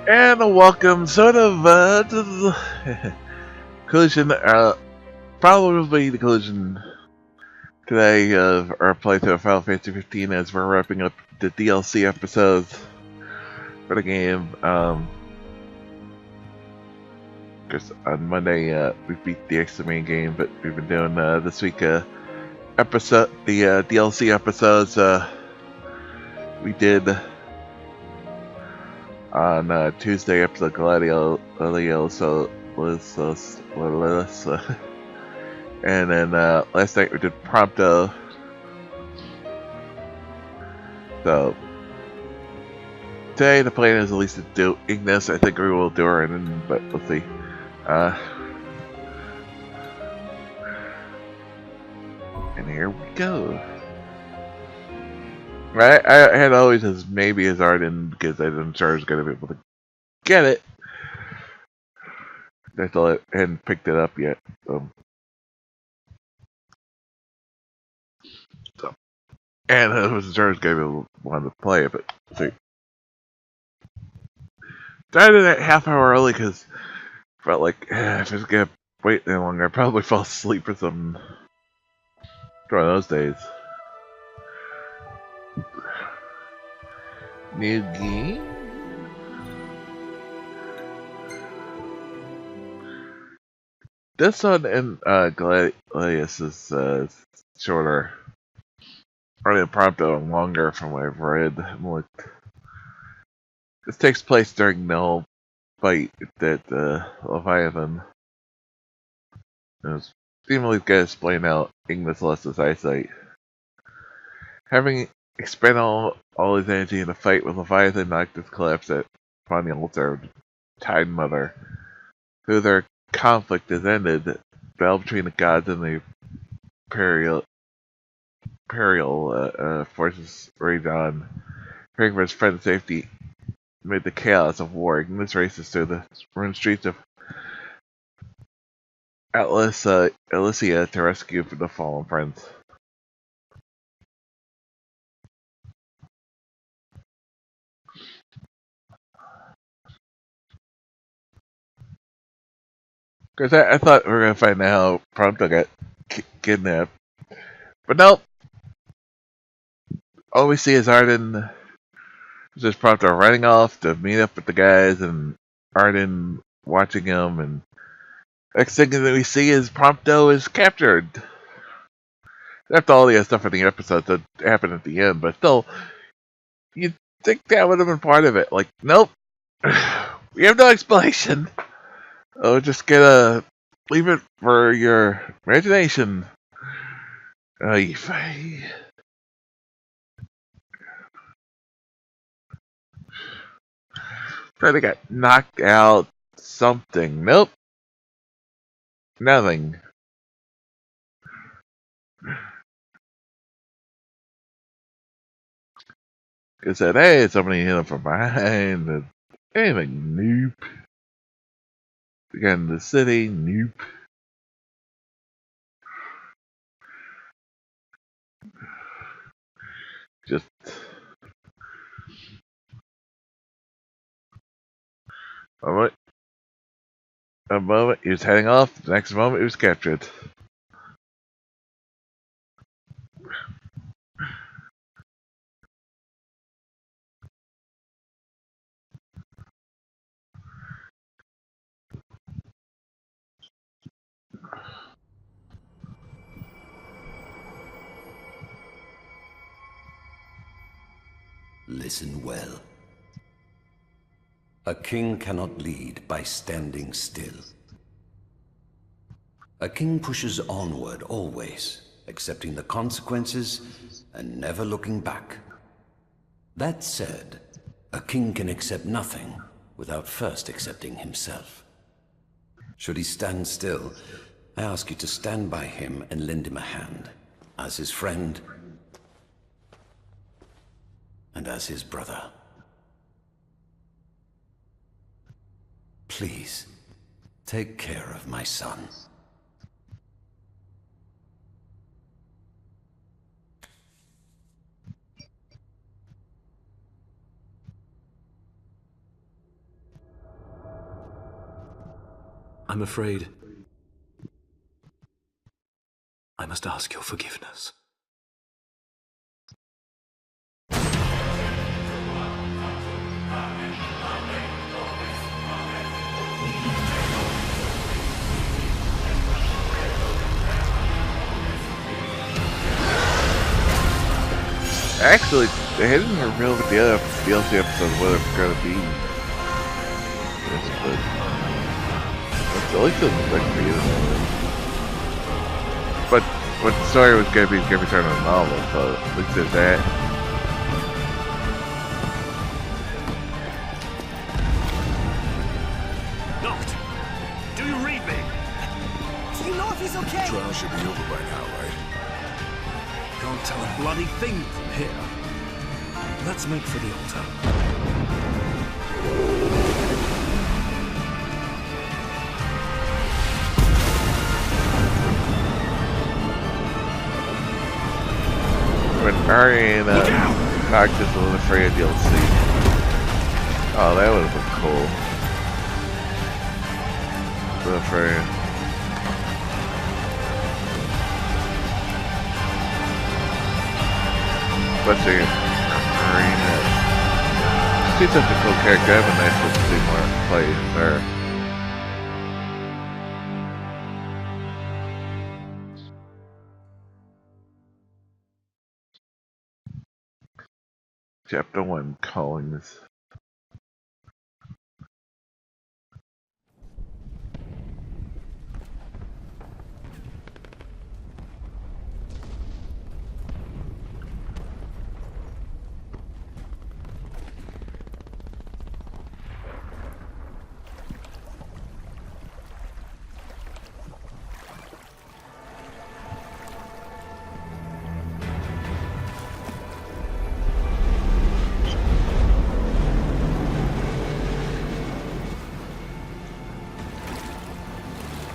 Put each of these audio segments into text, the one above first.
And welcome, to the collision, probably the collision today of our playthrough of Final Fantasy 15 as we're wrapping up the DLC episodes for the game. Because on Monday, we beat the extra main game, but we've been doing, this week, the DLC episodes, we did on Tuesday episode Gladio, and then last night we did Prompto. So today the plan is at least to do Ignis. I think we will do Ardyn, but we'll see. And here we go. I had always as maybe as Ardyn because I wasn't sure I was going to be able to get it. I still hadn't picked it up yet. And I wasn't sure I was going to be able to want to play it, but see. Started at half hour early because I felt like if I was going to wait any longer, I'd probably fall asleep or something during those days. New game? This one in Gladius is shorter. Running Prompto and longer from what I've read. This takes place during the whole fight that Leviathan. Seemingly got to explain out Ignis lost his eyesight. Having expended all his energy in a fight with Leviathan, Noctis collapsed upon the altar of Tide Mother. Through their conflict has ended, the battle between the gods and the Imperial forces rage on. Praying for his friend's safety amid the chaos of war, Ignis races through the ruined streets of Elysia to rescue the fallen friends. Because I thought we were going to find out how Prompto got kidnapped. But nope. All we see is Ardyn just Prompto running off to meet up with the guys and Ardyn watching him, and next thing that we see is Prompto is captured. After all the stuff in the episode that happened at the end, but still, you'd think that would have been part of it. Like, nope. We have no explanation. Oh, just gotta leave it for your imagination. Try to get knocked out something. Nope. Nothing. It said, hey, somebody hit him from behind. And anything. Nope. Again, the city. Nope. Just a moment he was heading off, the next moment he was captured. Listen well. A king cannot lead by standing still. A king pushes onward always, accepting the consequences and never looking back. That said, a king can accept nothing without first accepting himself. Should he stand still, I ask you to stand by him and lend him a hand, as his friend and as his brother. Please, take care of my son. I'm afraid I must ask your forgiveness. Actually, they didn't reveal the other DLC episode what it's gonna be. Yes, but at least it looks like for you. But what the story was gonna be is gonna be turned into a novel, so at least there's that. Noct, do you read me? Do you know if he's okay? The trial should be over by now, right? Can't tell a bloody thing from here. Let's make for the altar. When Ardyn knocked this little afraid DLC. Oh, that would have been cool. Little afraid. Especially Arena. She's such a cool character. I have a nice to see more play as her. Chapter 1 Callings.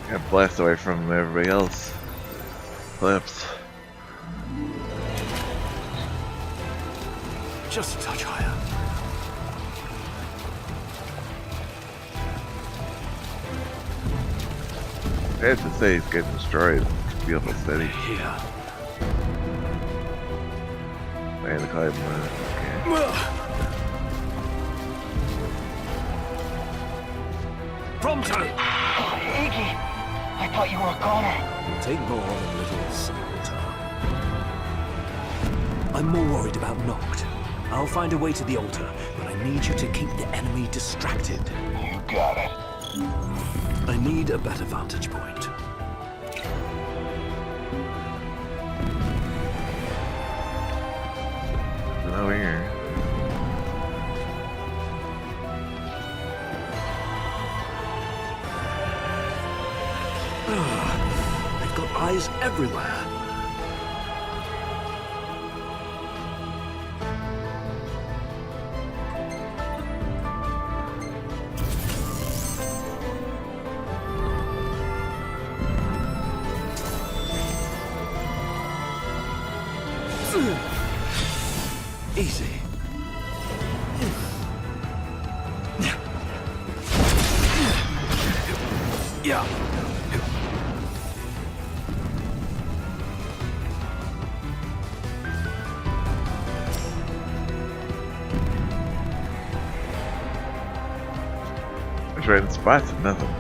Got blast away from everybody else. Flips. Just a touch higher. I have to say he's getting destroyed. Beautiful city. Here. Man, the climb. Pronto! Iggy, I thought you were a goner. Take more than little Salter. I'm more worried about Noct. I'll find a way to the altar, but I need you to keep the enemy distracted. You got it. I need a better vantage point. Over here. They've got eyes everywhere. Easy. Yeah. It's right in spots and nothing.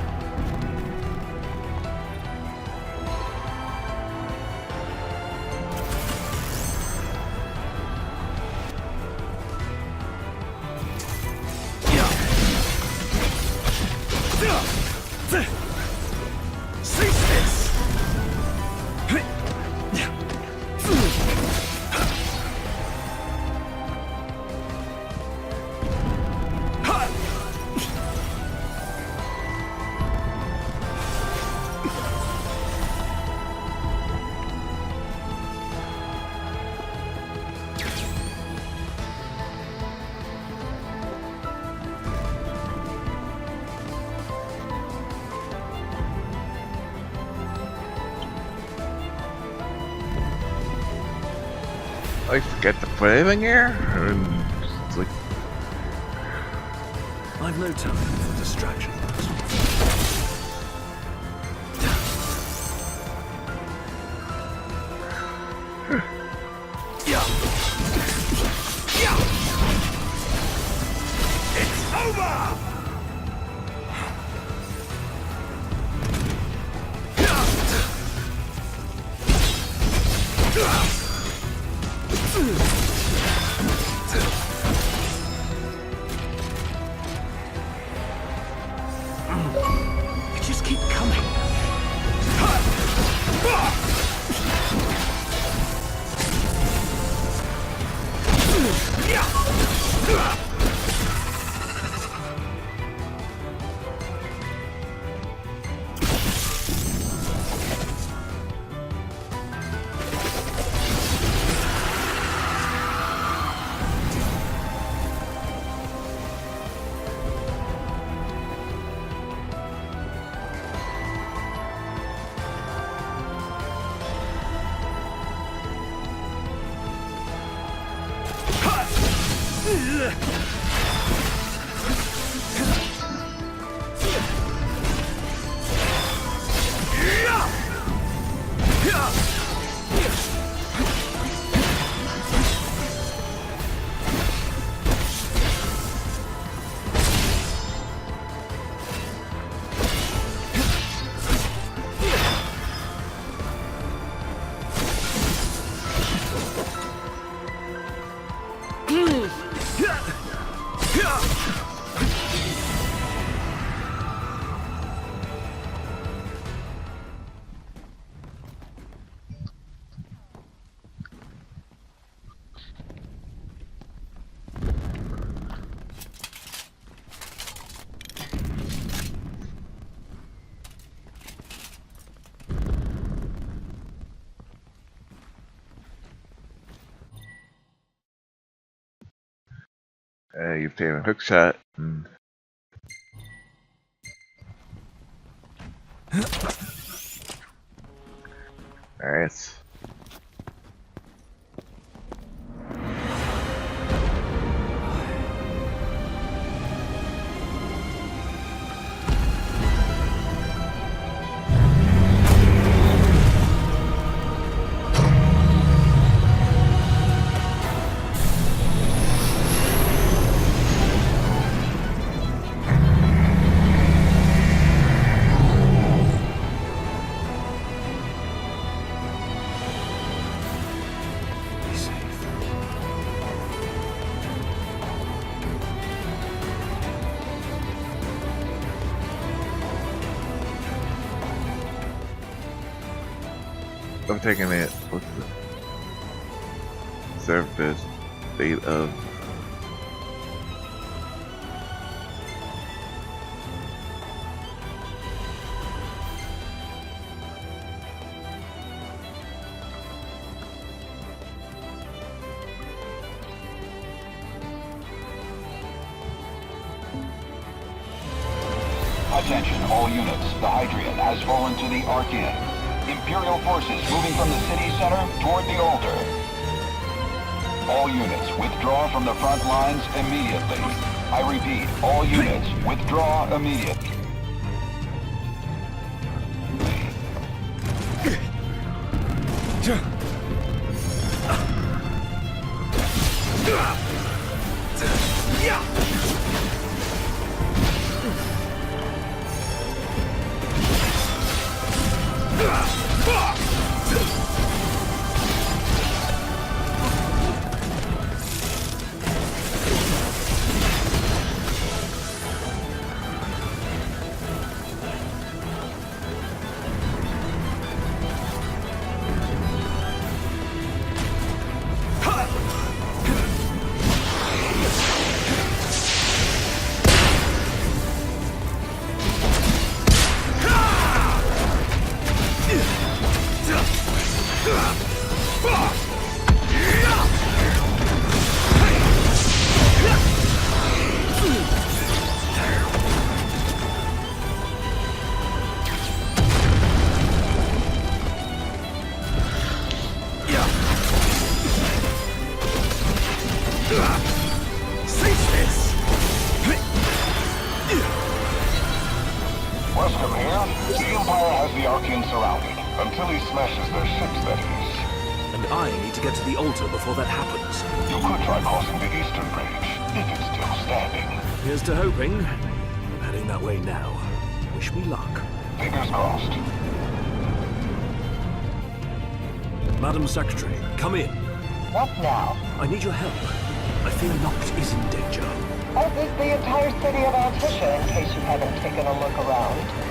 I forget to put anything here? And it's like, I've no time for distractions. You've taken a hook shot. And... Alright. I'm taking it. What's the serve the state of Attention, all units. The Hydrian has fallen to the Ardyn. Imperial forces moving from the city center toward the altar. All units, withdraw from the front lines immediately. I repeat, all units, withdraw immediately. Welcome here. The Empire has the Archean surrounded. Until he smashes their ships, that is. And I need to get to the altar before that happens. You could try crossing the eastern bridge, if it's still standing. Here's to hoping. I'm heading that way now. Wish me luck. Fingers crossed. Madam Secretary, come in. What now? I need your help. I fear Noct is in danger. As is the entire city of Altisha, in case you haven't taken a look around.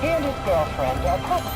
He and his girlfriend are probably...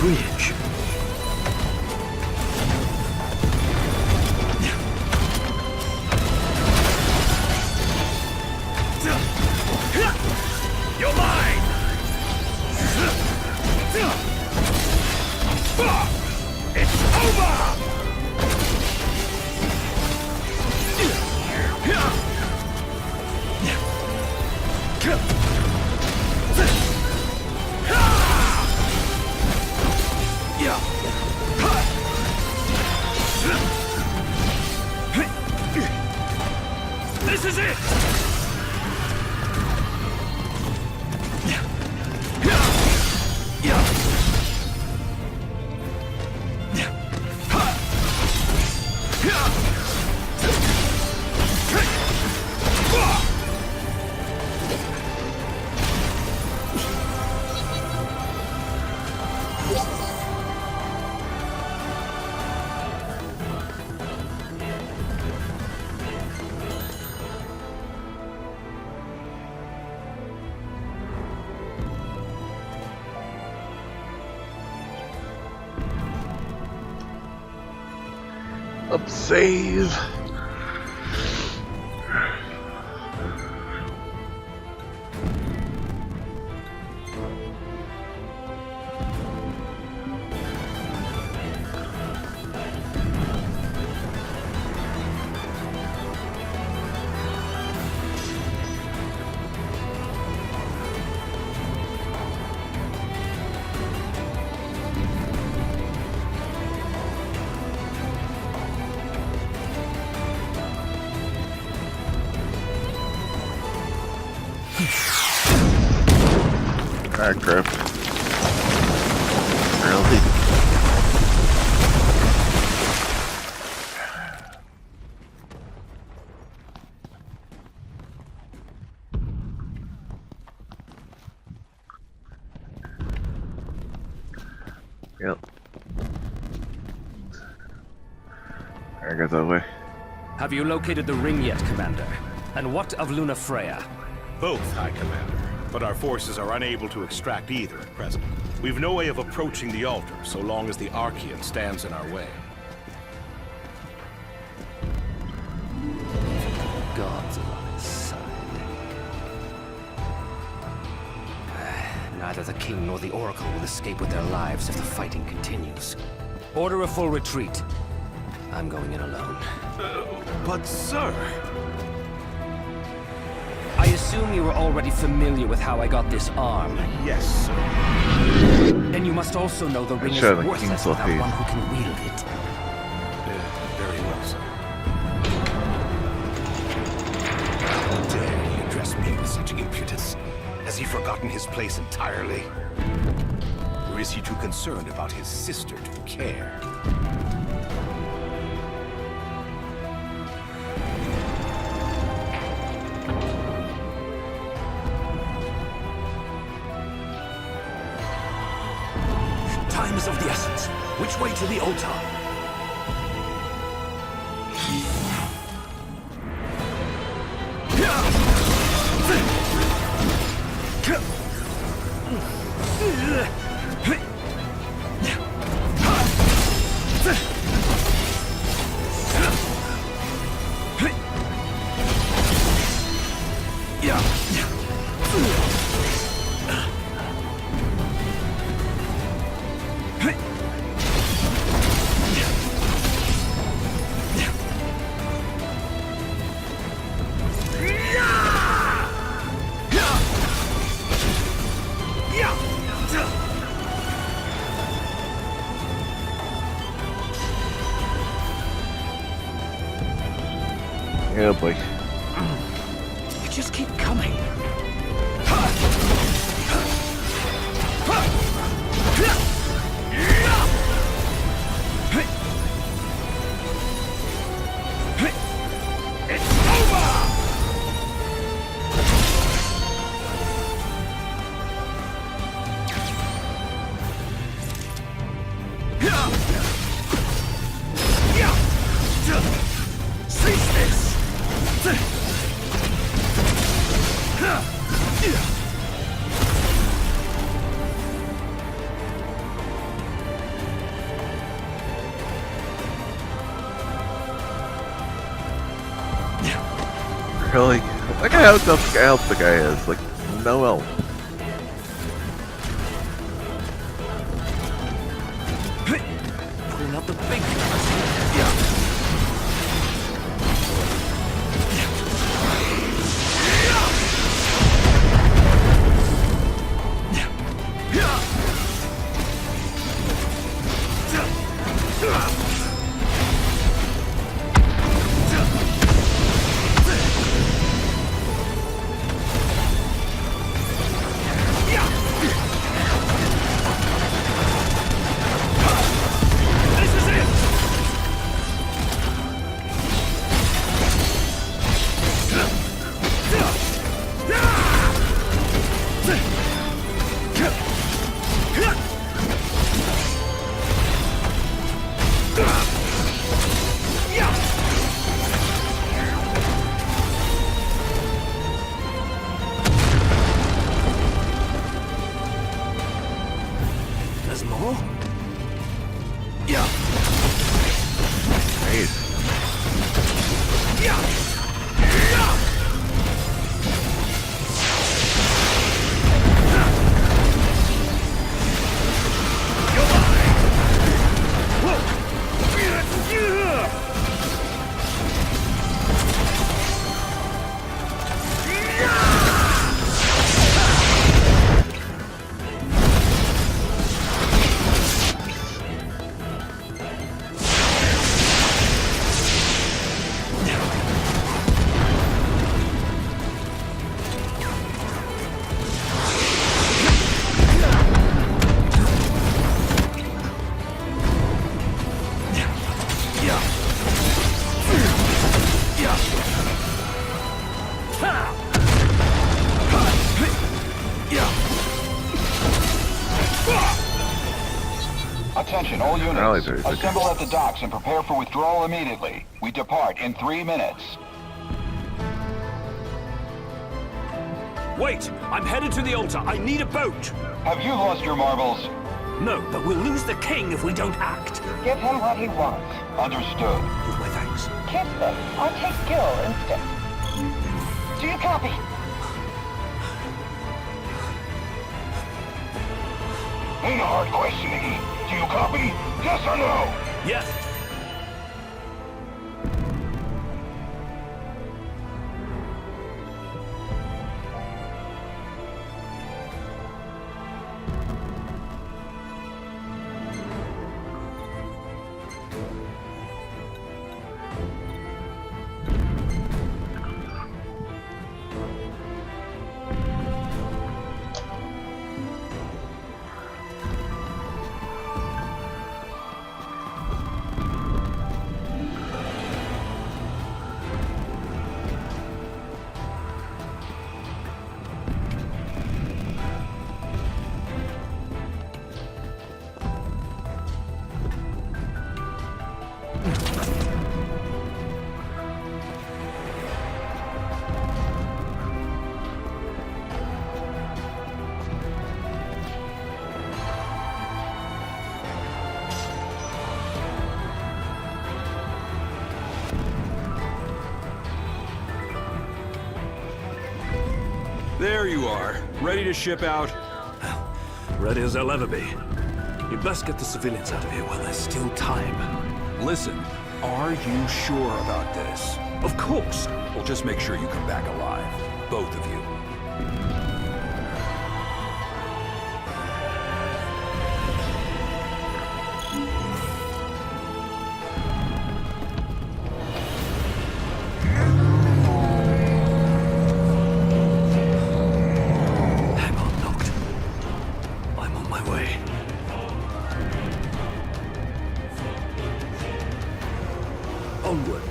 bridge. You're mine! It's over! This is it! Up save. Ah, crap. Really? Yep. There goes that way. Have you located the ring yet, Commander? And what of Luna Freya? Both, High Commander. But our forces are unable to extract either at present. We've no way of approaching the altar so long as the Archean stands in our way. Gods are on his side. Neither the King nor the Oracle will escape with their lives if the fighting continues. Order a full retreat. I'm going in alone. But sir... I assume you were already familiar with how I got this arm. Yes, sir. Then you must also know the ring is Sure, the worthless King's will without feed. one who can wield it. Very well, sir. How dare he address me with such impudence? Has he forgotten his place entirely? Or is he too concerned about his sister to care? Time is of the essence. Which way to the altar? Oh boy. You just keep coming. It's over! Cease this! Really? Look at how tough the guy is. Like, no help. Pulling out the big guns. This is it! Attention, all I like units. 36. Assemble at the docks and prepare for withdrawal immediately. We depart in 3 minutes. Wait! I'm headed to the altar. I need a boat! Have you lost your marbles? No, but we'll lose the king if we don't act. Give him what he wants. Understood. With my thanks. Kiss them. I'll take Gil instead. Do you copy? Ain't a hard question, Iggy. Do you copy? Yes or no? Yes. There you are, ready to ship out. Ready as I'll ever be. You'd best get the civilians out of here while there's still time. Listen, are you sure about this? Of course. Well, just make sure you come back alive. Both of you. Hang on, Noct. I'm on my way. Onward.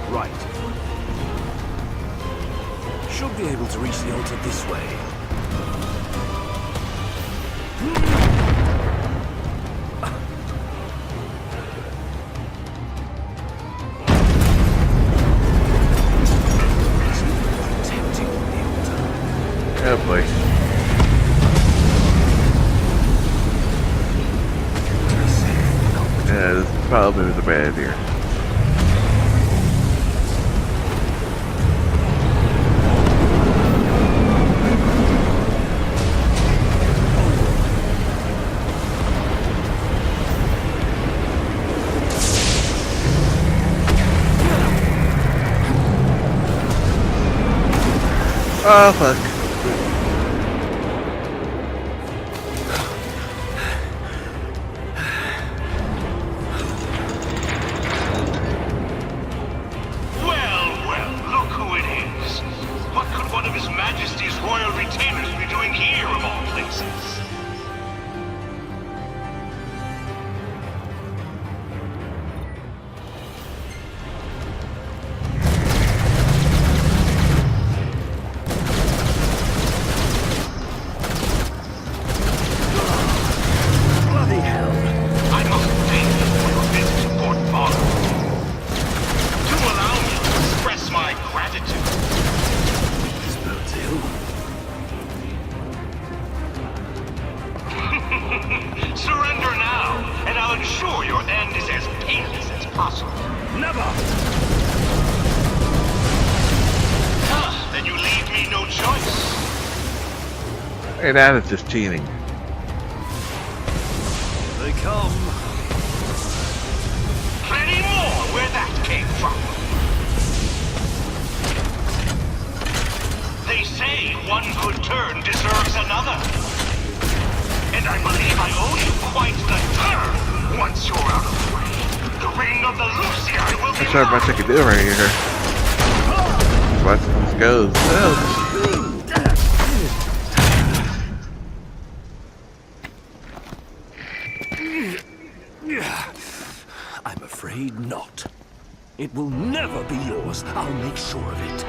Right. Should be able to reach the altar this way. Tempting the altar. Oh boy. Yeah, this probably was a bad idea. Oh fuck. Well, well, look who it is. What could one of His Majesty's royal retainers be doing here, of all places? Bloody hell. I must thank you for your visit to Port Fargo. Do allow me to express my gratitude. This boat's ill. Surrender now, and I'll ensure your end is as painless as possible. Never! Then you leave me no choice. Hey, that is just cheating. They come. Plenty more where that came from. They say one good turn deserves another. And I believe I owe you quite the turn once you're out of the way. The reign of the Lucia will be That's not much I can do right here. Let's watch this goes. Oh. I'm afraid not. It will never be yours. I'll make sure of it.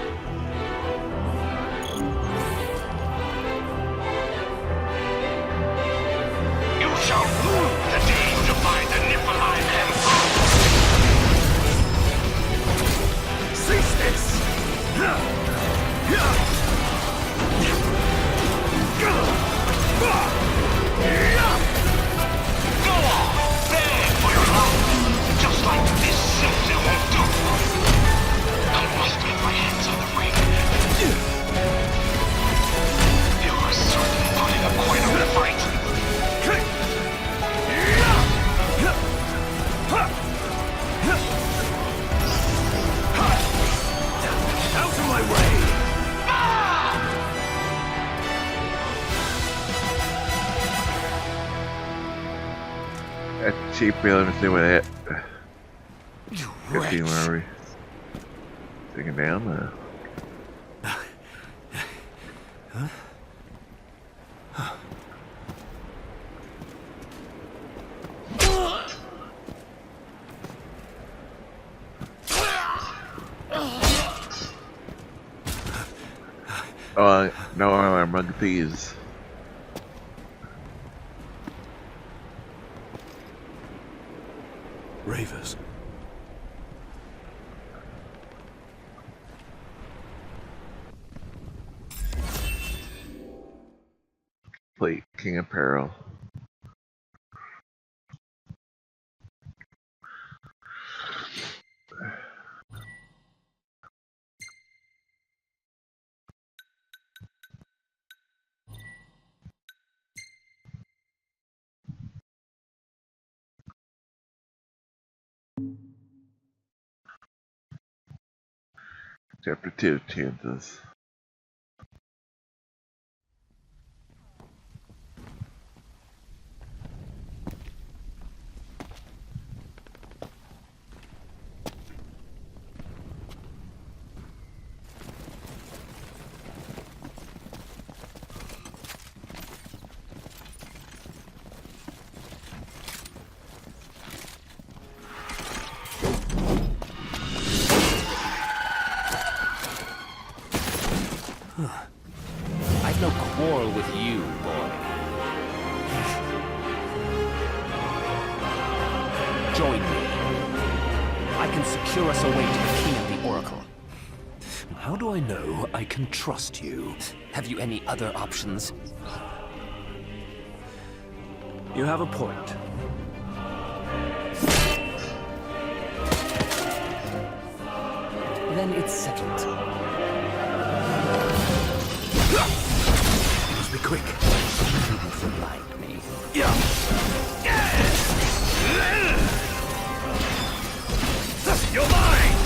You shall rue the day you find the Niflheim Empire! Cease this! Go on! Beg for your life! Just like this simply won't do! I must get my hands on the ring. You are certainly putting up quite a fight! Out of my way! That cheap bill, let me see what that. You 15, wretch! where are we? Taking down? Oh, no, I'm among thieves. Ravers. Plate, King Apparel. Chapter 2, Chances. I've no quarrel with you, boy. Join me. I can secure us a way to the King of the Oracle. How do I know I can trust you? Have you any other options? You have a point. Then it's settled. You must be quick. You will blind me. You're mine!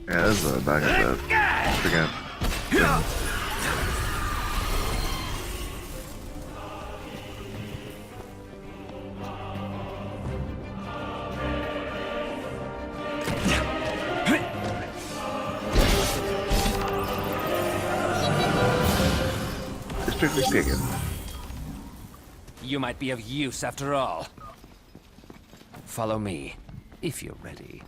Yeah, this is a back of that. Again. Strictly speaking. You might be of use after all. Follow me, if you're ready.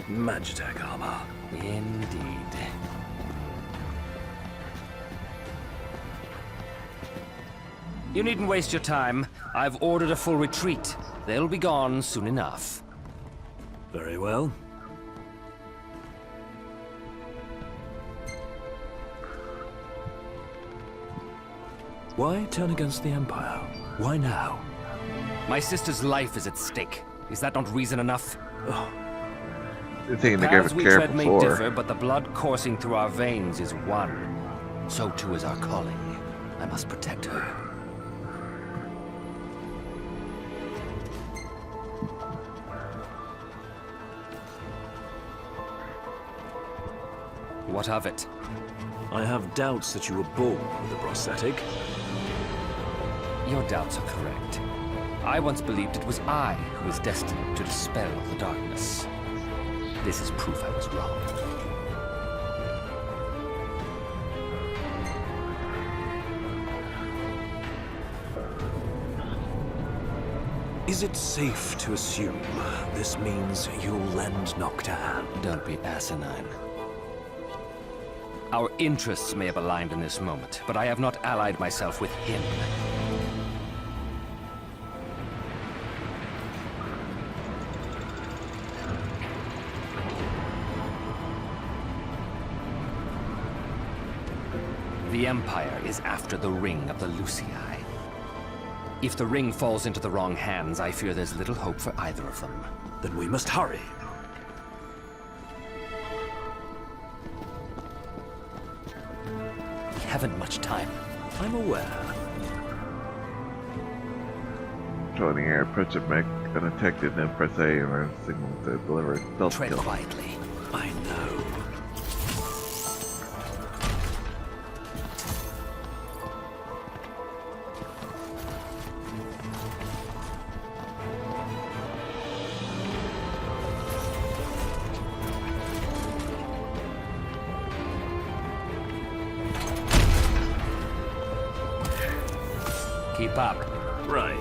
Magitech armor. Indeed. You needn't waste your time. I've ordered a full retreat. They'll be gone soon enough. Very well. Why turn against the Empire? Why now? My sister's life is at stake. Is that not reason enough? You're thinking they gave Paths a we care tread may before. differ, but the blood coursing through our veins is one. So too is our calling. I must protect her. What of it? I have doubts that you were born with a prosthetic. Your doubts are correct. I once believed it was I who was destined to dispel the darkness. This is proof I was wrong. Is it safe to assume this means you'll lend Nocturne? Don't be asinine. Our interests may have aligned in this moment, but I have not allied myself with him. The Empire is after the Ring of the Lucii. If the ring falls into the wrong hands, I fear there's little hope for either of them. Then we must hurry. We haven't much time. I'm aware. Control in the air, approach it, make undetected, and then press A or signal to deliver stealth Tread kill. quietly. I know. Keep up. Right.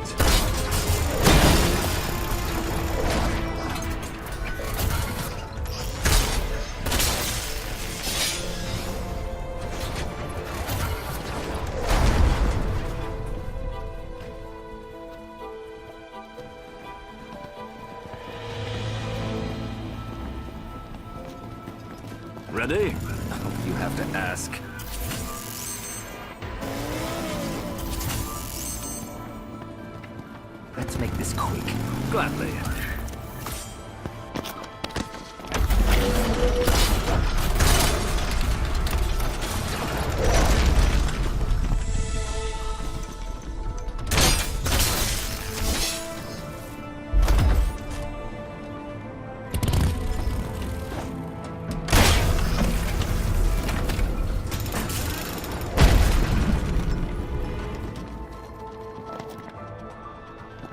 Ready? You have to ask. Let's make this quick. Gladly.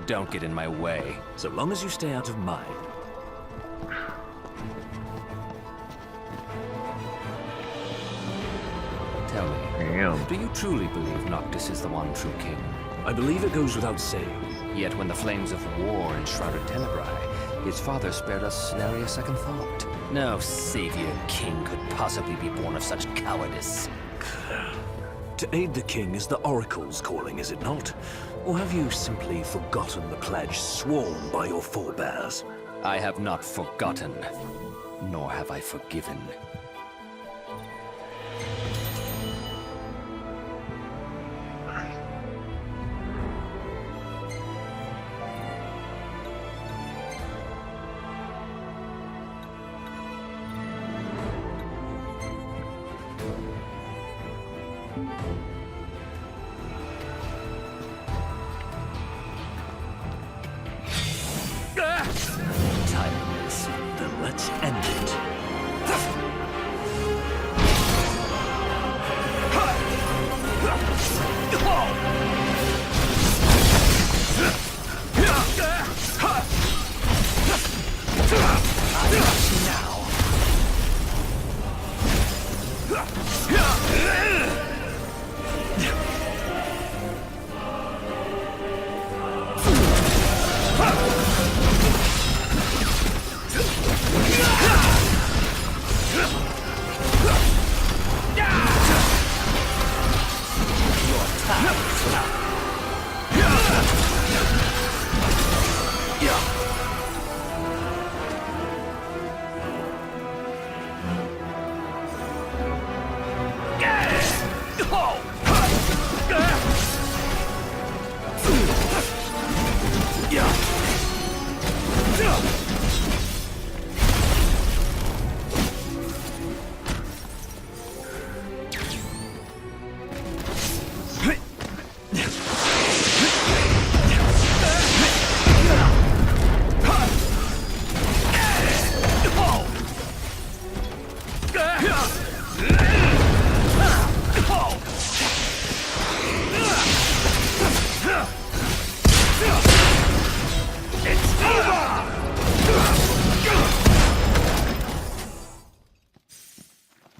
Don't get in my way. So long as you stay out of mine. Tell me, Damn. do you truly believe Noctis is the one true king? I believe it goes without saying. Yet when the flames of war enshrouded Tenebrae, his father spared us nary a second thought. No savior king could possibly be born of such cowardice. To aid the king is the Oracle's calling, is it not? Or have you simply forgotten the pledge sworn by your forebears? I have not forgotten, nor have I forgiven. Timeless. Then let's end it.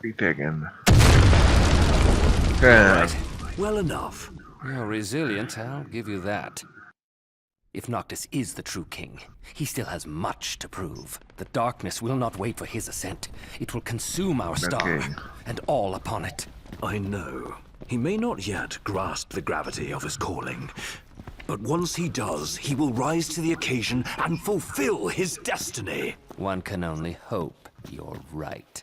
Be taken. Yeah. Well enough. You're resilient, I'll give you that. If Noctis is the true king, he still has much to prove. The darkness will not wait for his ascent. It will consume our star, Okay. and all upon it. I know. He may not yet grasp the gravity of his calling. But once he does, he will rise to the occasion and fulfill his destiny. One can only hope you're right.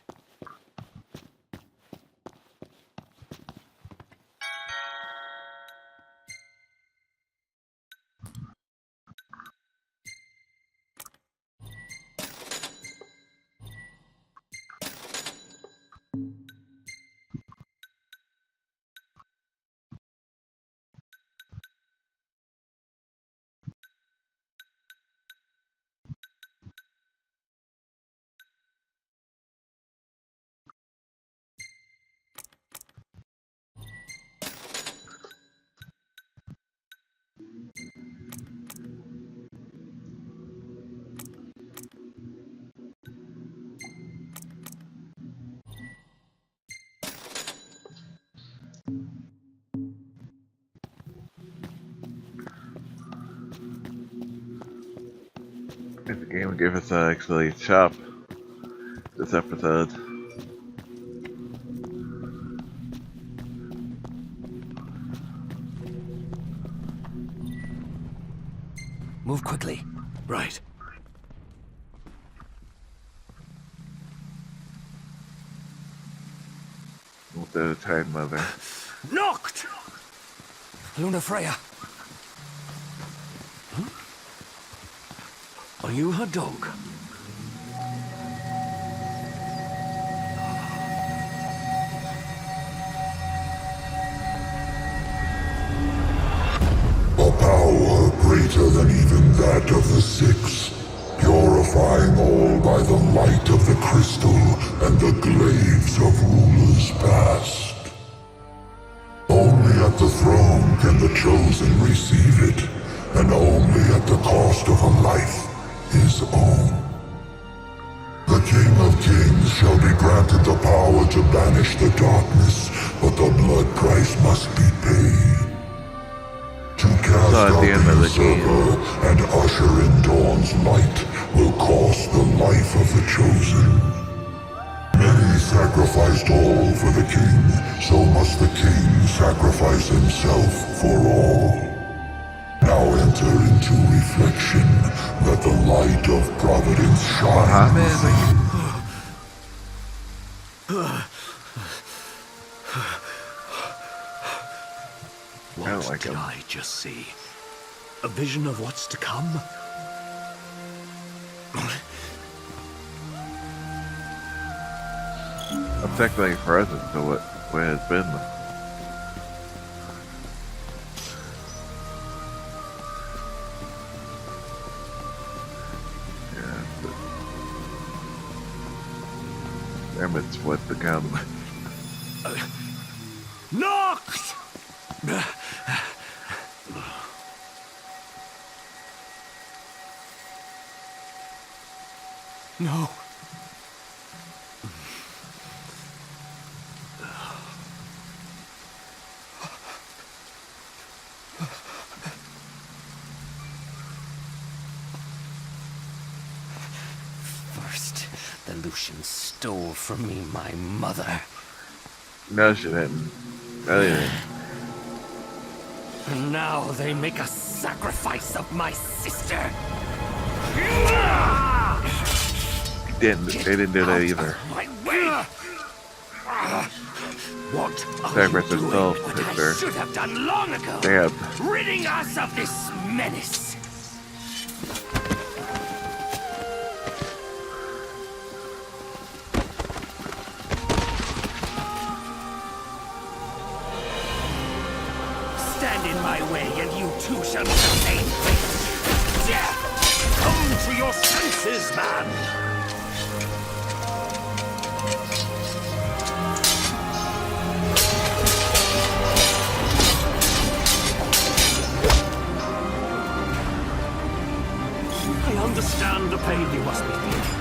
The game gave us actually chop this episode. Move quickly. Right. With the Tide Mother. Knocked! Luna Freya! Are you her dog? A power greater than even that of the Six, purifying all by the light of the crystal and the glaives of rulers past. Only at the throne can the chosen receive it, and only at the cost of a life his own. The King of Kings shall be granted the power to banish the darkness, but the blood price must be paid. To cast So at out the end of the the game. usurper and usher in dawn's light will cost the life of the chosen. Many sacrificed all for the king, so must the king sacrifice himself for all. Now enter into reflection, that the light of providence shine within. What did I just see? A vision of what's to come? I'm technically present to what has been. Damn, it's what to come. Noct! No. First, the Lucians stole from me my mother. No, she didn't. No, they didn't. And now they make a sacrifice of my sister. They didn't do that either. My way. What Sacrifice is still What I sister. should have done long ago. Damn. Ridding us of this menace. Stand in my way, and you too shall meet the same fate. Death! Come to your senses, man! I understand the pain you must be feeling.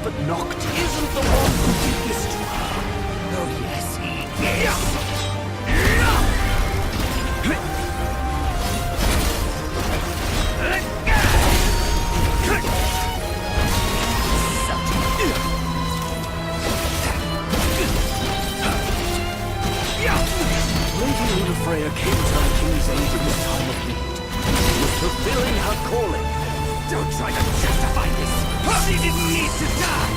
But Noct isn't the one who did this to her. Oh, yes, he is. Lady Lunafreya came to the king's aid in this time of need. She was fulfilling her calling. Don't try to justify this. She didn't need to die.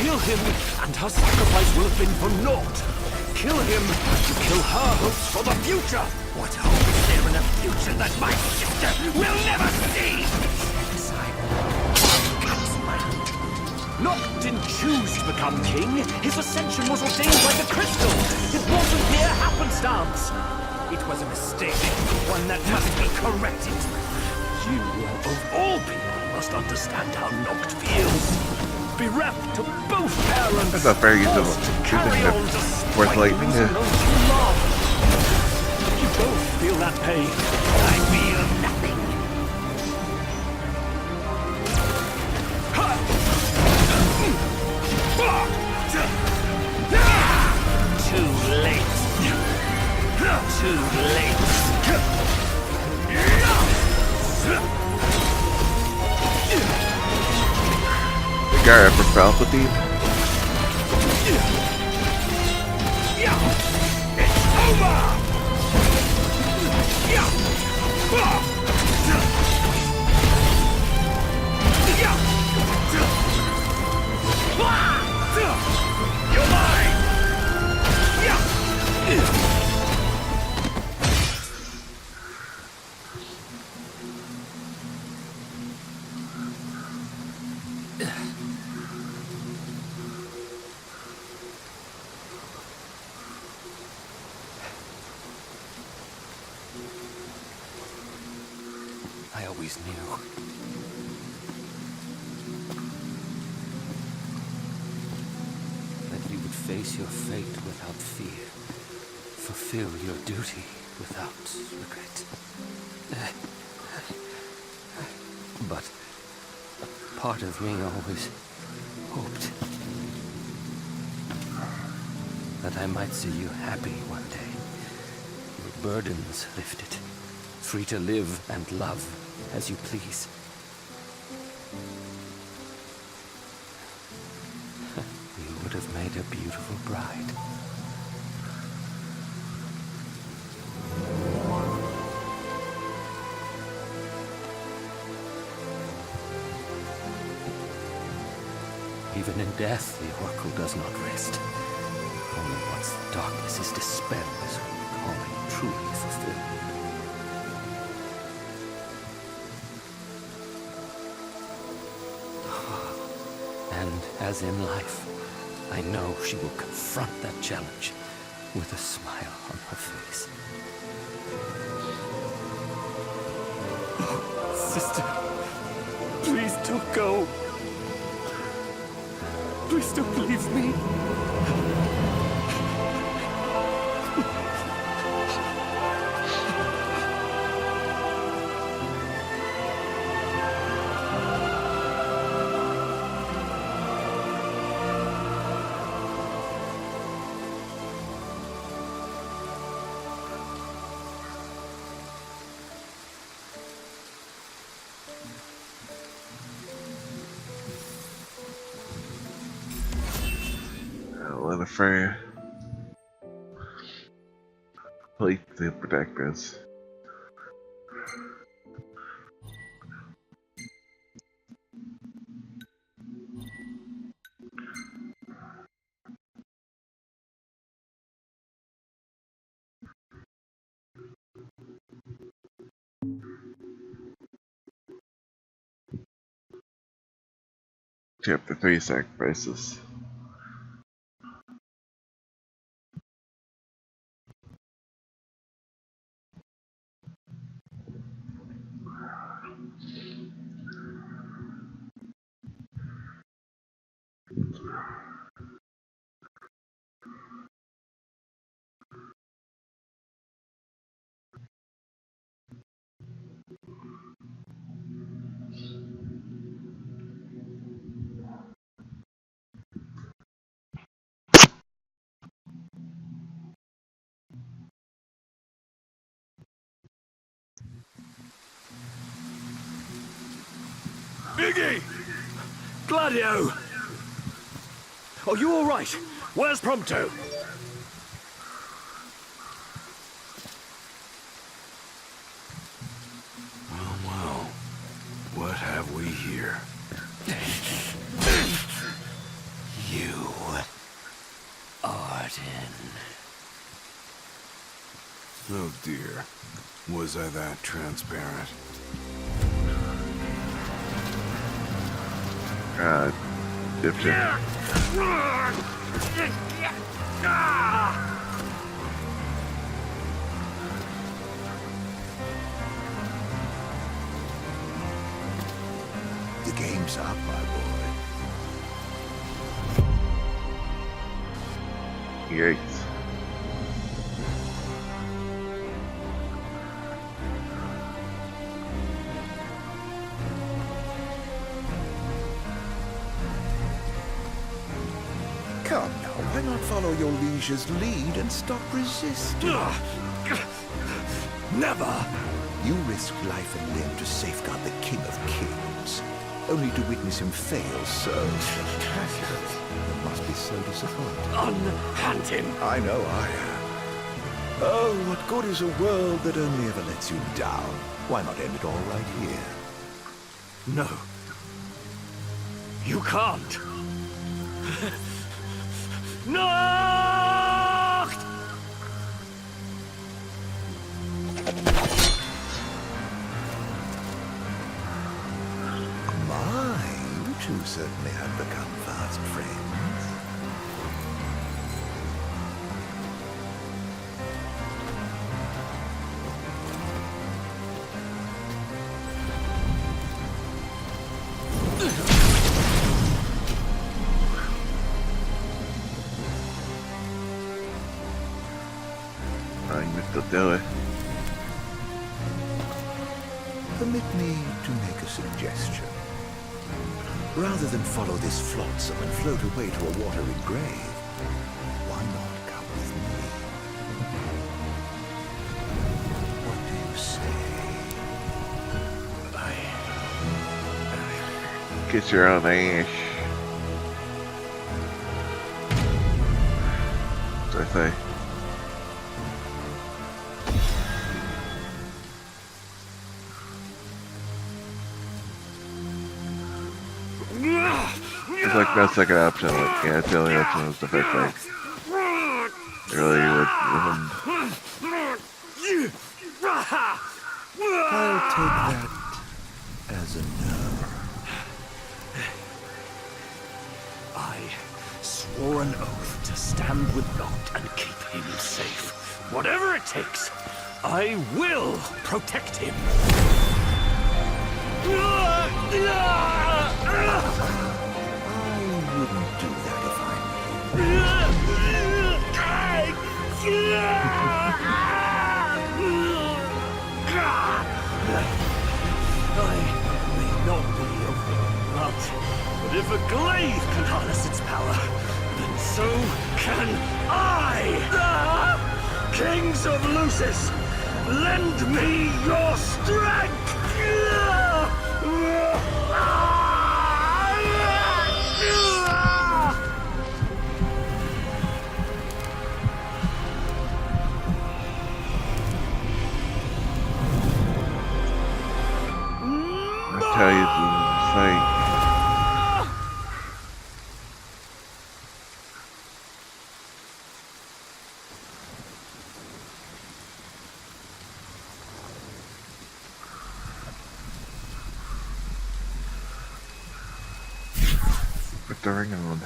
Kill him, and her sacrifice will have been for naught. Kill him, to kill her hopes for the future. What hope is there in a future that my sister will never see? Noct didn't choose to become king. His ascension was ordained by the crystal. It wasn't mere happenstance. It was a mistake, one that must be corrected. You, of all people, must understand how Noct feels. Bereft to both parents. That's not fair use of forced to using carry the on despite Force Lightning. losing those you love. You both feel that pain. I feel nothing. Too late. Too late. The guy ever Palpatine? It's over! You're mine! I always knew. That you would face your fate without fear. Fulfill your duty without regret. But part of me always hoped that I might see you happy one day. burdens lifted, free to live and love as you please. You would have made a beautiful bride. Even in death, the Oracle does not rest. Only once the darkness is dispelled is her calling truly fulfilled. And as in life, I know she will confront that challenge with a smile on her face. Oh, sister, please don't go. Please don't leave me. Let a friend please to protect us. Chapter 3 Sacrifices. Iggy! Gladio! Are you all right? Where's Prompto? Oh, well. What have we here? You... Ardyn. Oh dear. Was I that transparent? Dipshit. The game's up, my boy. Yikes. Come now, why not follow your liege's lead and stop resisting? Never! You risked life and limb to safeguard the King of Kings, only to witness him fail so spectacularly. It must be so disappointing. Unhand him! I know I am. Oh, what good is a world that only ever lets you down? Why not end it all right here? No. You can't. Nacht! My, you two certainly have become fast friends. I can still do it. Permit me to make a suggestion. Rather than follow this flotsam and float away to a watery grave, why not come with me? Kiss your own ass. What did I say? It's like no second option. Like, yeah, it's the only option was the first thing. Really would. I'll take that as a no. I swore an oath to stand with Noct and keep him safe. Whatever it takes, I will protect him. I wouldn't do that if I I may not be a Noct, but if a glaive can harness its power, then so can I! Kings of Lucis, lend me your strength! I tell you the sight. Put the ring on.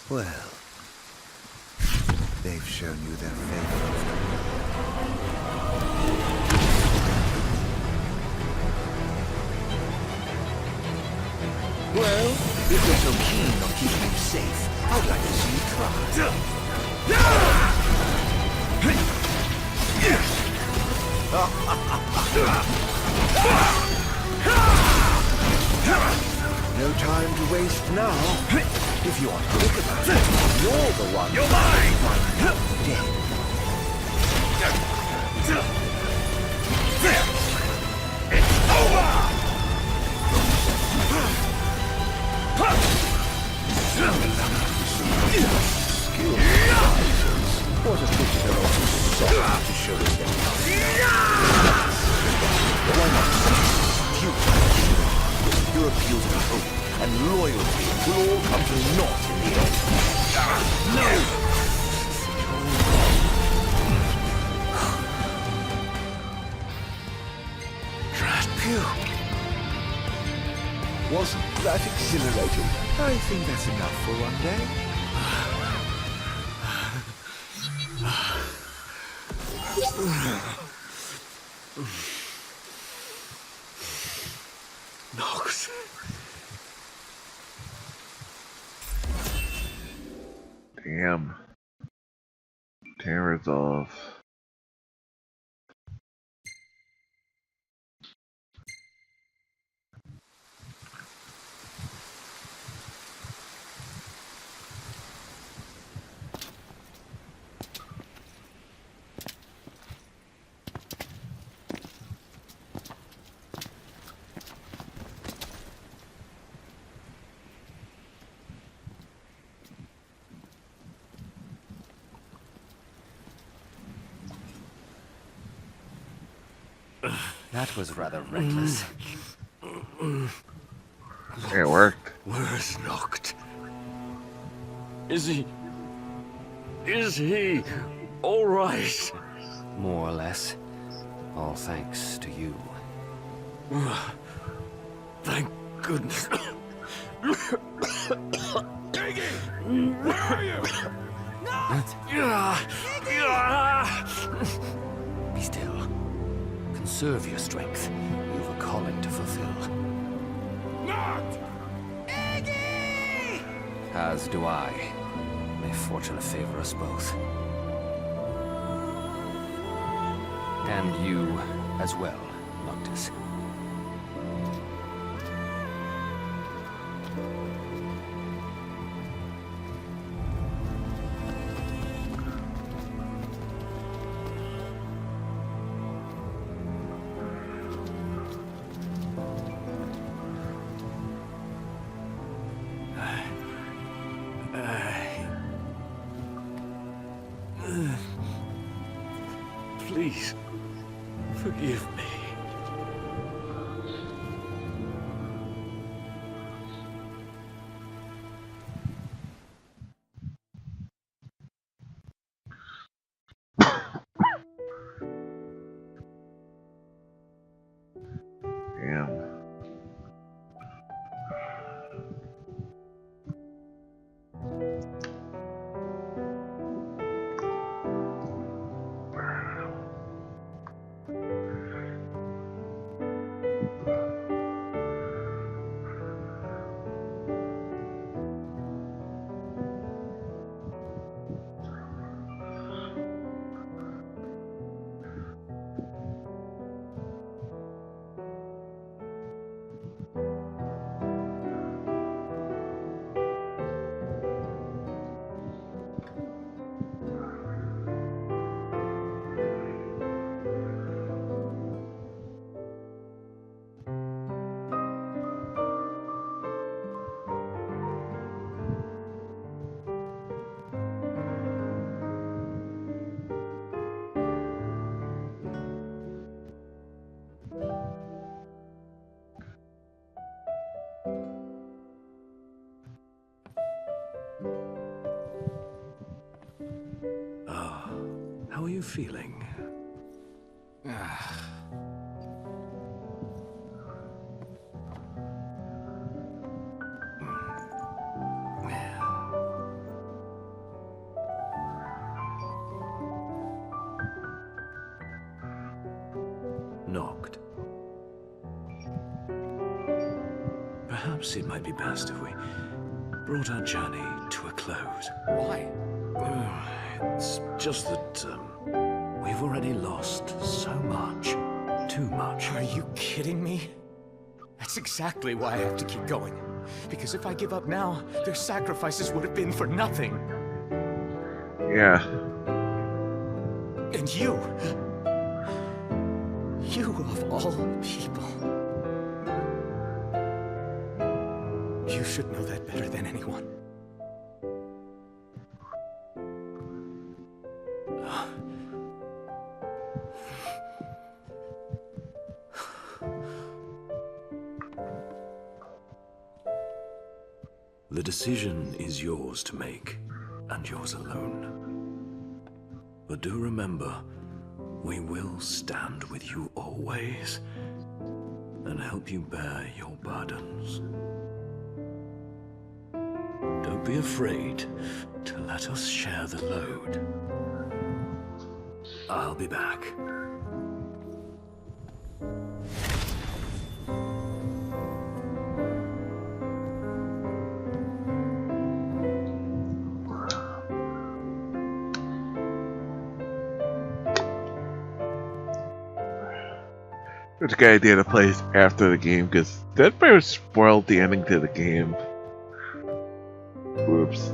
Well, they've shown you their favor. Well, if you're so keen on keeping him safe, I'd like to see you try. No time to waste now. If you are quick about it, you're the one. You're mine! Dead. It's over! What a pity they're all too soft to show us their power. Why not you? Your appeals to hope and loyalty will all come to naught in the end. No! Phew. Wasn't that exhilarating? I think that's enough for one day. Noct. Damn. Can't resolve. That was rather reckless. It worked. Where's Noct? Is he all right? More or less. All thanks to you. Thank goodness. Where are you? Be still. Conserve your strength. You've a calling to fulfill. Not! As do I. May fortune favor us both. And you as well, Noctis. Please, forgive me. Damn. How are you feeling? Knocked. Perhaps it might be best if we brought our journey to a close. Why? It's just that, we've already lost so much. Too much. Are you kidding me? That's exactly why I have to keep going. Because if I give up now, their sacrifices would have been for nothing. Yeah. And you of all people. You should know that better than anyone. The decision is yours to make, and yours alone. But do remember, we will stand with you always, and help you bear your burdens. Don't be afraid to let us share the load. I'll be back. It's a good idea to play after the game, because that pretty much spoiled the ending to the game. Whoops.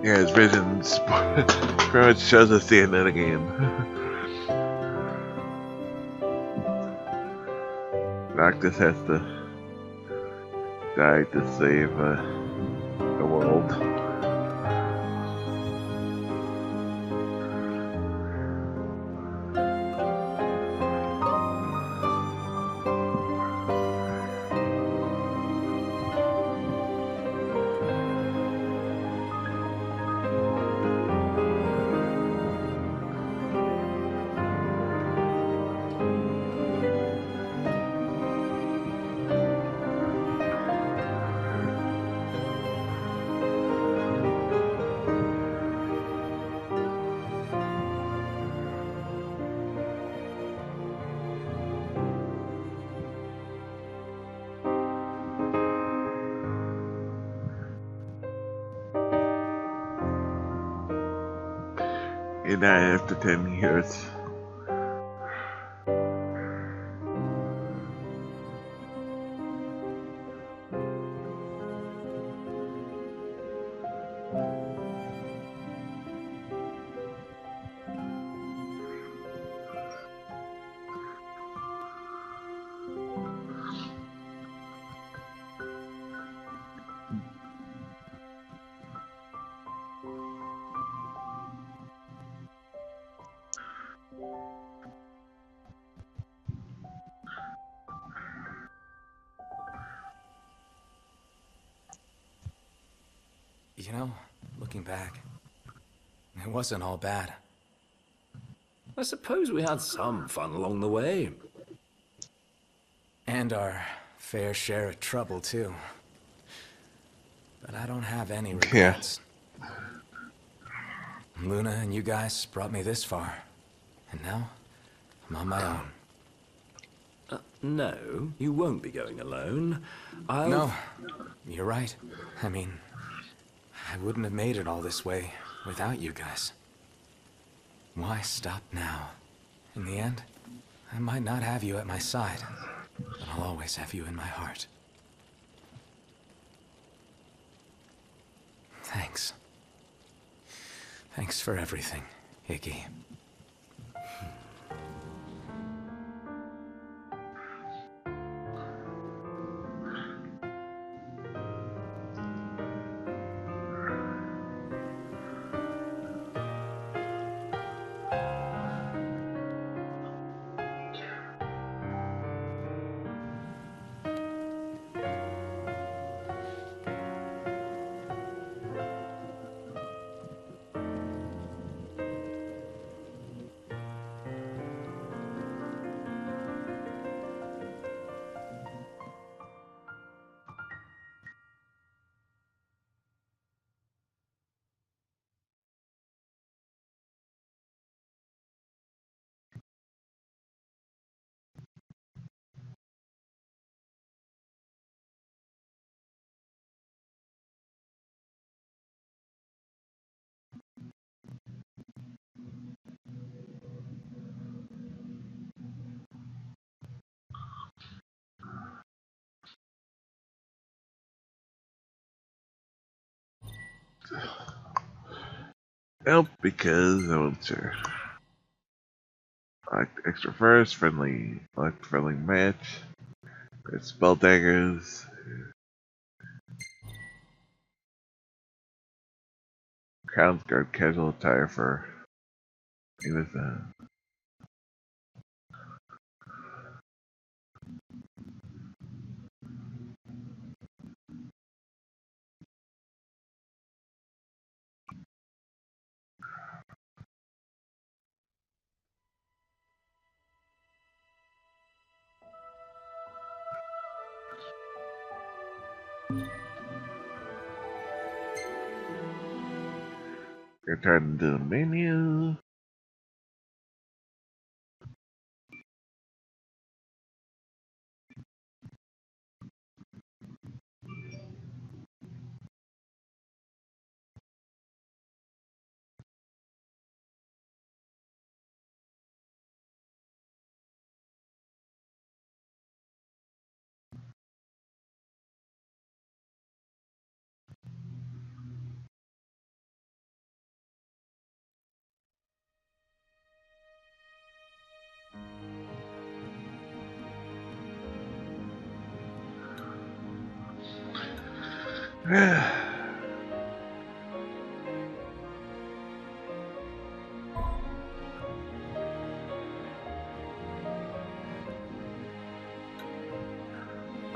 Yeah, his vision pretty much shows us the end of the game. Noctis has to die to save the world. And now after 10 years. You know, looking back, it wasn't all bad. I suppose we had some fun along the way. And our fair share of trouble, too. But I don't have any regrets. Luna and you guys brought me this far. And now, I'm on my own. No, you won't be going alone. No, you're right. I mean, I wouldn't have made it all this way without you guys. Why stop now? In the end, I might not have you at my side, but I'll always have you in my heart. Thanks. Thanks for everything, Iggy. Help because I wasn't sure. I like the extra first, friendly, I like the friendly match. It's spell daggers. Crown's guard casual attire for Ignis. Return to the menu. I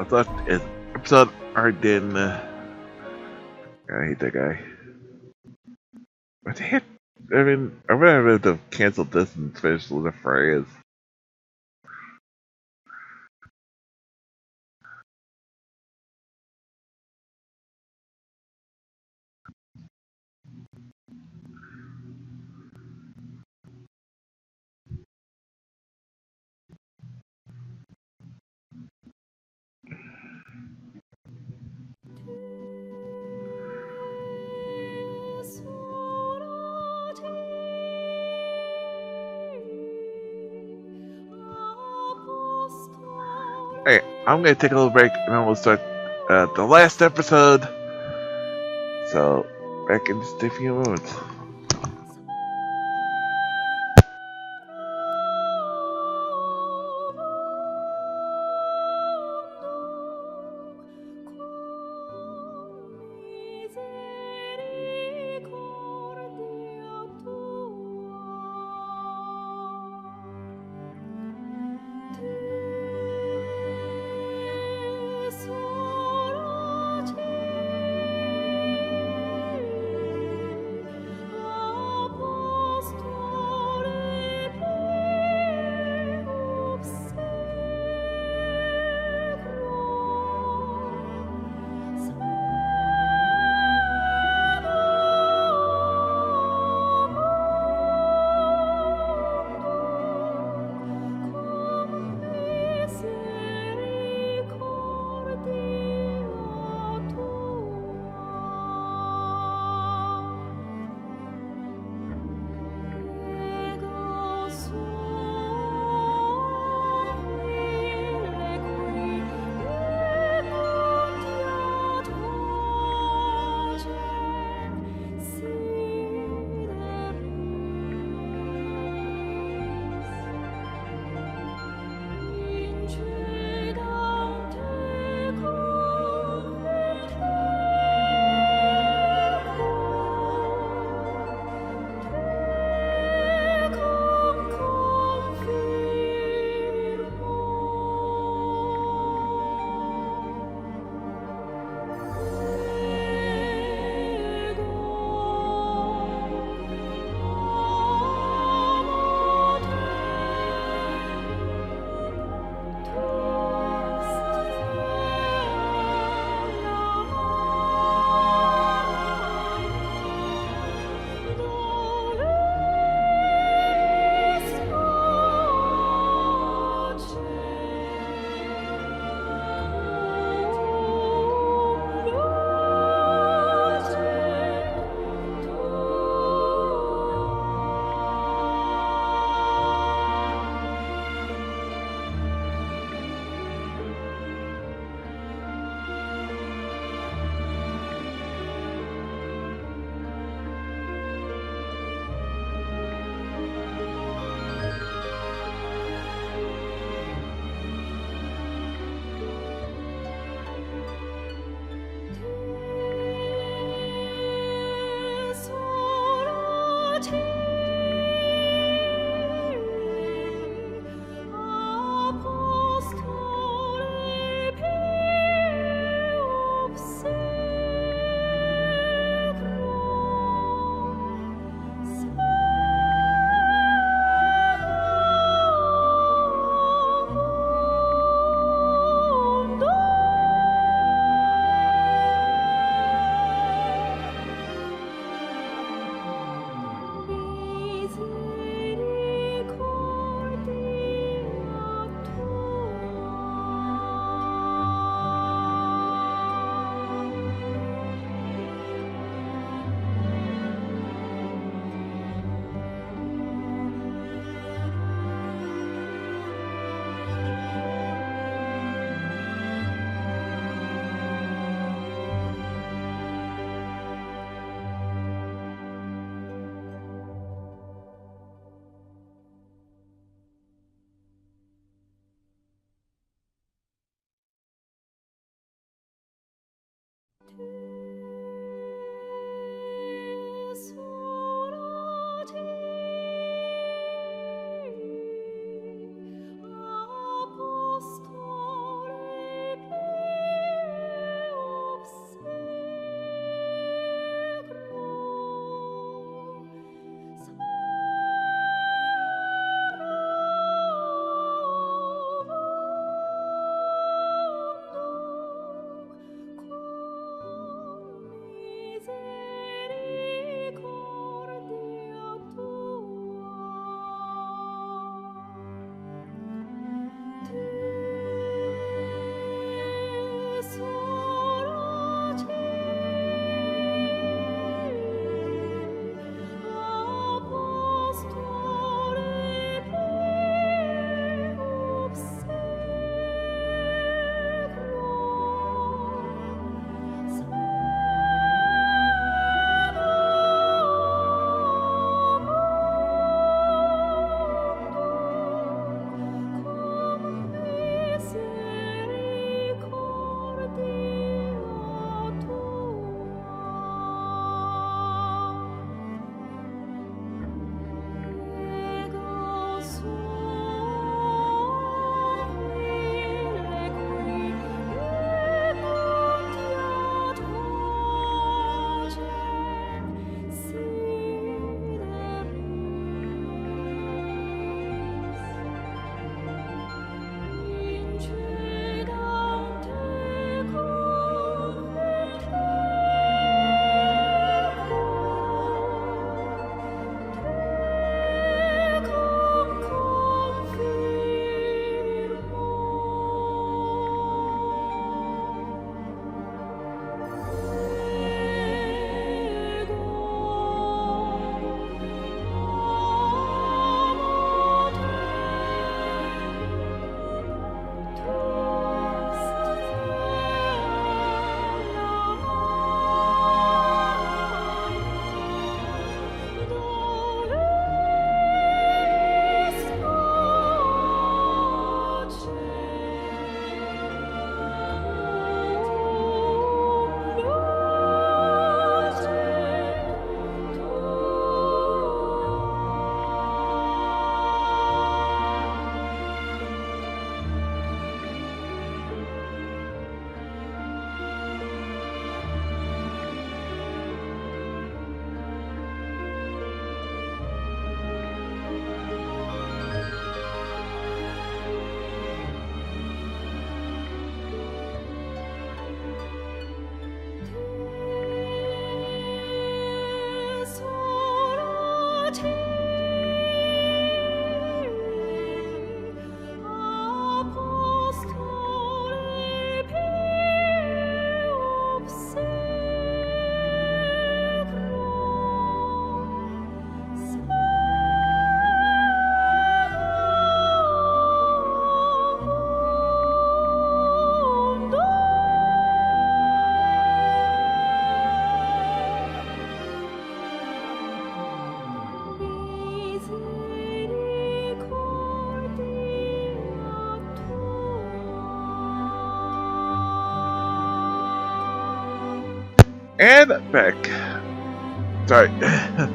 thought it episode Ardyn. I hate that guy. But I mean, I would have to cancel this and finish the phrase. Hey, I'm gonna take a little break and then we'll start the last episode. So, back in just a few moments. And back. Sorry. I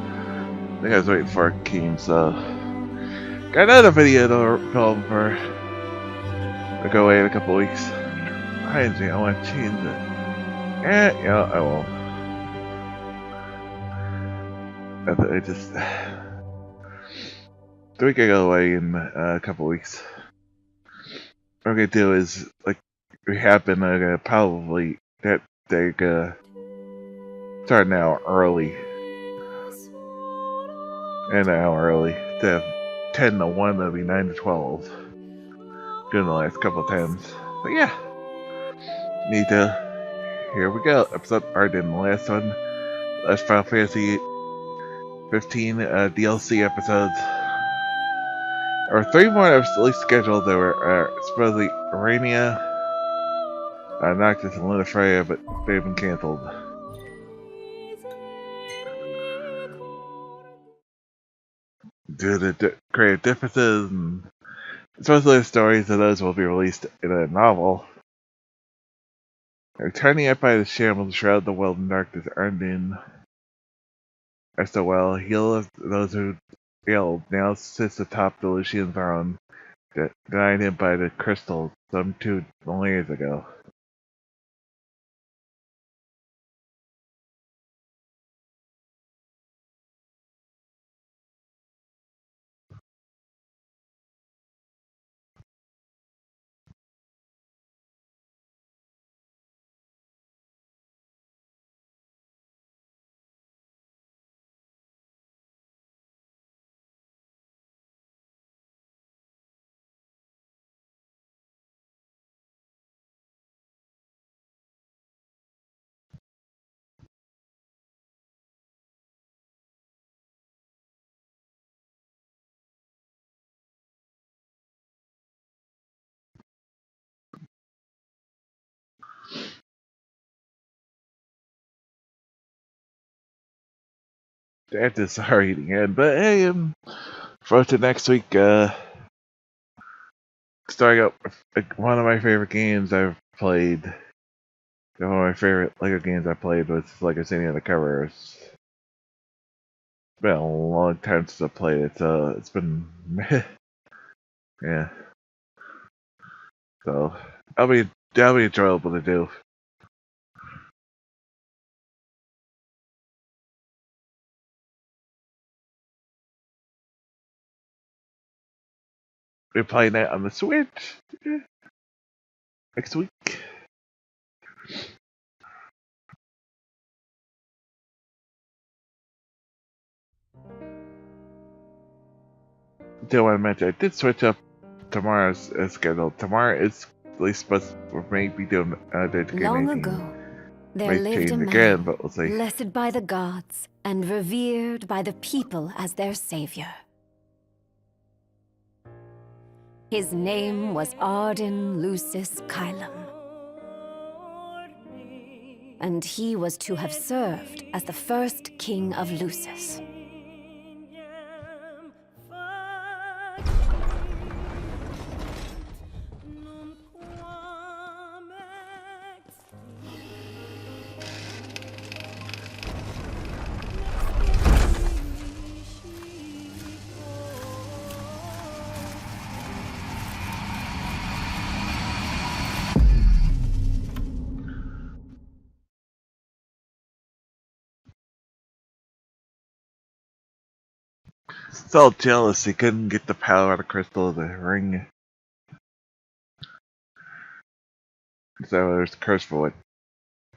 think I was waiting for Akeem, so. Got another video to film for. I'll go away in a couple weeks. I want to change it. Yeah, I won't. I just. The week I go away in a couple weeks. What I'm gonna do is, like we have been, I'm gonna probably that they're gonna start an hour early. An hour early. To 10 to 1, that'll be 9 to 12. Doing the last couple times. But yeah. Need to. Here we go. Episode Ardyn, the last one. Last Final Fantasy 15 DLC episodes. There were 3 more that were scheduled. There were supposedly Arania, Noctis, and Lunafreya, but they've been cancelled. Due to creative differences, and supposedly the stories of those will be released in a novel. Returning up by the shambles shroud the world in darkness, Ardyn, SOL, heal of those who failed, now sits atop the Lucian throne, denied him by the crystal some 2 years ago. That is sorry again, but hey, for to next week, starting up one of my favorite games I've played. One of my favorite LEGO games I played was LEGO City Undercover. It's been a long time since I played it, so it's been yeah. So that'll be enjoyable to do. We're playing that on the Switch next week. Do want to mention I did switch up tomorrow's schedule. Tomorrow is at least supposed to maybe doing Long ago, there might lived change a man, again, but we'll see. blessed by the gods and revered by the people as their savior. His name was Ardyn Lucis Kylum, and he was to have served as the first king of Lucis. So jealous he couldn't get the power out of Crystal of the ring. So there's a curse for it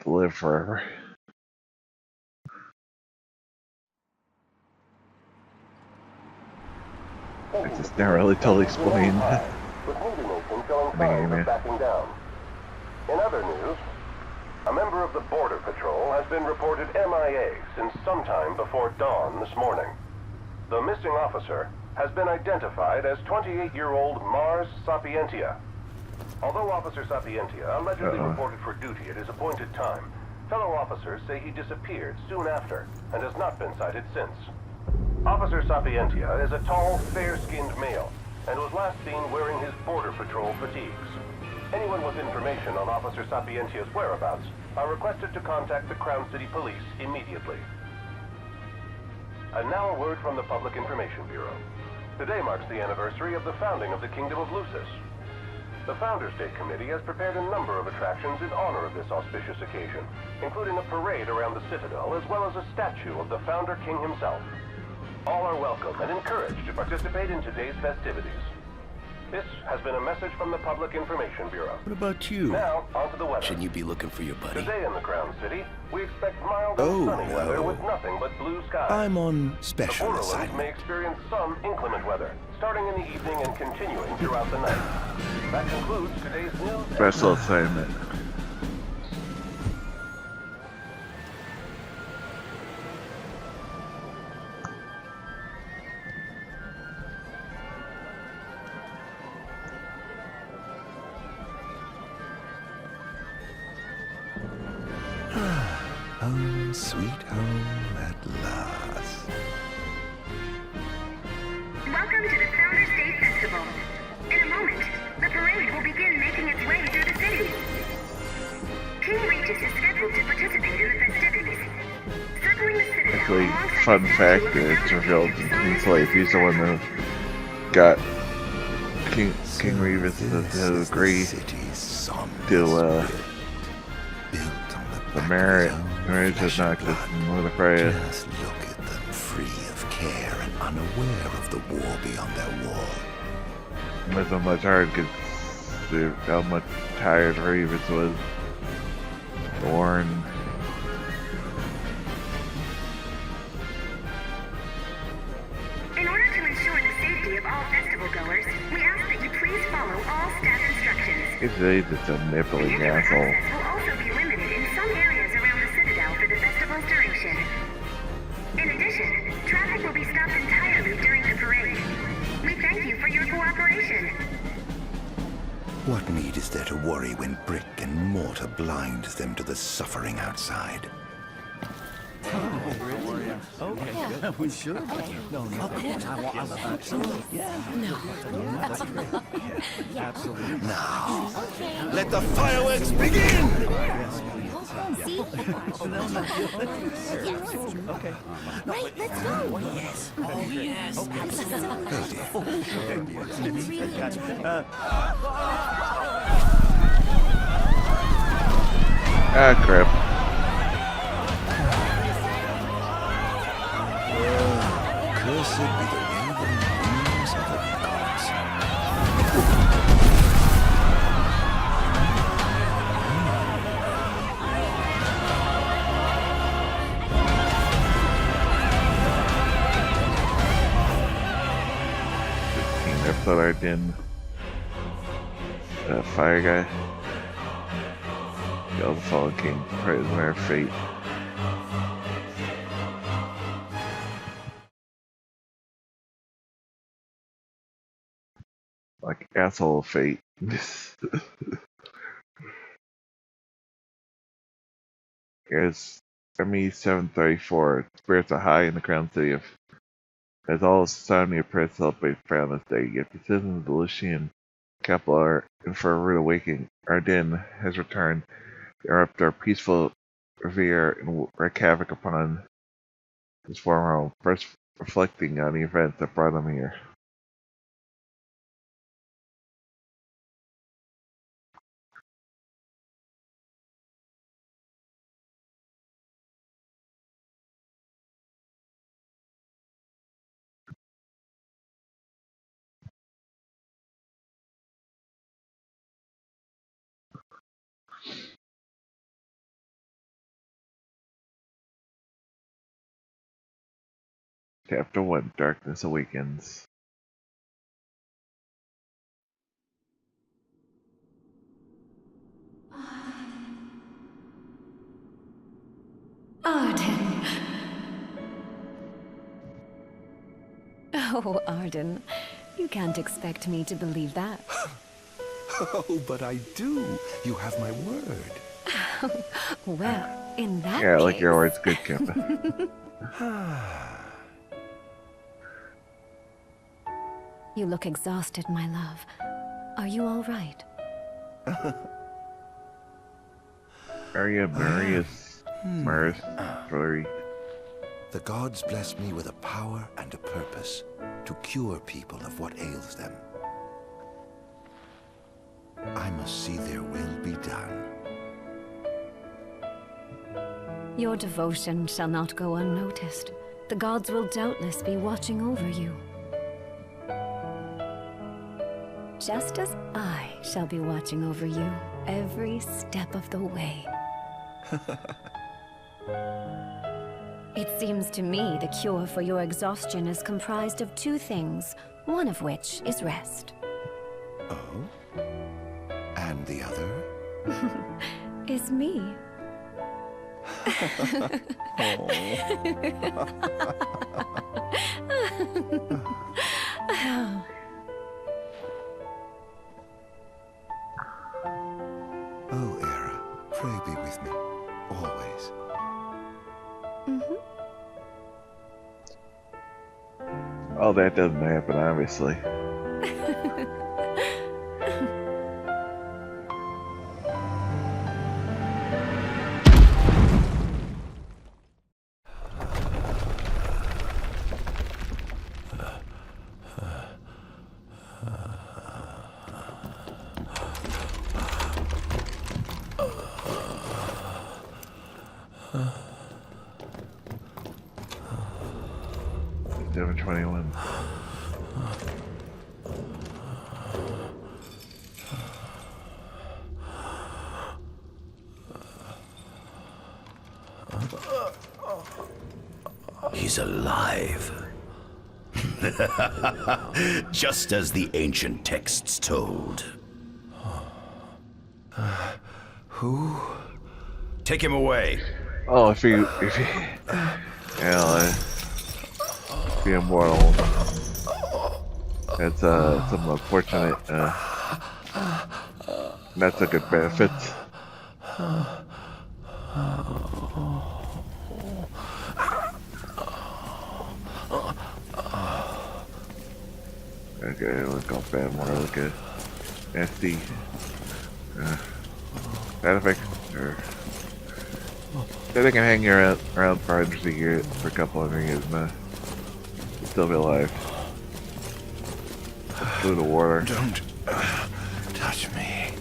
to live forever. It's just never really totally explained. With media nation showing The signs game, of yeah. backing down. In other news, a member of the Border Patrol has been reported MIA since sometime before dawn this morning. The missing officer has been identified as 28-year-old Mars Sapientia. Although Officer Sapientia allegedly reported for duty at his appointed time, fellow officers say he disappeared soon after and has not been sighted since. Officer Sapientia is a tall, fair-skinned male and was last seen wearing his Border Patrol fatigues. Anyone with information on Officer Sapientia's whereabouts are requested to contact the Crown City Police immediately. And now a word from the Public Information Bureau. Today marks the anniversary of the founding of the Kingdom of Lucis. The Founders Day Committee has prepared a number of attractions in honor of this auspicious occasion, including a parade around the Citadel as well as a statue of the Founder King himself. All are welcome and encouraged to participate in today's festivities. This has been a message from the Public Information Bureau. What about you? Now, onto the weather. Shouldn't you be looking for your buddy? Today in the Crown City, we expect mild and sunny weather with nothing but blue skies. I'm on The special Borderlands assignment. may experience some inclement weather, starting in the evening and continuing throughout the night. That concludes today's news. Special assignment. Home, sweet home at last. Welcome to the Founders Day Festival. In a moment, the parade will begin making its way through the city. King Regis is scheduled to participate in the festivities. Circling the Citadel Actually, alongside fun the fact statue of the is Founder revealed King in is King's some Life. He's the one who got King Revis to agree to the marriage is not just Mordecai. Just look at them, free of care and unaware of the war beyond their wall. It wasn't much hard because how much tired Revis was. Born. In order to ensure the safety of all festival goers, we ask that you please follow all staff instructions. He's just a nippling asshole. Access will also be limited in some areas around the Citadel for the festival's duration. In addition, traffic will be stopped entirely during the parade. We thank you for your cooperation. What need is there to worry when brick and mortar blinds them to the suffering outside? Okay. We should. No, of course. I want absolutely. Yeah. No. Absolutely. Now, let the fireworks begin! Okay. Right, let's go. Yes. Oh, yes. Ah, crap. Cursed be the raven wings of the gods. Episode Ardyn. That fire guy. The Fallen King. Prisoner of Fate. Like asshole of fate. Here's ME 734. Spirits are high in the Crown City of as all of society appears to celebrate Founders Day, yet the citizens of the Lucian capital are in for a rude awakening. Ardyn has returned. They erupt their peaceful reverie and wreak havoc upon his former home, first reflecting on the events that brought them here. Chapter 1 Darkness Awakens. Ardyn. Oh, Ardyn. You can't expect me to believe that. Oh, but I do. You have my word. Well, in that Yeah, case... like your word's good, Kempa. You look exhausted, my love. Are you all right? Aria Marius Mars Flurry. The gods bless me with a power and a purpose to cure people of what ails them. I must see their will be done. Your devotion shall not go unnoticed. The gods will doubtless be watching over you. Just as I shall be watching over you every step of the way. It seems to me the cure for your exhaustion is comprised of two things, one of which is rest. Oh? And the other? Is me. Oh, Era, pray be with me, always. Oh, that doesn't happen, obviously. Seven 21. He's alive. Just as the ancient texts told. Who? Take him away. Oh, if you yeah, be immortal. That's some unfortunate, not so good benefits. Okay, look all bad, more like a SD. Side effect, or they can hang you around for hundreds of years, for a couple of years, man. You'll still be alive. Through the water. Don't touch me.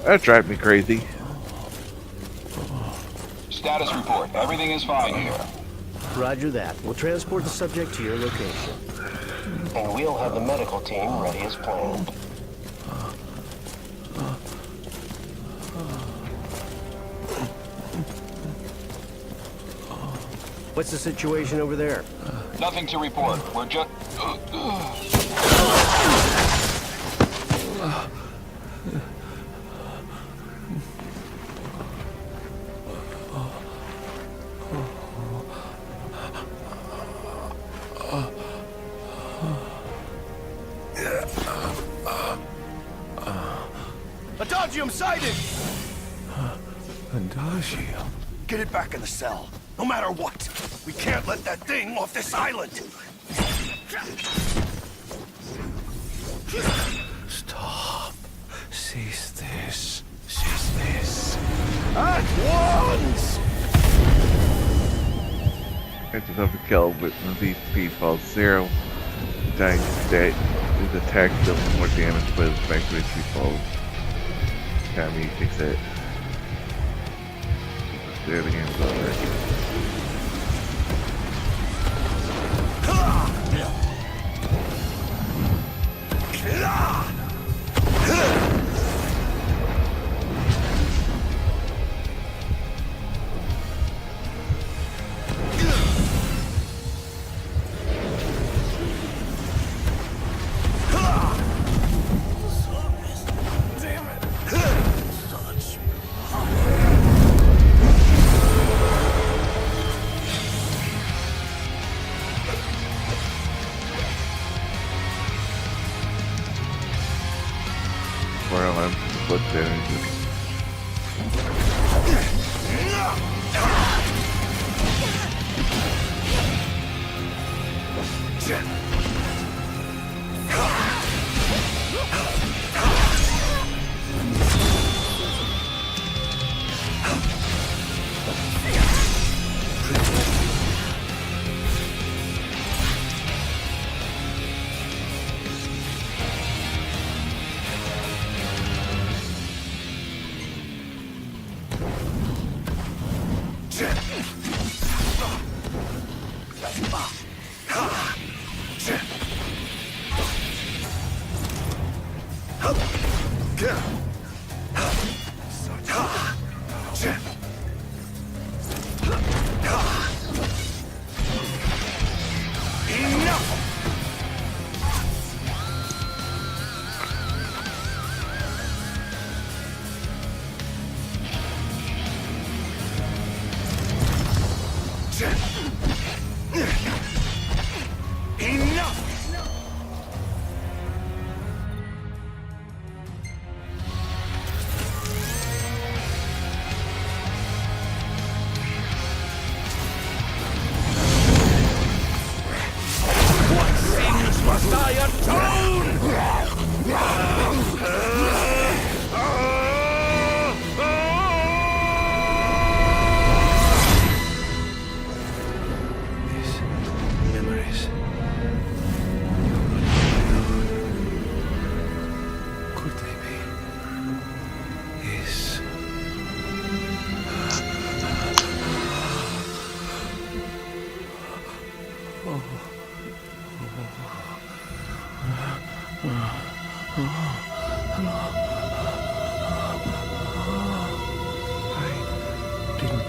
That drives me crazy. Status report. Everything is fine here. Roger that. We'll transport the subject to your location. And we'll have the medical team ready as planned. What's the situation over there? Nothing to report. We're just... Adagium sighted! Adagium? Get it back in the cell. No matter what. We can't let that thing off this island. Stop. Cease this. Cease this. At once! It's enough to kill, but when these speed falls 0, dying state is attack dealing more damage, but it's back to its speed falls. Time you fix it. There, the game's over. damage.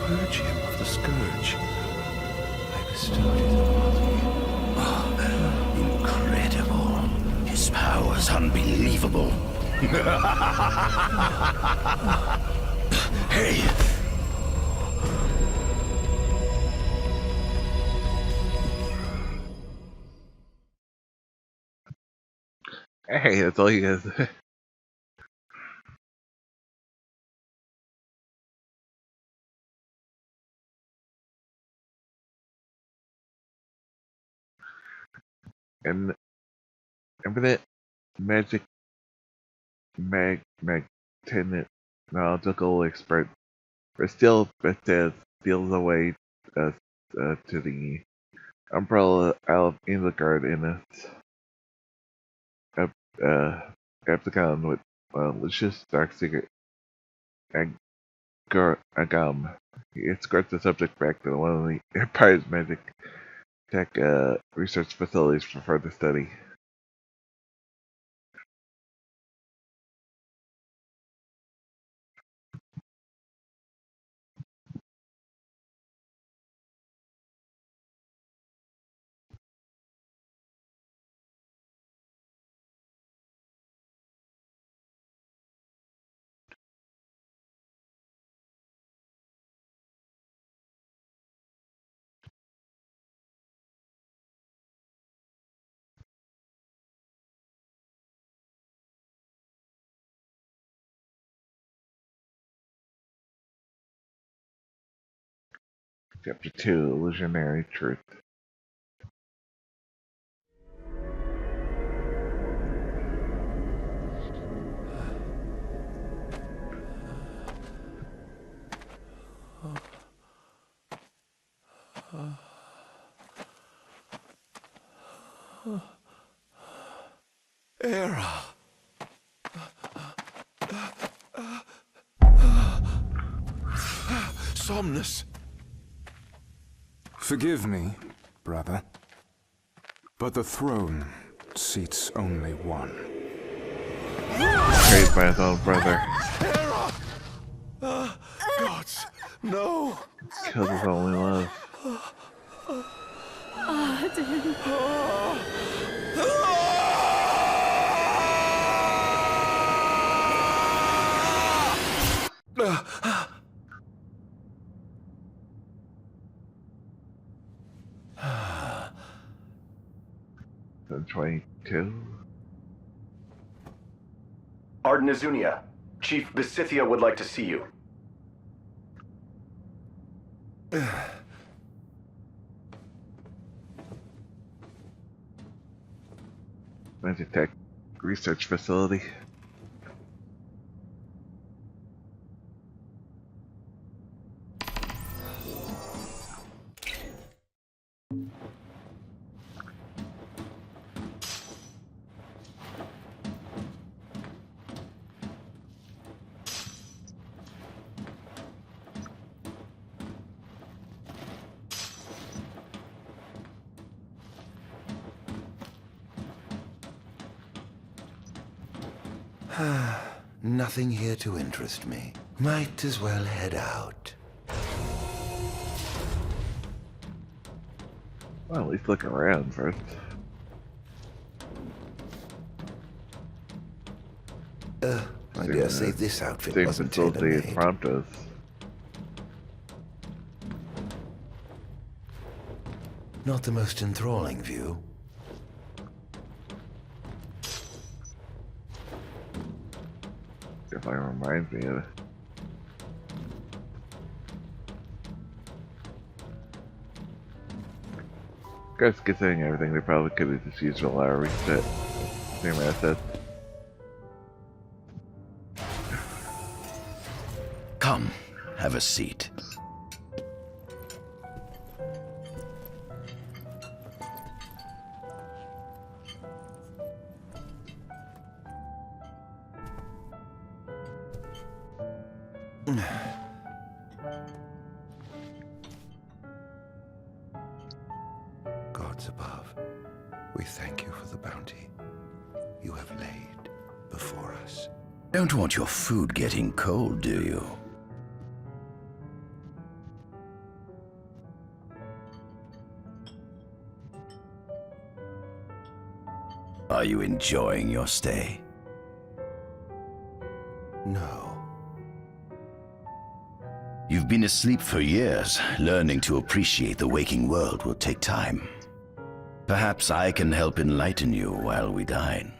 Purge him of the scourge. I bestowed it upon you. Incredible. His power's unbelievable. Hey! Hey, that's all you guys. And infinite magic tenant knowledgeable expert, but still Bethesda steals away to the umbrella out of Inglegarde in its Capsicum with malicious dark secret agam. He escorts the subject back to one of the Empire's magic tech research facilities for further study. Chapter 2, Illusionary Truth. Era. Somnus. Forgive me, brother, but the throne seats only one. Praised by his own brother. Gods, no! Killed his only love. Ardyn. The 22. Ardyn Azunia, Chief Besithia would like to see you. Magic Tech Research Facility. Nothing here to interest me. Might as well head out. Well, at least look around first. I dare say this outfit Same wasn't facility as tailor-made. Prompto's. Not the most enthralling view. Definitely reminds me of it. Guys, considering everything, they probably could have just used a lot of reset. Same assets. Come, have a seat. Gods above, we thank you for the bounty you have laid before us. Don't want your food getting cold, do you? Are you enjoying your stay? No. You've been asleep for years. Learning to appreciate the waking world will take time. Perhaps I can help enlighten you while we dine.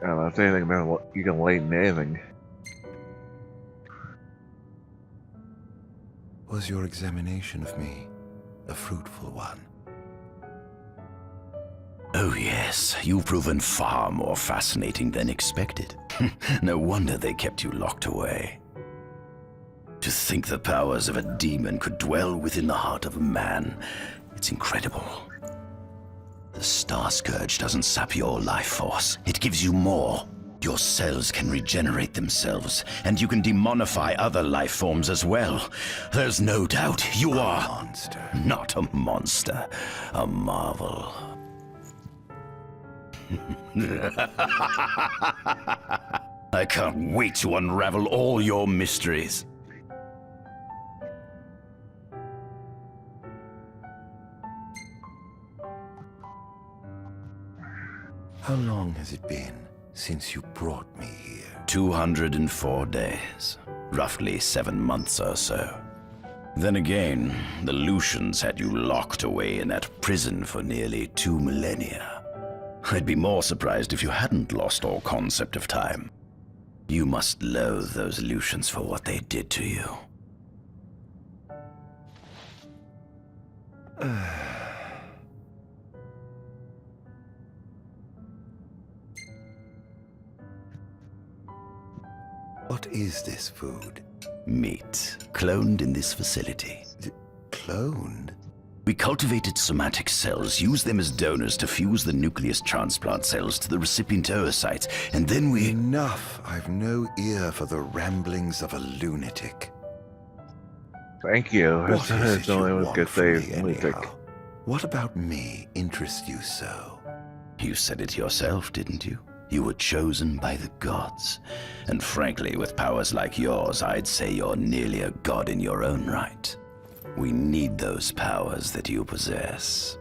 I don't know, if anything, man, you can lighten anything. Was your examination of me a fruitful one? Oh yes, you've proven far more fascinating than expected. No wonder they kept you locked away. To think the powers of a demon could dwell within the heart of a man, it's incredible. The Star Scourge doesn't sap your life force, it gives you more. Your cells can regenerate themselves, and you can demonify other life forms as well. There's no doubt you are a monster. Not a monster, a marvel. I can't wait to unravel all your mysteries. How long has it been since you brought me here? 204 days. Roughly 7 months or so. Then again, the Lucians had you locked away in that prison for nearly 2 millennia. I'd be more surprised if you hadn't lost all concept of time. You must loathe those Lucians for what they did to you. What is this food? Meat, cloned in this facility. Cloned? We cultivated somatic cells, used them as donors to fuse the nucleus transplant cells to the recipient oocytes, and then we... Enough! I've no ear for the ramblings of a lunatic. Thank you. What is it the only you one want could from say me music. anyhow? What about me interests you so? You said it yourself, didn't you? You were chosen by the gods. And frankly, with powers like yours, I'd say you're nearly a god in your own right. We need those powers that you possess.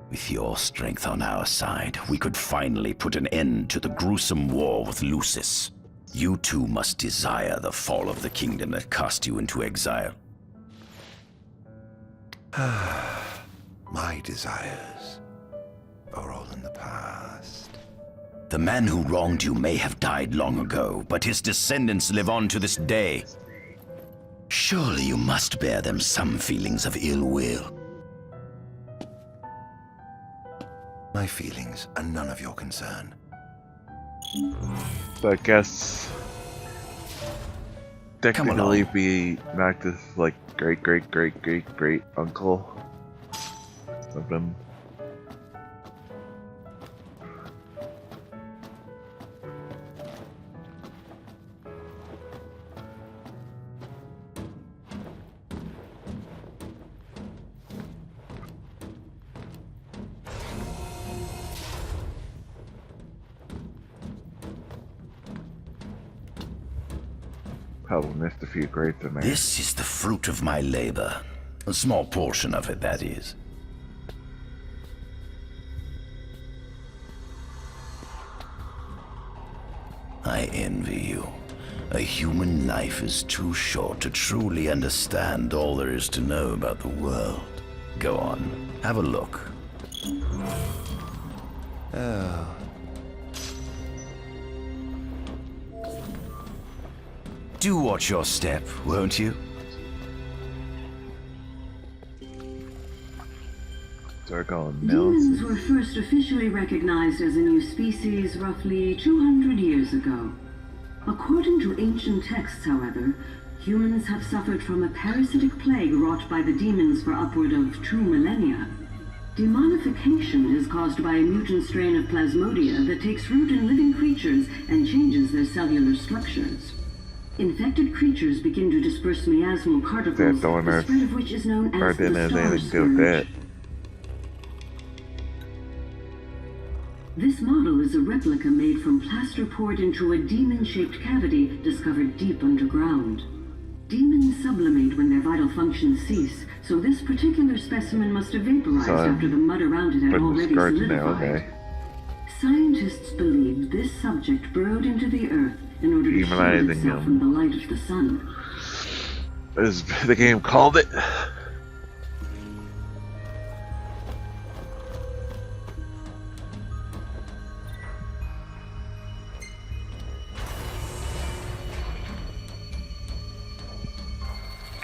With your strength on our side, we could finally put an end to the gruesome war with Lucis. You too must desire the fall of the kingdom that cast you into exile. My desires are all in the past. The man who wronged you may have died long ago, but his descendants live on to this day. Surely you must bear them some feelings of ill will. My feelings are none of your concern. So I guess technically be Noctis like great uncle. Something. Probably missed a few grapes in there. This is the fruit of my labor. A small portion of it, that is. I envy you. A human life is too short to truly understand all there is to know about the world. Go on, have a look. Oh. Do watch your step, won't you? Demons were first officially recognized as a new species roughly 200 years ago. According to ancient texts, however, humans have suffered from a parasitic plague wrought by the demons for upward of 2 millennia. Demonification is caused by a mutant strain of plasmodia that takes root in living creatures and changes their cellular structures. Infected creatures begin to disperse miasmal particles, the spread of which is known as the star scourge. This model is a replica made from plaster poured into a demon-shaped cavity discovered deep underground. Demons sublimate when their vital functions cease, so this particular specimen must have vaporized after the mud around it had already solidified. Scientists believe this subject burrowed into the earth in order to shield itself from the light of the sun. As the game called it.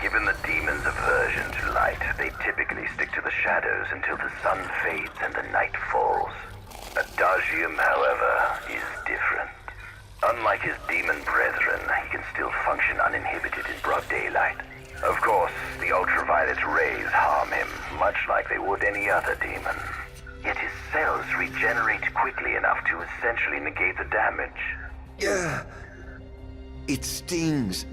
Given the demon's aversion to light, they typically stick to the shadows until the sun fades and the night falls. Adagium, however, is different. Unlike his demon brethren, he can still function uninhibited in broad daylight. Of course, the ultraviolet rays harm him, much like they would any other demon. Yet his cells regenerate quickly enough to essentially negate the damage. Yeah. It stings.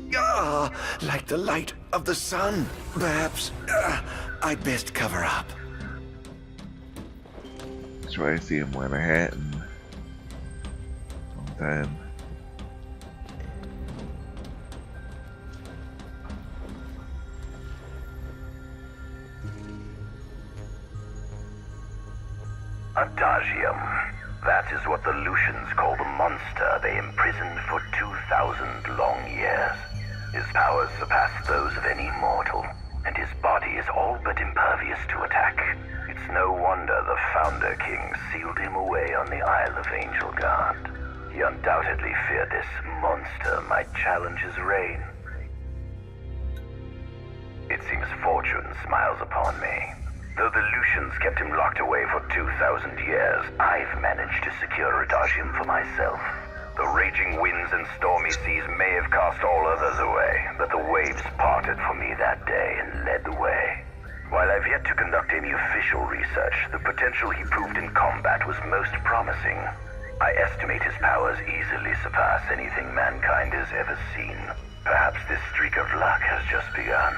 Like the light of the sun. Perhaps I'd best cover up. That's why I see him wearing a hat and then Adagium. That is what the Lucians call the monster they imprisoned for 2,000 long years. His powers surpass those of any mortal, and his body is all but impervious to attack. It's no wonder the Founder King sealed him away on the Isle of Angel Guard. He undoubtedly feared this monster might challenge his reign. It seems fortune smiles upon me. Though the Lucians kept him locked away for 2,000 years, I've managed to secure Adagium for myself. The raging winds and stormy seas may have cast all others away, but the waves parted for me that day and led the way. While I've yet to conduct any official research, the potential he proved in combat was most promising. I estimate his powers easily surpass anything mankind has ever seen. Perhaps this streak of luck has just begun.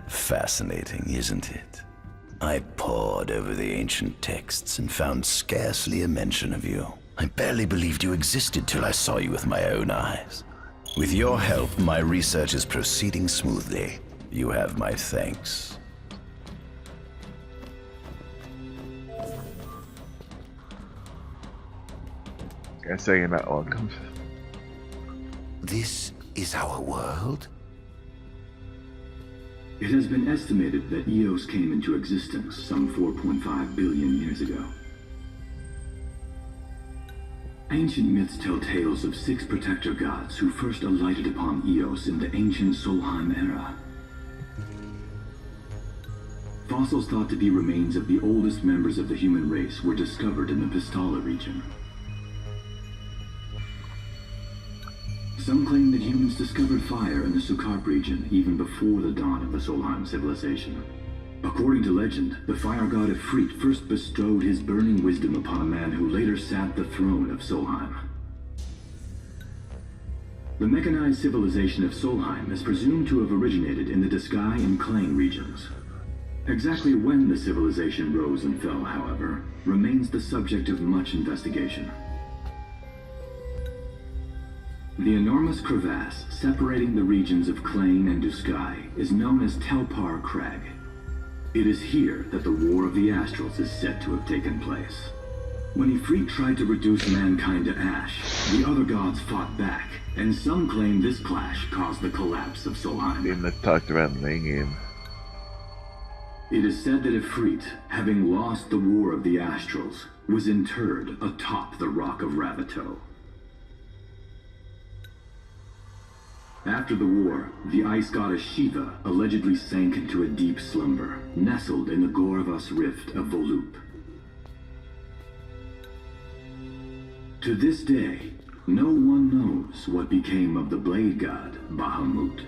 Fascinating, isn't it? I pored over the ancient texts and found scarcely a mention of you. I barely believed you existed till I saw you with my own eyes. With your help, my research is proceeding smoothly. You have my thanks. I say you're not welcome. This is our world? It has been estimated that Eos came into existence some 4.5 billion years ago. Ancient myths tell tales of 6 protector gods who first alighted upon Eos in the ancient Solheim era. Fossils thought to be remains of the oldest members of the human race were discovered in the Pistala region. Some claim that humans discovered fire in the Sukarp region even before the dawn of the Solheim civilization. According to legend, the fire god Ifrit first bestowed his burning wisdom upon a man who later sat the throne of Solheim. The mechanized civilization of Solheim is presumed to have originated in the Diskai and Klain regions. Exactly when the civilization rose and fell, however, remains the subject of much investigation. The enormous crevasse separating the regions of Klain and Duskai is known as Telpar Crag. It is here that the War of the Astrals is said to have taken place. When Ifrit tried to reduce mankind to ash, the other gods fought back, and some claim this clash caused the collapse of Solheim. Even talked about in the game. It is said that Ifrit, having lost the War of the Astrals, was interred atop the Rock of Ravito. After the war, the ice goddess Shiva allegedly sank into a deep slumber, nestled in the Goravas Rift of Volup. To this day, no one knows what became of the blade god Bahamut.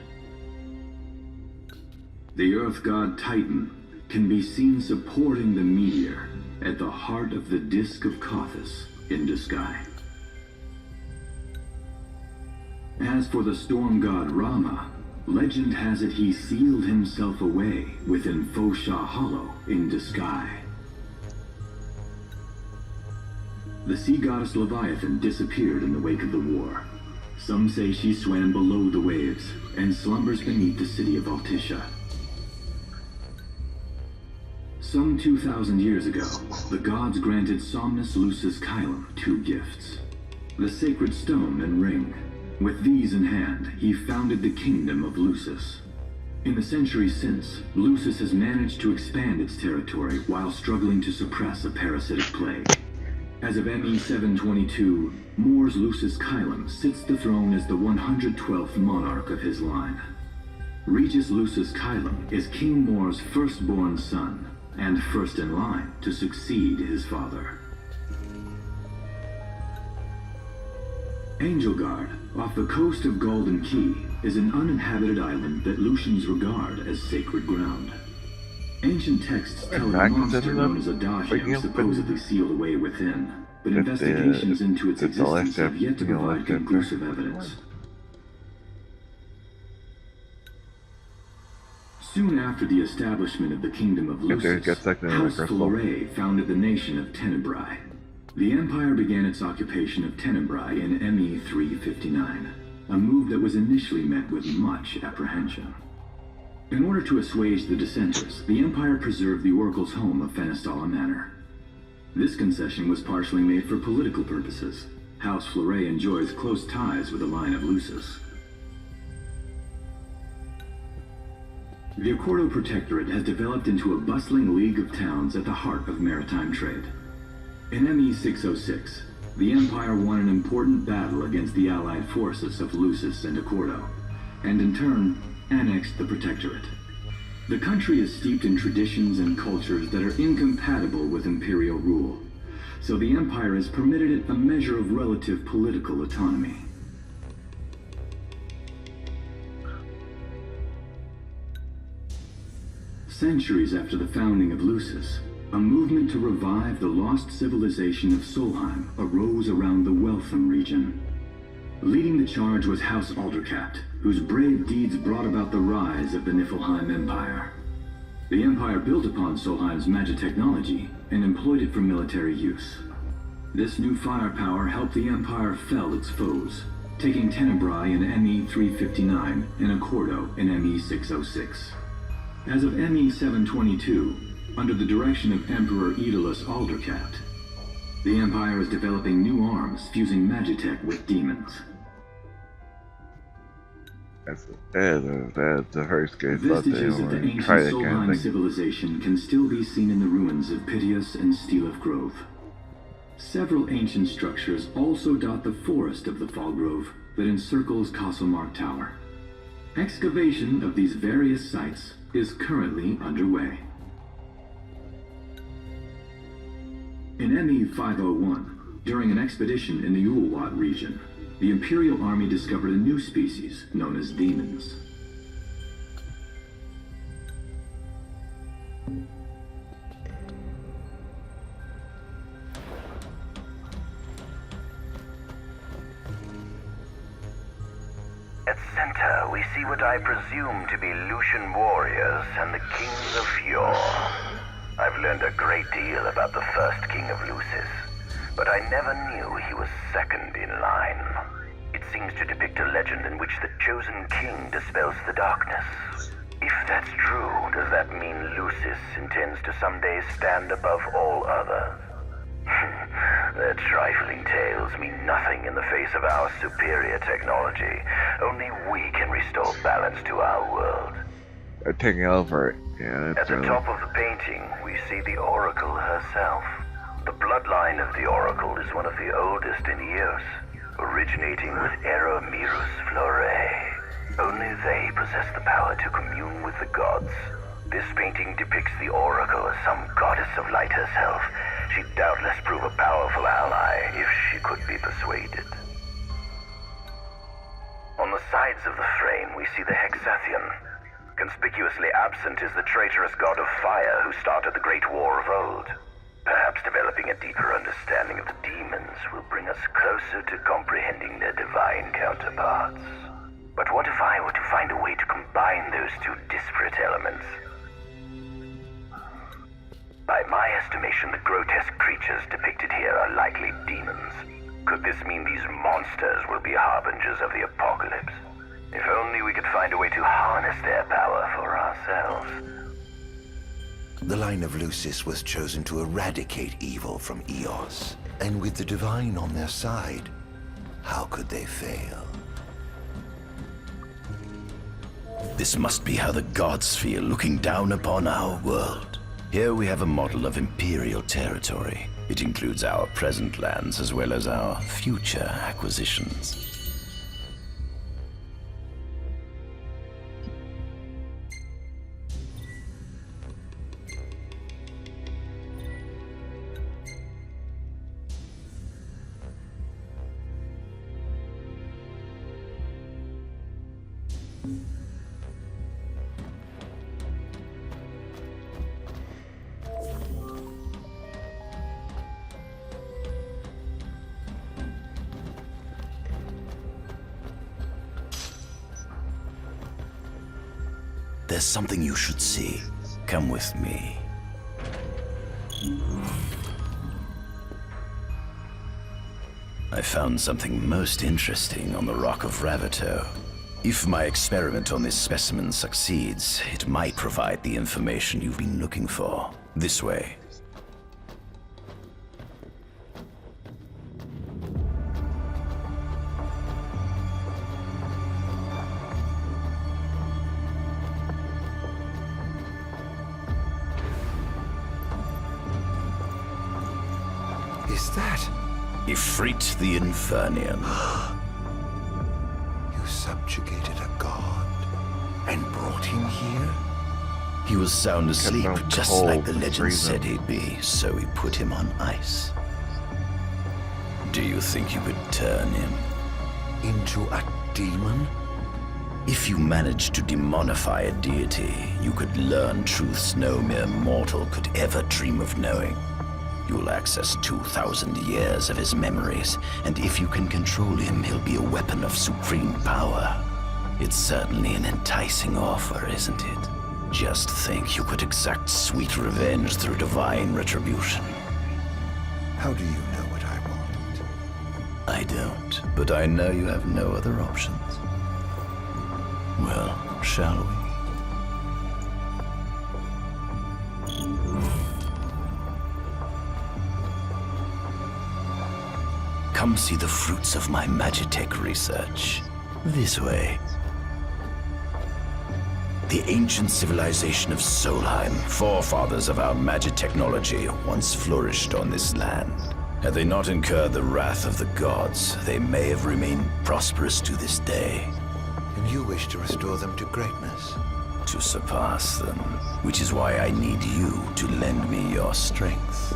The earth god Titan can be seen supporting the meteor at the heart of the disk of Kothis in Duskai. As for the storm god Rama, legend has it he sealed himself away within Fosha Hollow in Duskai. The sea goddess Leviathan disappeared in the wake of the war. Some say she swam below the waves and slumbers beneath the city of Altisha. Some 2,000 years ago, the gods granted Somnus Lucis Kylum 2 gifts: the sacred stone and ring. With these in hand, he founded the kingdom of Lucis. In the centuries since, Lucis has managed to expand its territory while struggling to suppress a parasitic plague. As of ME 722, Mor's Lucis Kylum sits the throne as the 112th monarch of his line. Regis Lucis Kylum is King Mor's firstborn son, and first in line to succeed his father. Angelgard, off the coast of Golden Key, is an uninhabited island that Lucians regard as sacred ground. Ancient texts tell of a monster known as Adagium supposedly sealed away within, but investigations into its existence have yet to provide conclusive evidence. Soon after the establishment of the Kingdom of Lucis, House Flore founded the nation of Tenebrae. The Empire began its occupation of Tenebrae in ME 359, a move that was initially met with much apprehension. In order to assuage the dissenters, the Empire preserved the Oracle's home of Fenestala Manor. This concession was partially made for political purposes. House Flore enjoys close ties with the line of Lucis. The Accordo Protectorate has developed into a bustling league of towns at the heart of maritime trade. In ME 606, the Empire won an important battle against the allied forces of Lucis and Accordo, and in turn, annexed the Protectorate. The country is steeped in traditions and cultures that are incompatible with imperial rule, so the Empire has permitted it a measure of relative political autonomy. Centuries after the founding of Lucis, a movement to revive the lost civilization of Solheim arose around the Weltham region. Leading the charge was House Aldercapt, whose brave deeds brought about the rise of the Niflheim Empire. The Empire built upon Solheim's magic technology and employed it for military use. This new firepower helped the Empire fell its foes, taking Tenebrae in ME 359 and Accordo in ME 606. As of ME 722, under the direction of Emperor Aedalus Aldercapt, the Empire is developing new arms fusing magitech with demons. That's the first game. Vestiges of the ancient Try that kind of Solheim thing. civilization can still be seen in the ruins of Piteous and Steel of Grove. Several ancient structures also dot the forest of the Fall Grove that encircles Castlemark Tower. Excavation of these various sites is currently underway. In ME 501, during an expedition in the Ulwat region, the Imperial Army discovered a new species known as demons. At center, we see what I presume to be Lucian warriors and the kings of yore. I've learned a great deal about the first king of Lucis, but I never knew he was second in line. It seems to depict a legend in which the chosen king dispels the darkness. If that's true, does that mean Lucis intends to someday stand above all others? Their trifling tales mean nothing in the face of our superior technology. Only we can restore balance to our world. They're taking over. Yeah, At the top of the painting, we see the Oracle herself. The bloodline of the Oracle is one of the oldest in Eos, originating with Eromirus Flore. Only they possess the power to commune with the gods. This painting depicts the Oracle as some goddess of light herself. She'd doubtless prove a powerful ally if she could be persuaded. On the sides of the frame, we see the Hexathian. Conspicuously absent is the traitorous god of fire who started the Great War of old. Perhaps developing a deeper understanding of the demons will bring us closer to comprehending their divine counterparts. But what if I were to find a way to combine those two disparate elements? By my estimation, the grotesque creatures depicted here are likely demons. Could this mean these monsters will be harbingers of the apocalypse? If only we could find a way to harness their power for ourselves. The line of Lucis was chosen to eradicate evil from Eos. And with the divine on their side, how could they fail? This must be how the gods feel looking down upon our world. Here we have a model of Imperial territory. It includes our present lands as well as our future acquisitions. There's something you should see. Come with me. I found something most interesting on the Rock of Ravito. If my experiment on this specimen succeeds, it might provide the information you've been looking for. This way. Is that? Ifrit the Infernian. You subjugated a god and brought him here? He was sound asleep, just cold, like the legend freezing. said he'd be, so we put him on ice. Do you think you could turn him into a demon? If you managed to demonify a deity, you could learn truths no mere mortal could ever dream of knowing. You'll access 2,000 years of his memories, and if you can control him, he'll be a weapon of supreme power. It's certainly an enticing offer, isn't it? Just think you could exact sweet revenge through divine retribution. How do you know what I want? I don't, but I know you have no other options. Well, shall we? Come see the fruits of my Magitech research. This way. The ancient civilization of Solheim, forefathers of our magic technology, once flourished on this land. Had they not incurred the wrath of the gods, they may have remained prosperous to this day. And you wish to restore them to greatness? To surpass them, which is why I need you to lend me your strength.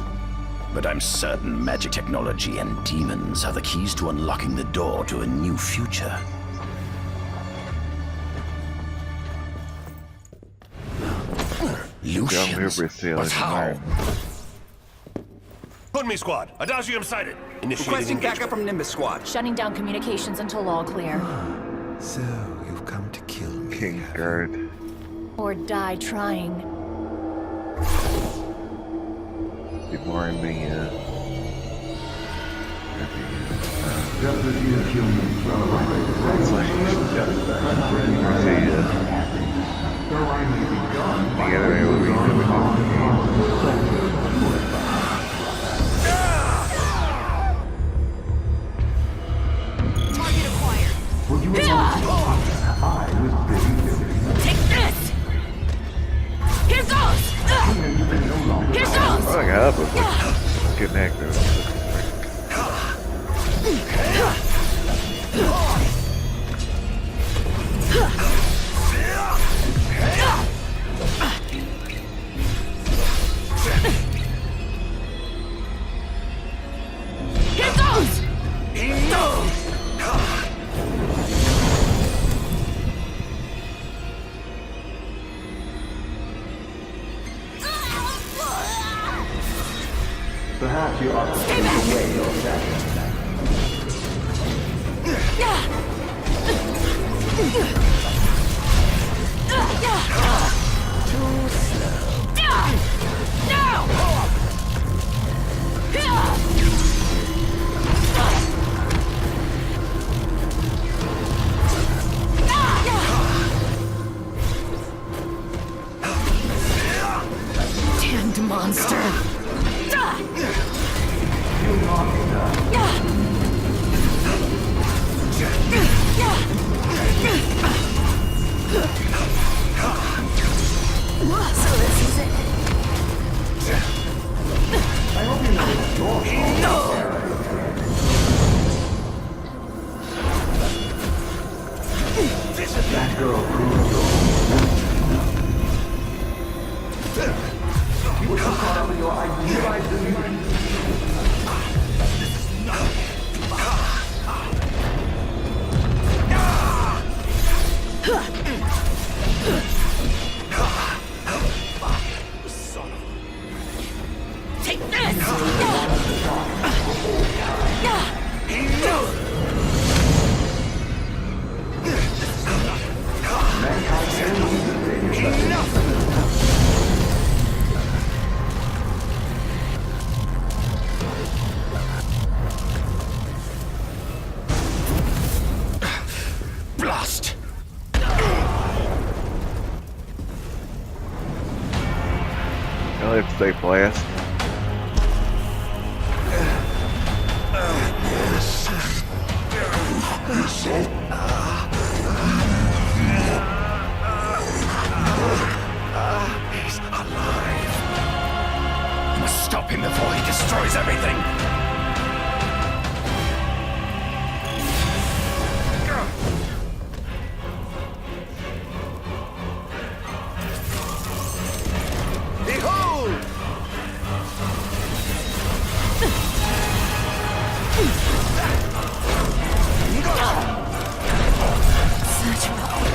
But I'm certain magic technology and demons are the keys to unlocking the door to a new future. Lucius, but how? Put me, squad. Adagium sighted. Requesting backup from Nimbus squad. Shutting down communications until all clear. So, you've come to kill me. King Guard. Or die trying. Get more in me, Target acquired. Take this! Here goes! Here goes! I got up with getting active. Here goes! Perhaps you ought to stay back. Away your shadow. Too slow. No! Damned monster! So this is it. I hope you know that girl proved you were so caught up in your idealized illusion. Take this! Blast! I have to say blast. He's alive. You must stop him before he destroys everything. Behold! Such power.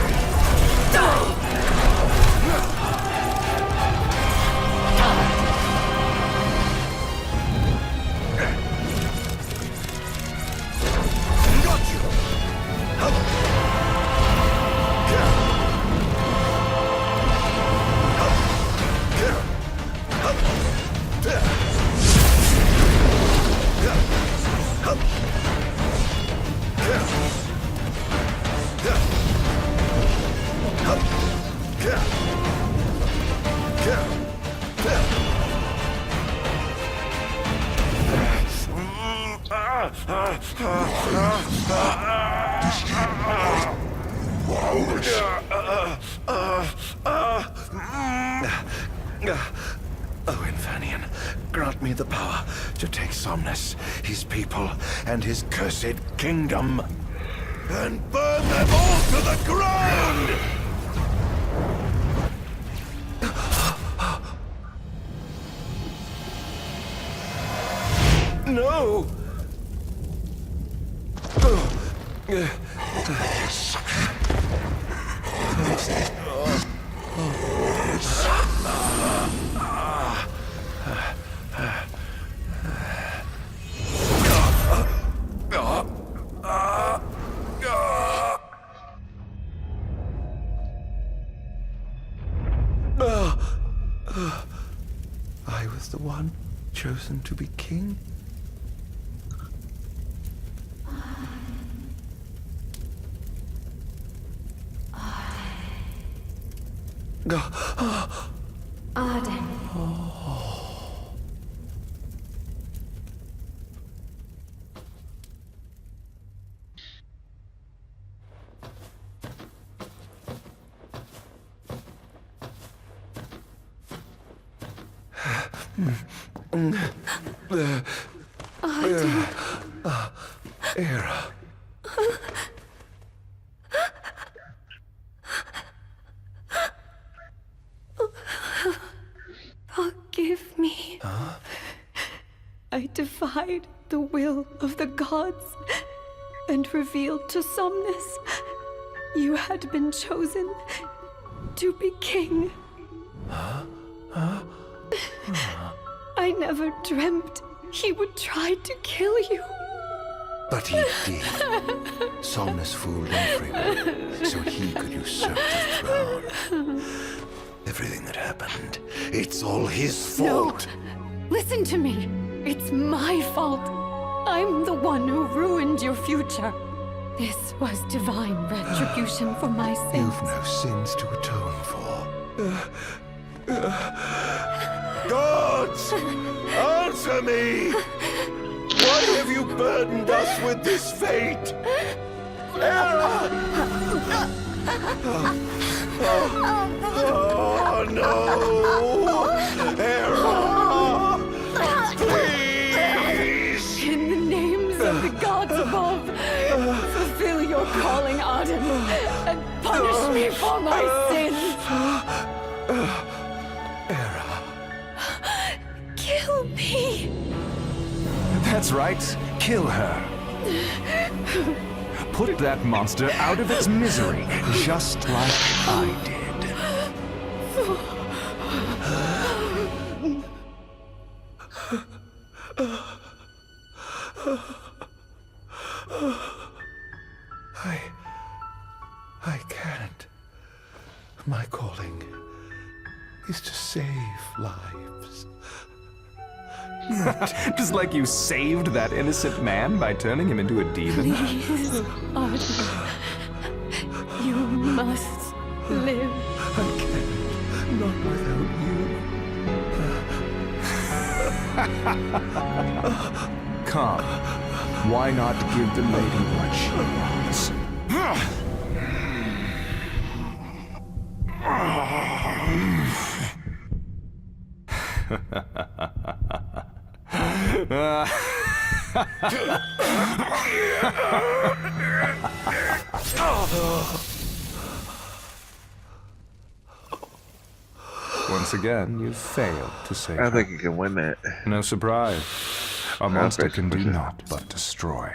Oh, Infanian, grant me the power to take Somnus, his people, and his cursed kingdom, and burn them all to the ground! No! I was the one chosen to be king? Ardyn. Era. Forgive me. I defied the will of the gods and revealed to Somnus you had been chosen to be king. I never dreamt he would try to kill you. But he did. Somnus fooled everyone, so he could usurp the throne. Everything that happened, it's all his fault. No. Listen to me. It's my fault. I'm the one who ruined your future. This was divine retribution for my sins. You've no sins to atone for. Gods! Answer me! Why have you burdened us with this fate? Era! Oh no! Era! Please! In the names of the gods above, fulfill your calling, Ardyn, and punish me for my sins. Era. Kill me. That's right. Kill her. Put that monster out of its misery, just like I did. I can't. My calling is to save lives. Just like you saved that innocent man by turning him into a demon. Please, Ardyn. You must live. I can't. Not without you. Come. Why not give the lady what she wants? Once again, you failed to save I think you can win that. No surprise. A monster can do naught but destroy.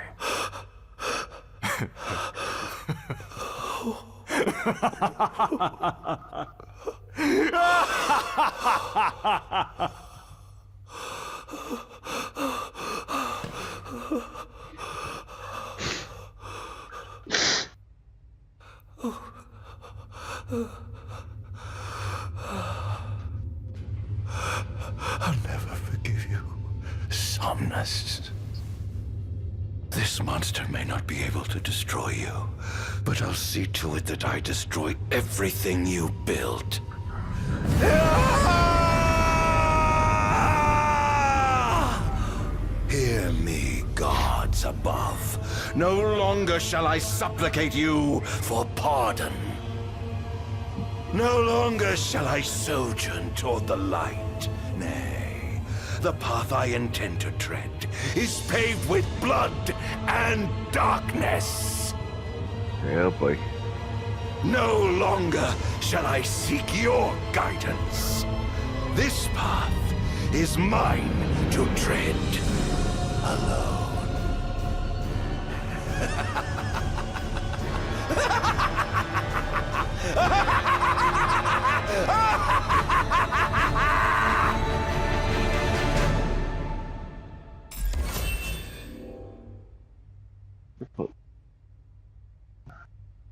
I'll never forgive you, Somnus. This monster may not be able to destroy you, but I'll see to it that I destroy everything you built. Hear me, gods above. No longer shall I supplicate you for pardon. No longer shall I sojourn toward the light. Nay, the path I intend to tread is paved with blood and darkness. Yeah, boy. No longer shall I seek your guidance. This path is mine to tread alone.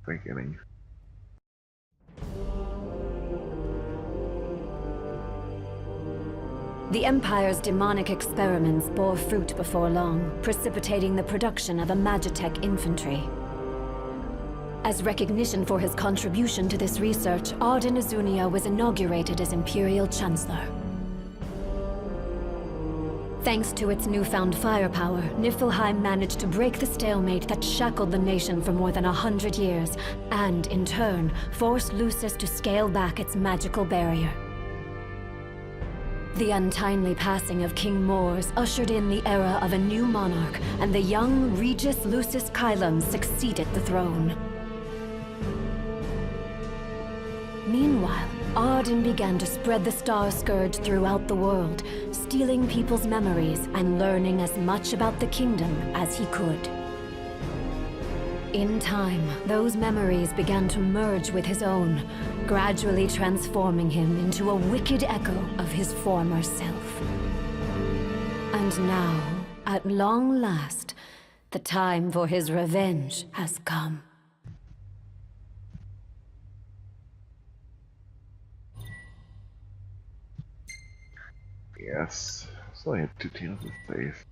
Beginning. The Empire's demonic experiments bore fruit before long, precipitating the production of a Magitech infantry. As recognition for his contribution to this research, Ardyn Azunia was inaugurated as Imperial Chancellor. Thanks to its newfound firepower, Niflheim managed to break the stalemate that shackled the nation for more than 100 years, and, in turn, forced Lucis to scale back its magical barrier. The untimely passing of King Mors ushered in the era of a new monarch, and the young Regis Lucis Kylum succeeded the throne. Meanwhile, Ardyn began to spread the Star Scourge throughout the world, stealing people's memories and learning as much about the kingdom as he could. In time, those memories began to merge with his own, gradually transforming him into a wicked echo of his former self. And now, at long last, the time for his revenge has come. Yes. So I have 2 teams to save.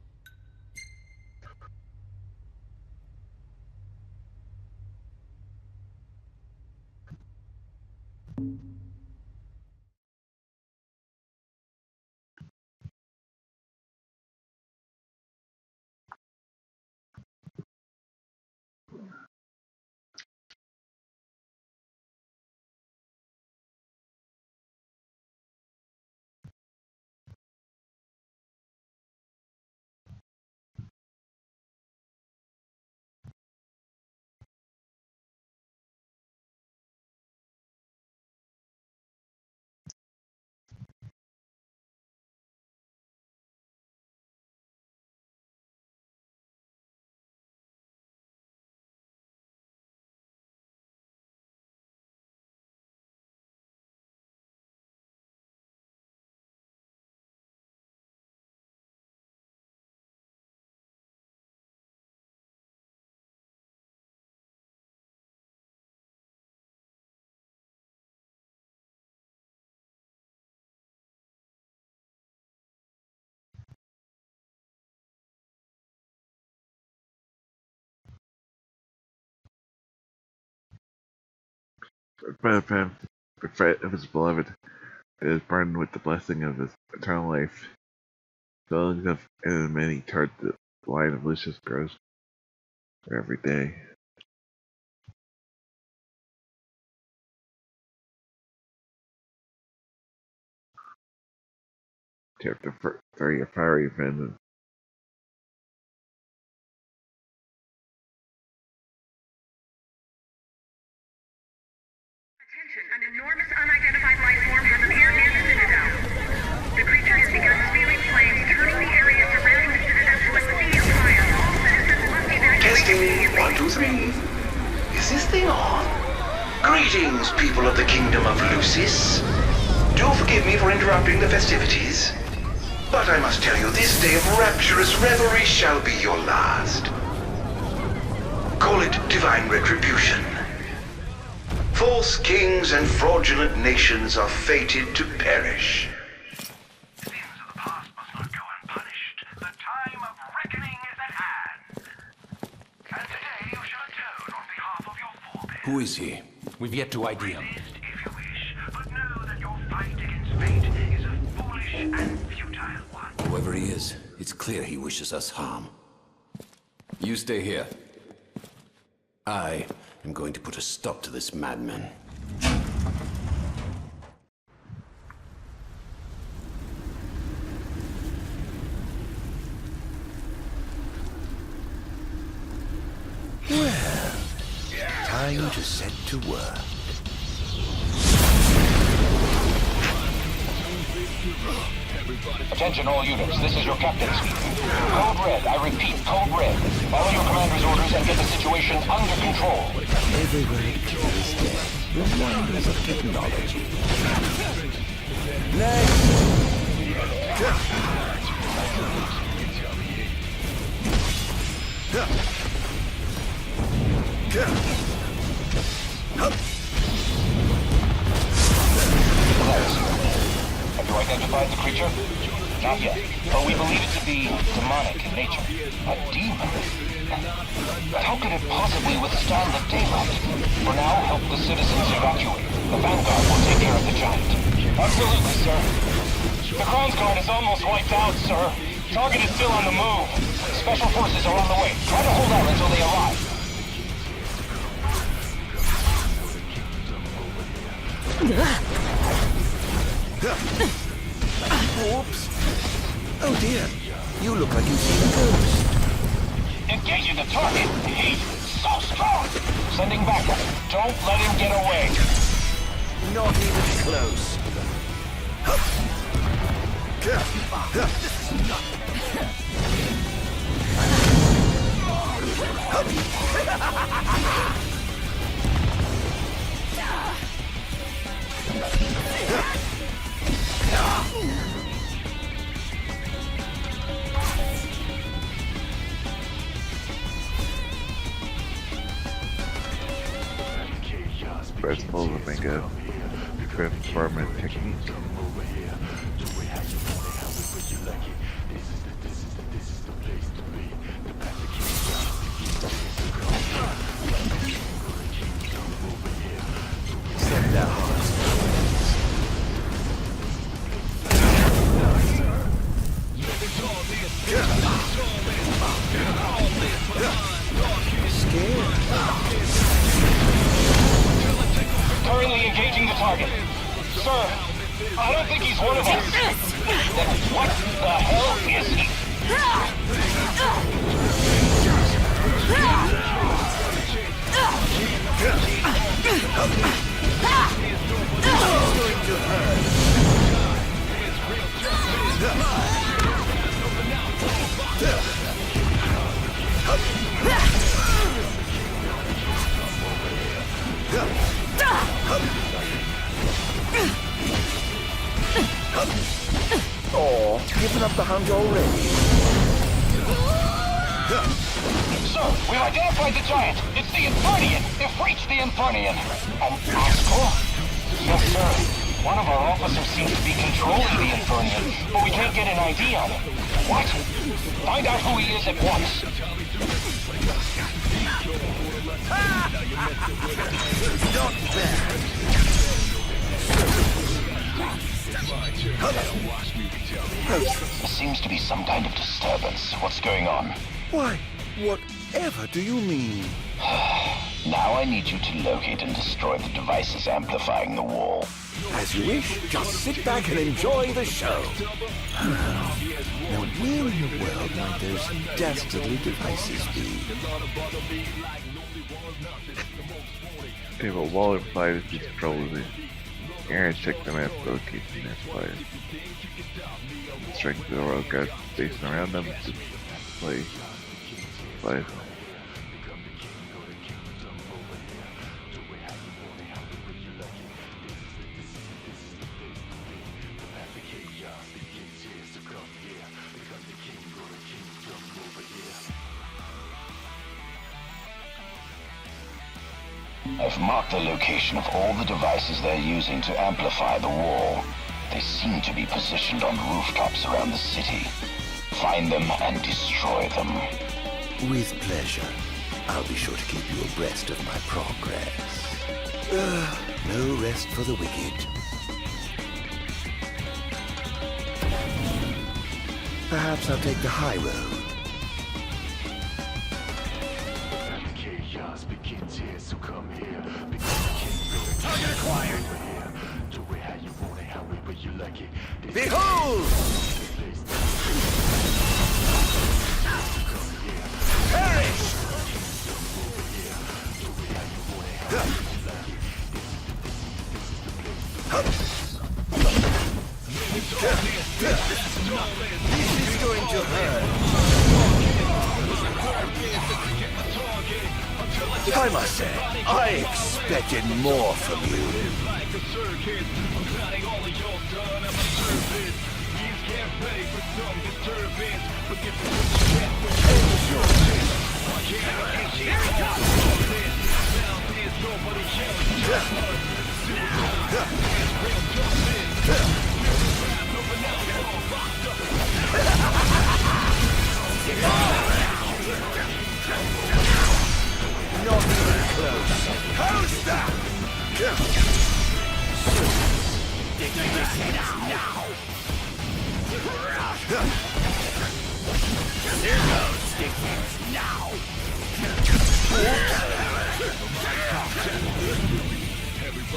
The fate of his beloved is burdened with the blessing of his eternal life. Feelings of enmity toward the line of Lucius grows every day. Chapter 3, A Fiery Vengeance. An enormous unidentified life form has appeared near the Citadel. The creature has begun spewing flames, turning the area surrounding the Citadel to a sea of fire. All citizens must evacuate. Testing, 1, 2, 3. Is this thing on? Greetings, people of the Kingdom of Lucis. Do forgive me for interrupting the festivities, but I must tell you, this day of rapturous revelry shall be your last. Call it divine retribution. False kings and fraudulent nations are fated to perish. Sins of the past must not go unpunished. The time of reckoning is at hand. And today you shall atone on behalf of your forebears. Who is he? We've yet to ID him. Resist if you wish, but know that your fight against fate is a foolish and futile one. Whoever he is, it's clear he wishes us harm. You stay here. I am going to put a stop to this madman. time to set to work. Attention all units, this is your captain speaking. Code Red, I repeat, Code Red. Follow your commander's orders and get the situation under control. Everywhere it clears dead. The wonders of technology. Have you identified the creature? Not yet, but we believe it to be demonic in nature. A demon? But how could it possibly withstand the daylight? For now, help the citizens evacuate. The Vanguard will take care of the giant. Absolutely, sir. The Crown's Guard is almost wiped out, sir. Target is still on the move. Special forces are on the way. Try to hold out until they arrive. Oops. Oh dear. You look like you've seen a ghost. Engaging the target. He's so strong. Sending backup. Don't let him get away. Not even close. Principles of makeup, performance technique. Set their hearts. Currently engaging the target. Sir, I don't think he's one of us. Then what the hell is he? Oh, giving up the hunt already. Sir, we've identified the giant. It's the Infernian. They've reached the Infernian. An Askel? Yes, sir. One of our officers seems to be controlling the Infernian, but we can't get an ID on him. What? Find out who he is at once. Not bad. There seems to be some kind of disturbance. What's going on? Why, whatever do you mean? Now I need you to locate and destroy the devices amplifying the wall. As you wish, just sit back and enjoy the show. Now, where in the world might those dastardly devices be? Okay, but wall implied is controls it. Aaron checked the map to locate the next player. Strength the road guards stationed around them to play. I've marked the location of all the devices they're using to amplify the wall. They seem to be positioned on rooftops around the city. Find them and destroy them. With pleasure. I'll be sure to keep you abreast of my progress. No rest for the wicked. Perhaps I'll take the high road. Chaos begins here, so come here. Target acquired! To where you want it, however you like it. Behold! Perish! I must say, I expected more from you. Not even close. How's that? Now. There goes Ignis now.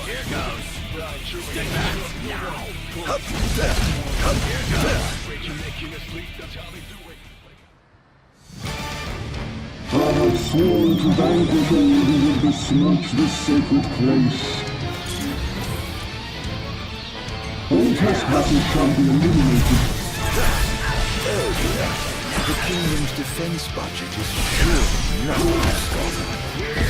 Here goes. Stick back now. Here goes. I have sworn to vanquish all who would besmirch this sacred place. All trespassers shall be eliminated. The kingdom's defense budget is sure not let's get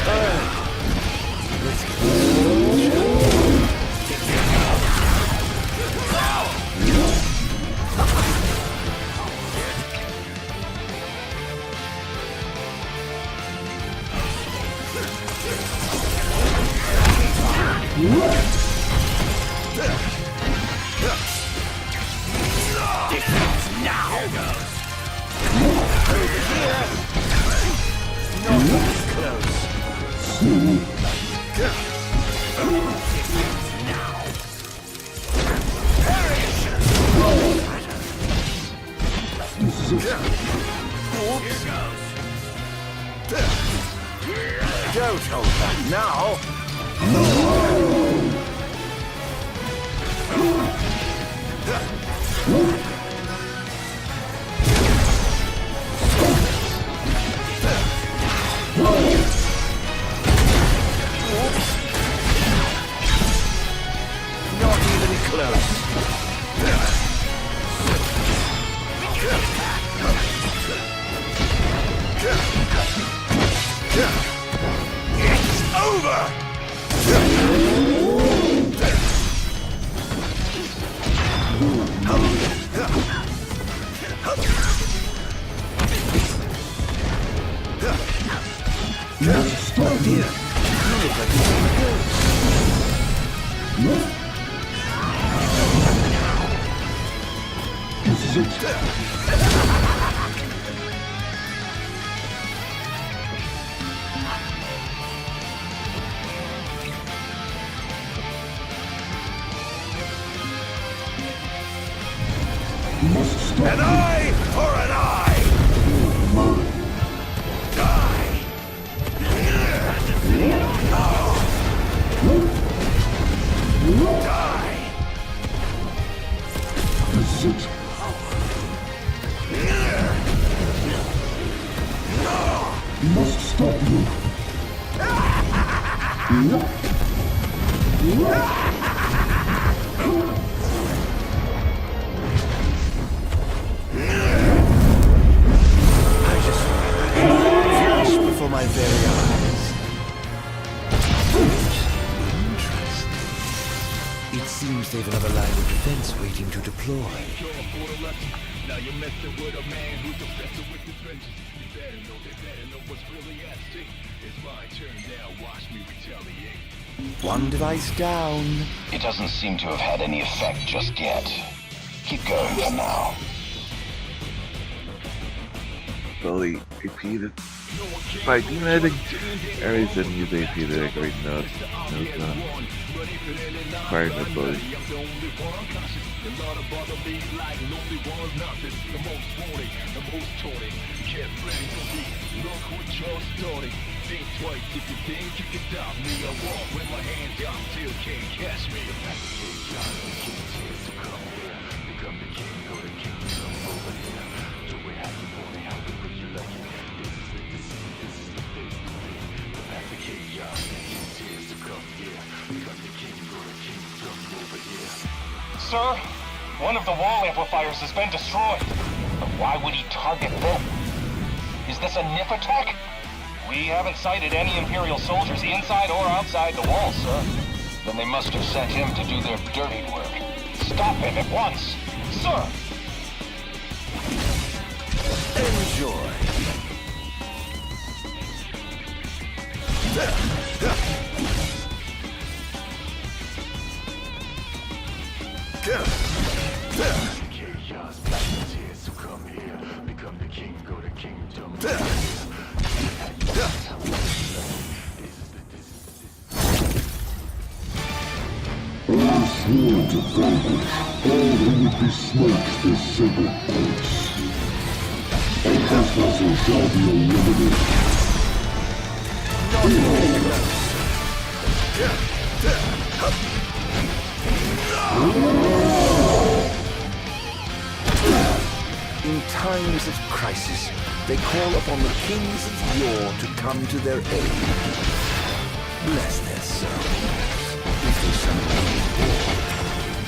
Don't hold back now! Not even close. It's over! Stop here! This is it. An eye for an eye! Die! Die! This is it. Must stop you. Before my very eyes. Interesting. It seems they've another line of defense waiting to deploy. Now you're messing with a man who's obsessed with his vengeance. You better know what's really at stake. It's my turn now, watch me retaliate. One device down. It doesn't seem to have had any effect just yet. Keep going for now. Slowly repeated. By demoting areas that use AP to decorate notes, firing the bullet. Sir, one of the wall amplifiers has been destroyed. But why would he target them? Is this a NIF attack? We haven't sighted any Imperial soldiers inside or outside the walls, sir. Then they must have sent him to do their dirty work. Stop him at once, sir! Enjoy. Chaos, tears, so come here. Become the king, go to kingdom. I swore to vanquish all who would besmirch this sacred place. All trespassers shall be eliminated. In times of crisis, they call upon the kings of yore to come to their aid. Bless their souls. If they summon me in war,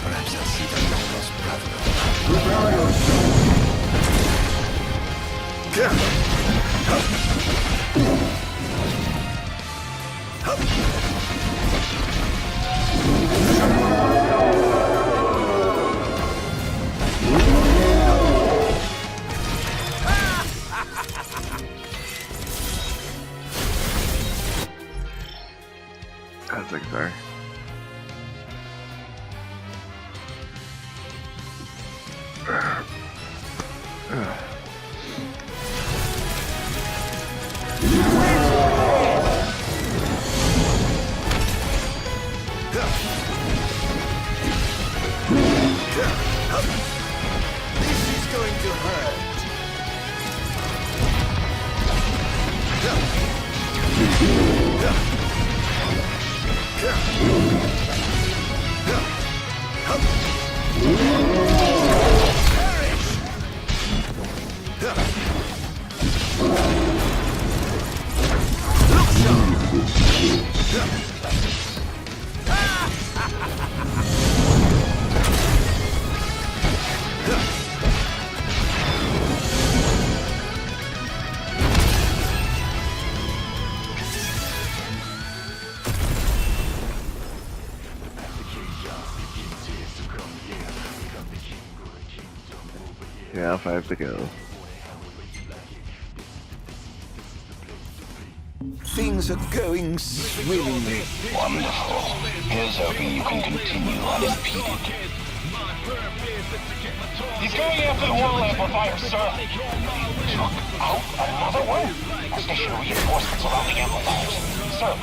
perhaps I'll see the long-lost brother. Prepare yourself! That's like there. This is going to hurt. Yeah, 5 to go. Things are going swimmingly. Wonderful. Here's hoping you can continue unimpeded. He's going after the wall amplifier, sir. Took out another one? A station of reinforcements around the amplifiers. Sir.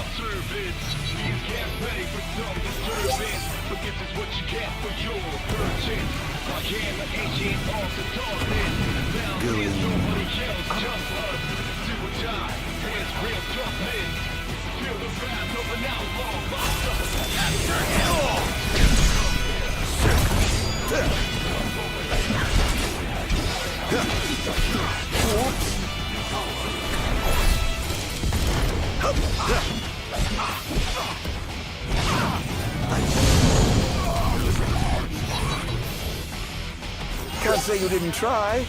Can't say you didn't try.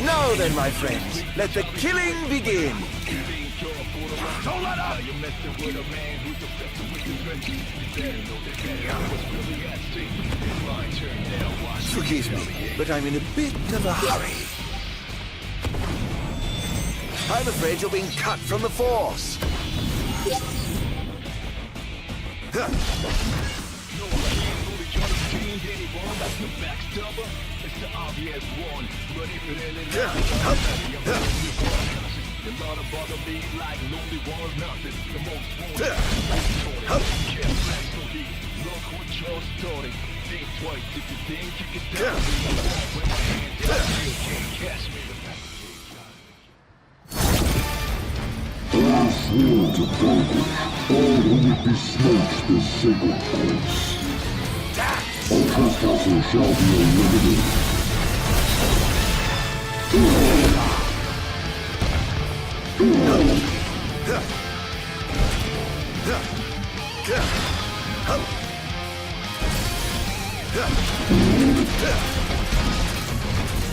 Now then, my friends, let the killing begin. Don't let up! Forgive me, but I'm in a bit of a hurry. I'm afraid you're being cut from the Force. I swore to vanquish all who would besmirch this sacred place. All trespassers shall be eliminated.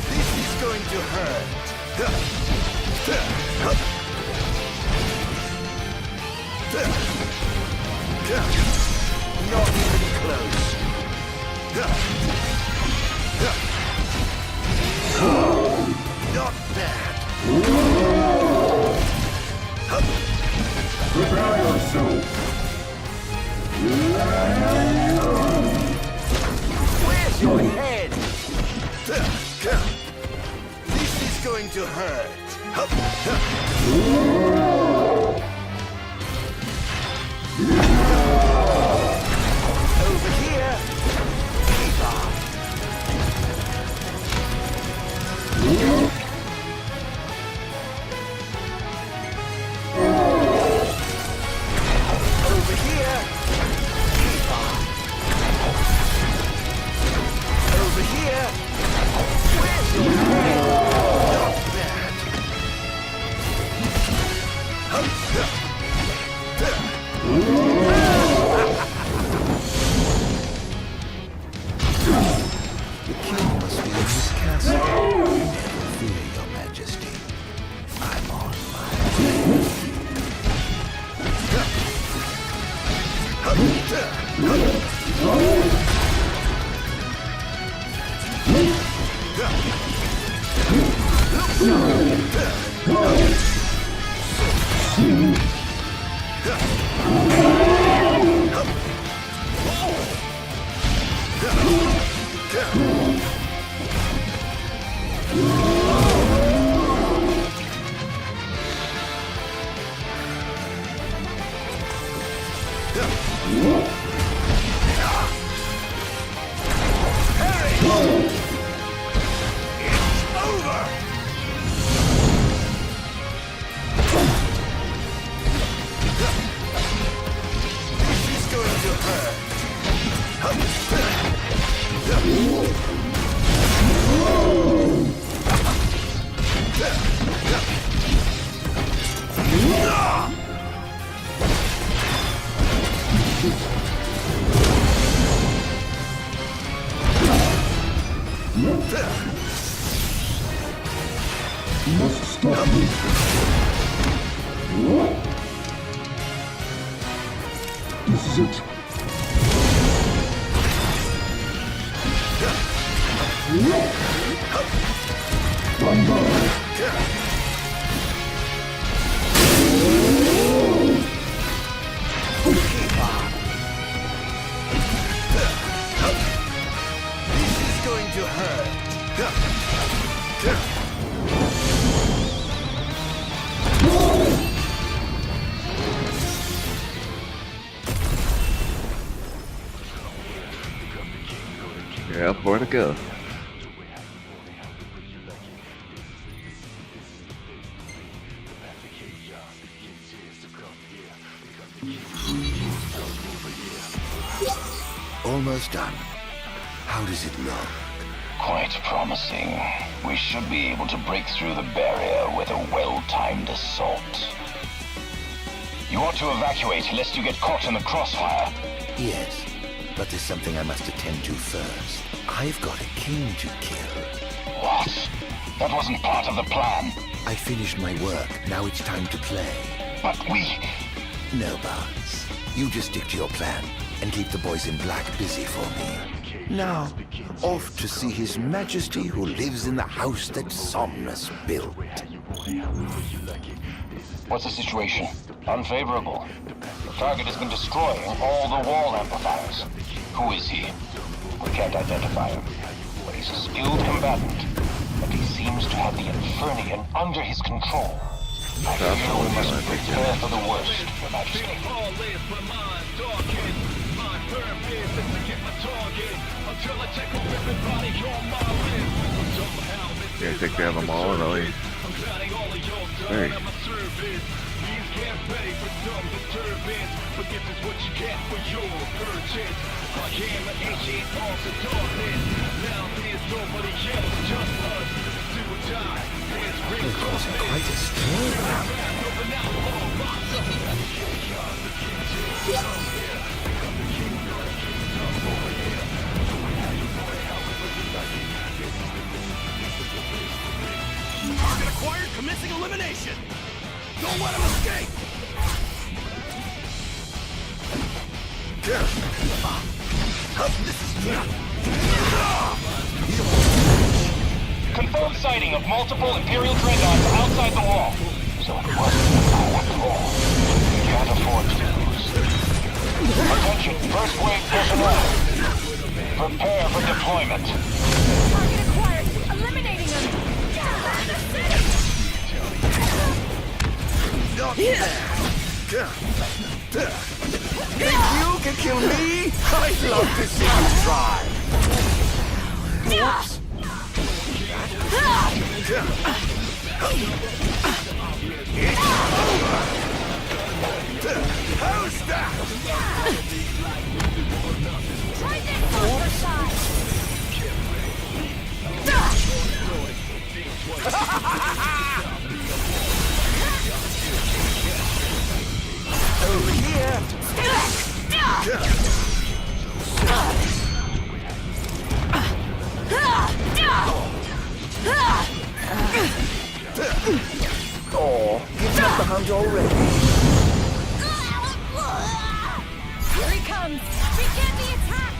This is going to hurt. Not even close. Not bad. Prepare yourself. Where's your head? This is going to hurt. Over here. Keep on. Over here. Keep on. Over here. Where's your head? Not bad. The king must be in his castle. Never fear, your majesty. I'm on my You must stop me. This is it. This is going to hurt. Yeah, more to go. Almost done. How does it look? Quite promising. We should be able to break through the barrier with a well-timed assault. You ought to evacuate lest you get caught in the crossfire. Yes, but there's something I must attend to first. I've got a king to kill. What? That wasn't part of the plan. I finished my work. Now it's time to play. But we... No, Barnes. You just stick to your plan and keep the boys in black busy for me. Now, off to see His Majesty who lives in the house that Somnus built. What's the situation? Unfavorable. The target has been destroying all the wall amplifiers. Who is he? We can't identify him, but he's a skilled combatant. And he seems to have the Infernian under his control. I feel we must prepare for the worst, Your Majesty. Yeah, take care of them all, really. Hey. You're causing quite a stir around Commencing elimination! Don't let him escape! Confirmed sighting of multiple Imperial dreadnoughts outside the wall. So it wasn't the fool after all. We can't afford to lose. Attention, first wave personnel. Prepare for deployment. Target acquired. Eliminating them. Think you can kill me? I'd love to see you try. Whoops. How's that? Try this on side. Over here. Oh, give up the hunt already. Here he comes. Begin the attack.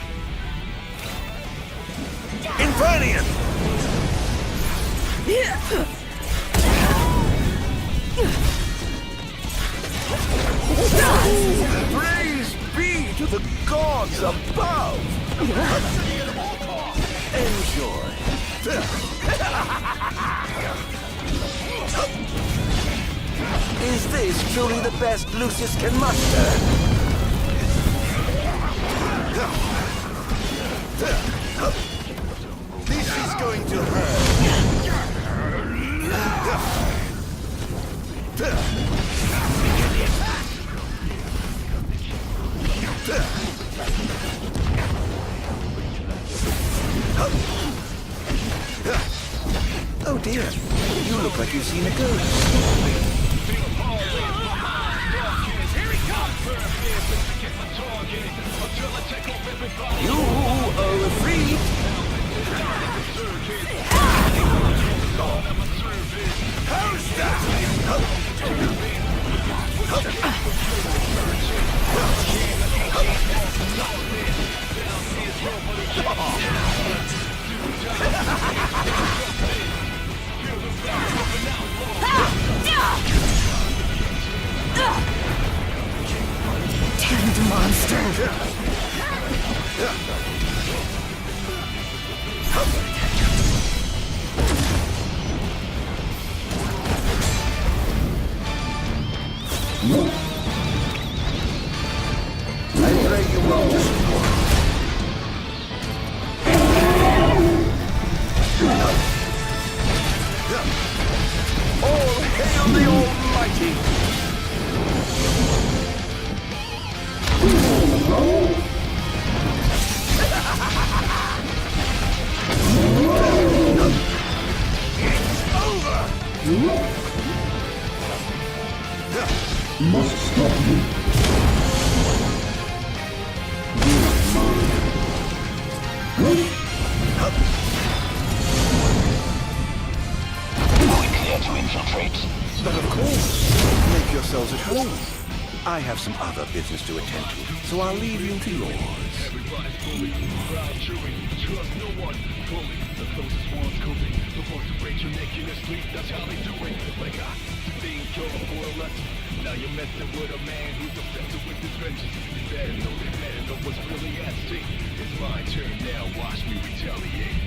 Infernian! Praise be to the gods above! Enjoy. Is this truly the best Lucius can muster? This is going to hurt. Oh dear, you look like you've seen a ghost. You are free. How's Damned monster! I pray you won't. All hail the Almighty! It's over! Must stop you. Are we clear to infiltrate? But of course, make yourselves at home. I have some other business to attend to, so I'll leave you to yours. Now you're messing with a man who's obsessed with his vengeance. You better know what's really at stake. It's my turn now, watch me retaliate.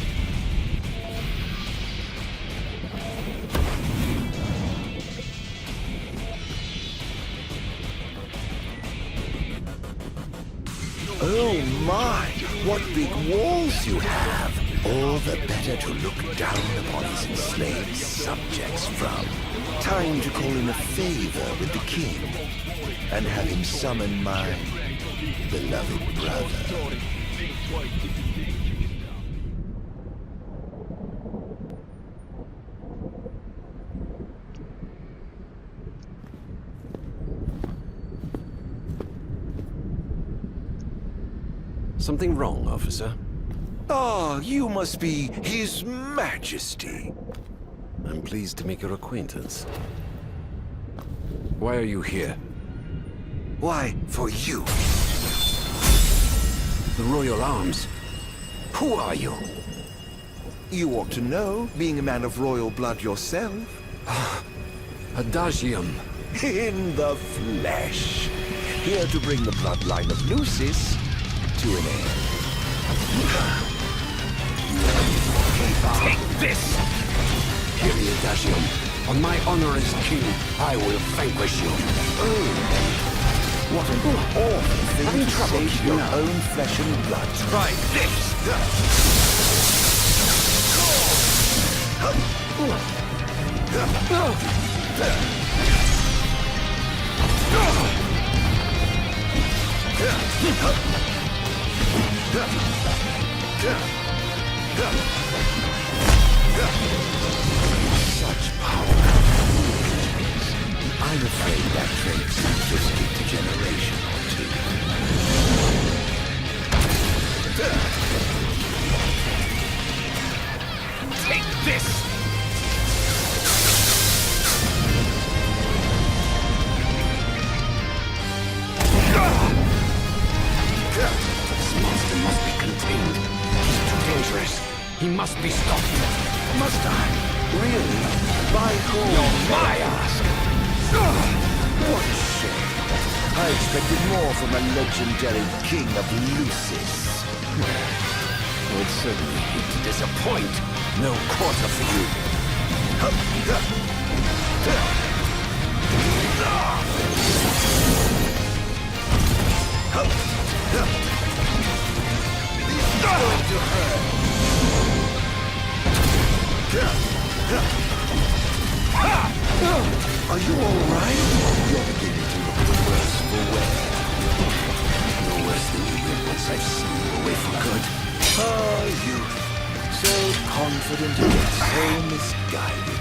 Oh my, what big walls you have! All the better to look down upon his enslaved subjects from. Time to call in a favor with the king, and have him summon my beloved brother. Something wrong, officer? Ah, you must be His Majesty. I'm pleased to make your acquaintance. Why are you here? Why, for you. The Royal Arms. Who are you? You ought to know, being a man of royal blood yourself. Adagium. In the flesh. Here to bring the bloodline of Lucis to an end. Take this! Hear the Adagium. On my honor as king, I will vanquish you. What an awful thing to say to your own flesh and blood. Try this! Such power. I'm afraid that trait simplicity to generation or two. Take this! This monster must be contained. He's too dangerous. He must be stopped. Must I? Really? By whom? You're my ask! What a shame. I expected more from a legendary king of Lucis. Would certainly hate to disappoint. No quarter for you. Going to hurt. Are you all right? You're beginning to look worse for wear. No worse than you will once I've seen you away for good. Oh, you. So confident and yet so misguided.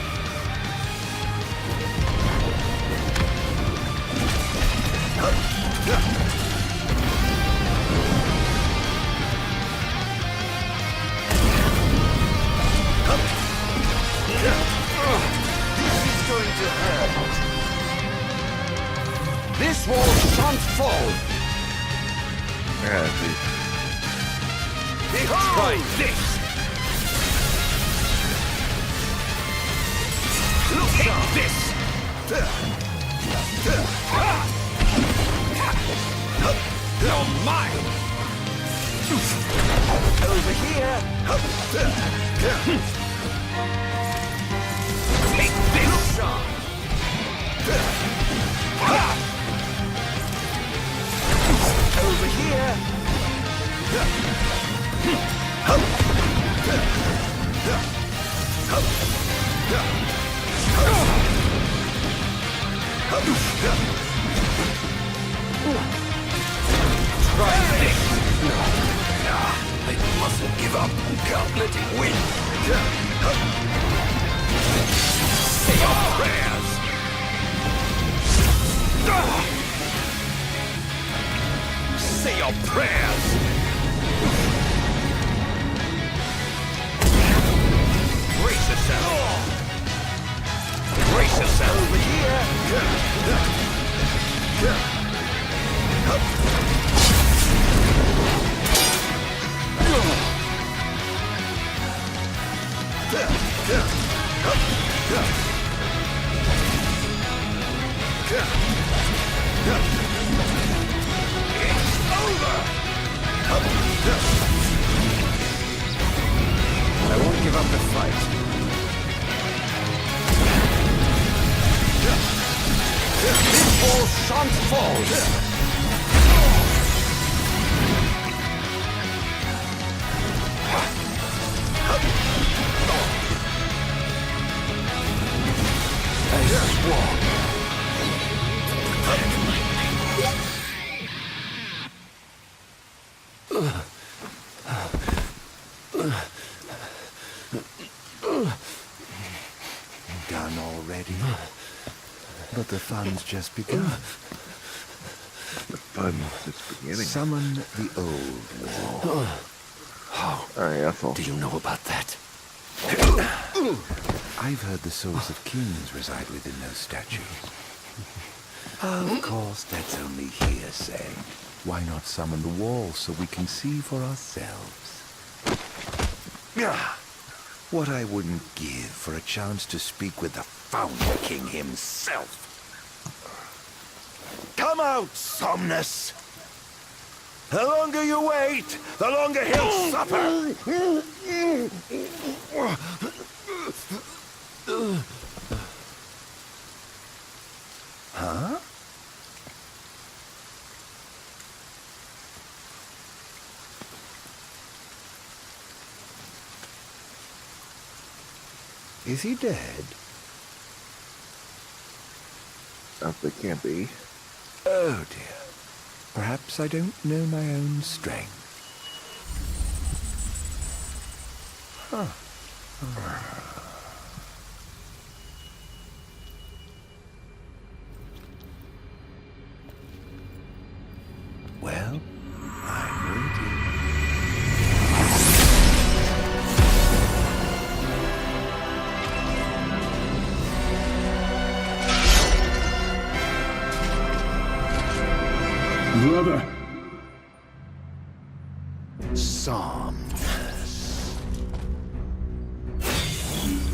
This is going to hurt. This wall shan't fall. Yeah, see. Try this! Take this! You're mine! Over here! Take this! Over here! Try this! No, I mustn't give up. Can't let it win. Say your prayers! Say your prayers! Brace yourself! Brace yourself! Over here! I won't give up the fight. This wall shan't fall! I swore. Done already? But the fun's just begun. The fun's just beginning. Summon the old wall. How Alright, asshole. do you know about that? I've heard the souls of kings reside within those statues. Of course, that's only hearsay. Why not summon the wall so we can see for ourselves? What I wouldn't give for a chance to speak with the Founder King himself. Come out, Somnus! The longer you wait, the longer he'll suffer! Huh? Is he dead? They can't be. Oh dear. Perhaps I don't know my own strength. Huh. Well, I'm waiting. Brother. Somnus.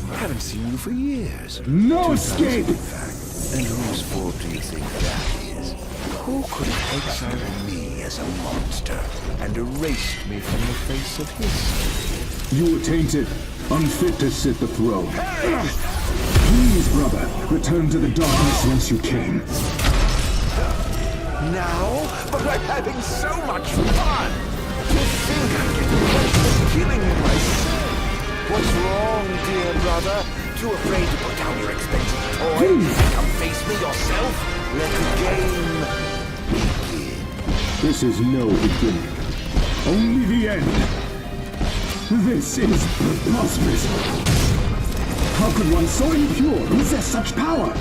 I haven't seen you for years. No escape! In fact. And whose fault do you think that is? Who could have exiled me as a monster and erased me from the face of history? You were tainted, unfit to sit the throne. Please, brother, return to the darkness whence you came. Now? But I'm having so much fun! You think I'm getting close to killing you myself? What's wrong, dear brother? Too afraid to put down your expensive toy and come face me yourself? Let the game begin. This is no beginning. Only the end. This is preposterous. How could one so impure possess such power?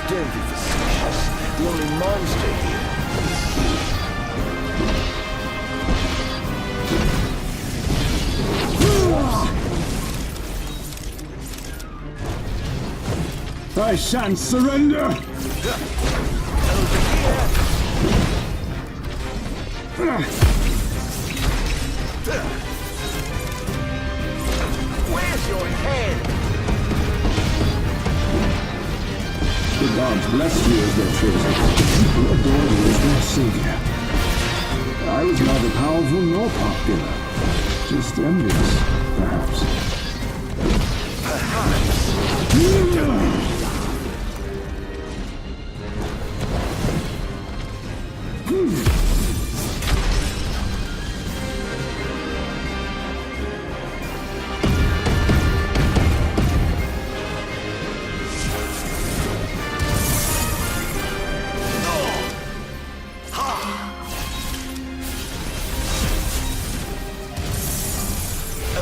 Don't be facetious. The only monster here is I shan't surrender! Where's your head? The gods bless you as their chosen. People adore you as their savior. I was neither powerful nor popular. Just envious, perhaps.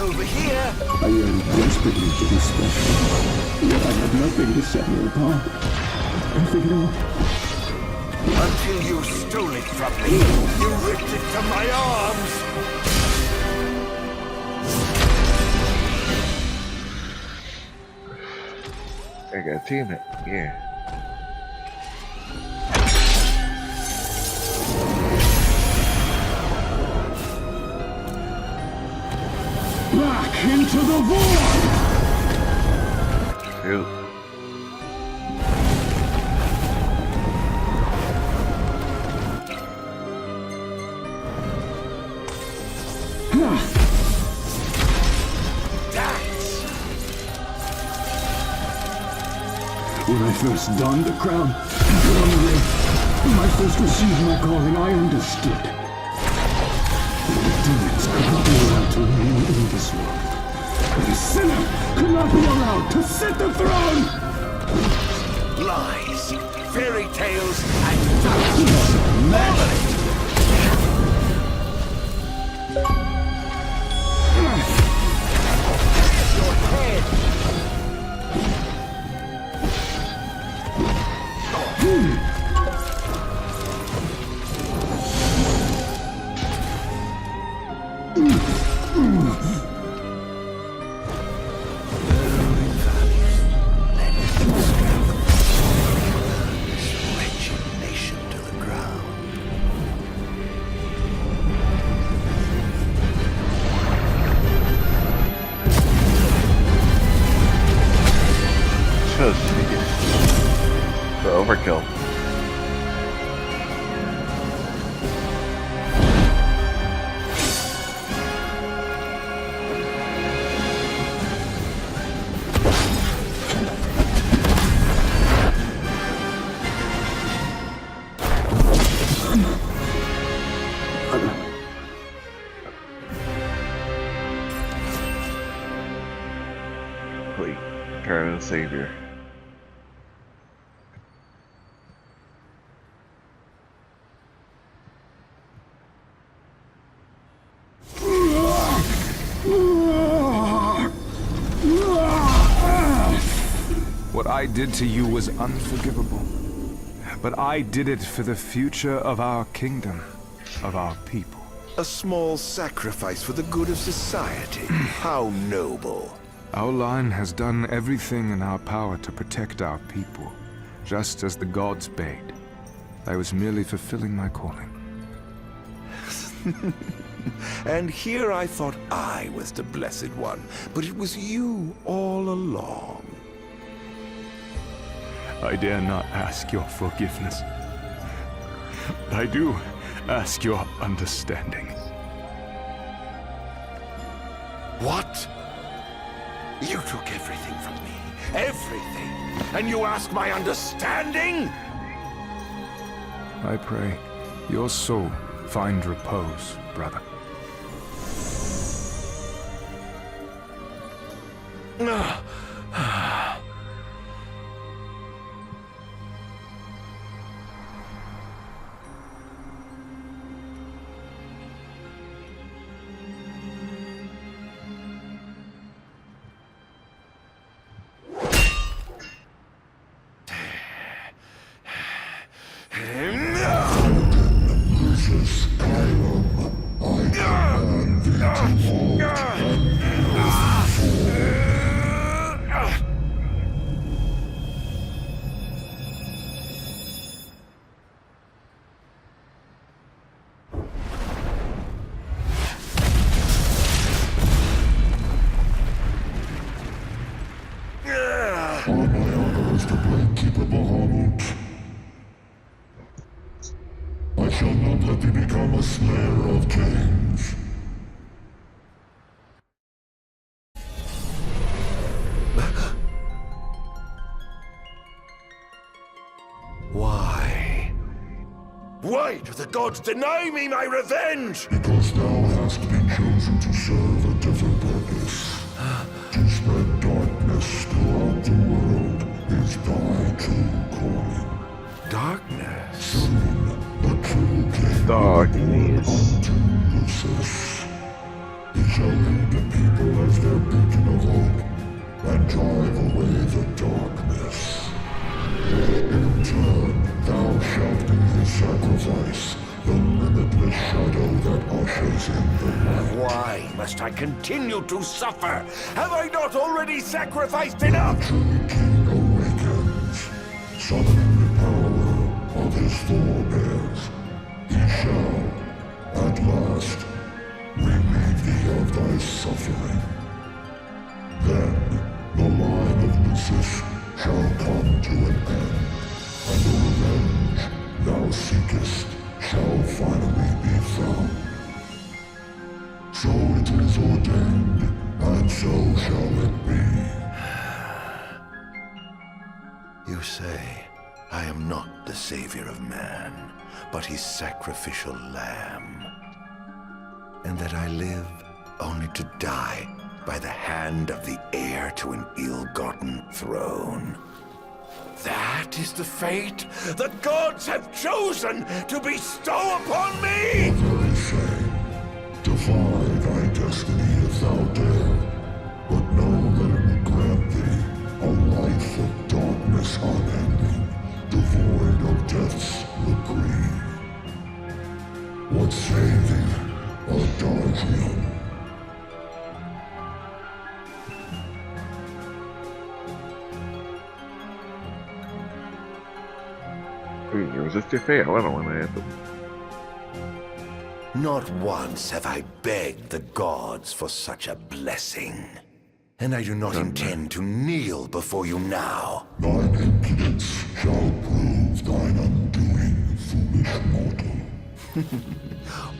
Over here! I yearned desperately to be special. Yet I had nothing to set me apart. Nothing at all. Until you stole it from me, you ripped it from my arms! I got a team it, yeah. Back into the void! Shoot. When I first donned the crown and put on the ring, when I first received my calling, I understood. Demons could not be allowed to remain in this world. The sinner could not be allowed to sit the throne! Lies, fairy tales, and madness. Your head. The overkill. Complete. Guardian and Savior. What I did to you was unforgivable. But I did it for the future of our kingdom, of our people. A small sacrifice for the good of society. How noble. Our line has done everything in our power to protect our people, just as the gods bade. I was merely fulfilling my calling. And here I thought I was the Blessed One, but it was you all along. I dare not ask your forgiveness. I do ask your understanding. What? You took everything from me. Everything. And you ask my understanding? I pray your soul find repose, brother. I shall not let thee become a slayer of kings. Why? Why do the gods deny me my revenge? Because thou hast been chosen to serve a different purpose. To spread darkness throughout the world is thy true calling. Darkness? Soon, the true king Darkness. unto Lucis. He shall lead the people as their beacon of hope and drive away the darkness. In turn, thou shalt be his sacrifice, the limitless shadow that ushers in the light. Why must I continue to suffer? Have I not already sacrificed enough? The true king awakens, summoning the power of his forebears. He shall, at last, relieve thee of thy suffering. Then, the line of Lucis shall come to an end, and the revenge thou seekest shall finally be found. So it is ordained, and so shall it be. You say I am not the savior of man, but his sacrificial lamb. and that I live only to die by the hand of the heir to an ill-gotten throne. That is the fate the gods have chosen to bestow upon me! Very shame. Defy thy destiny if thou dare, but know that it will grant thee a life of darkness unending, devoid of death's reprieve. What say thee, Ardyn? Resist your fate. I don't want to answer. Not once have I begged the gods for such a blessing. And I do not intend to kneel before you now. Thine impudence shall prove thine undoing, foolish mortal.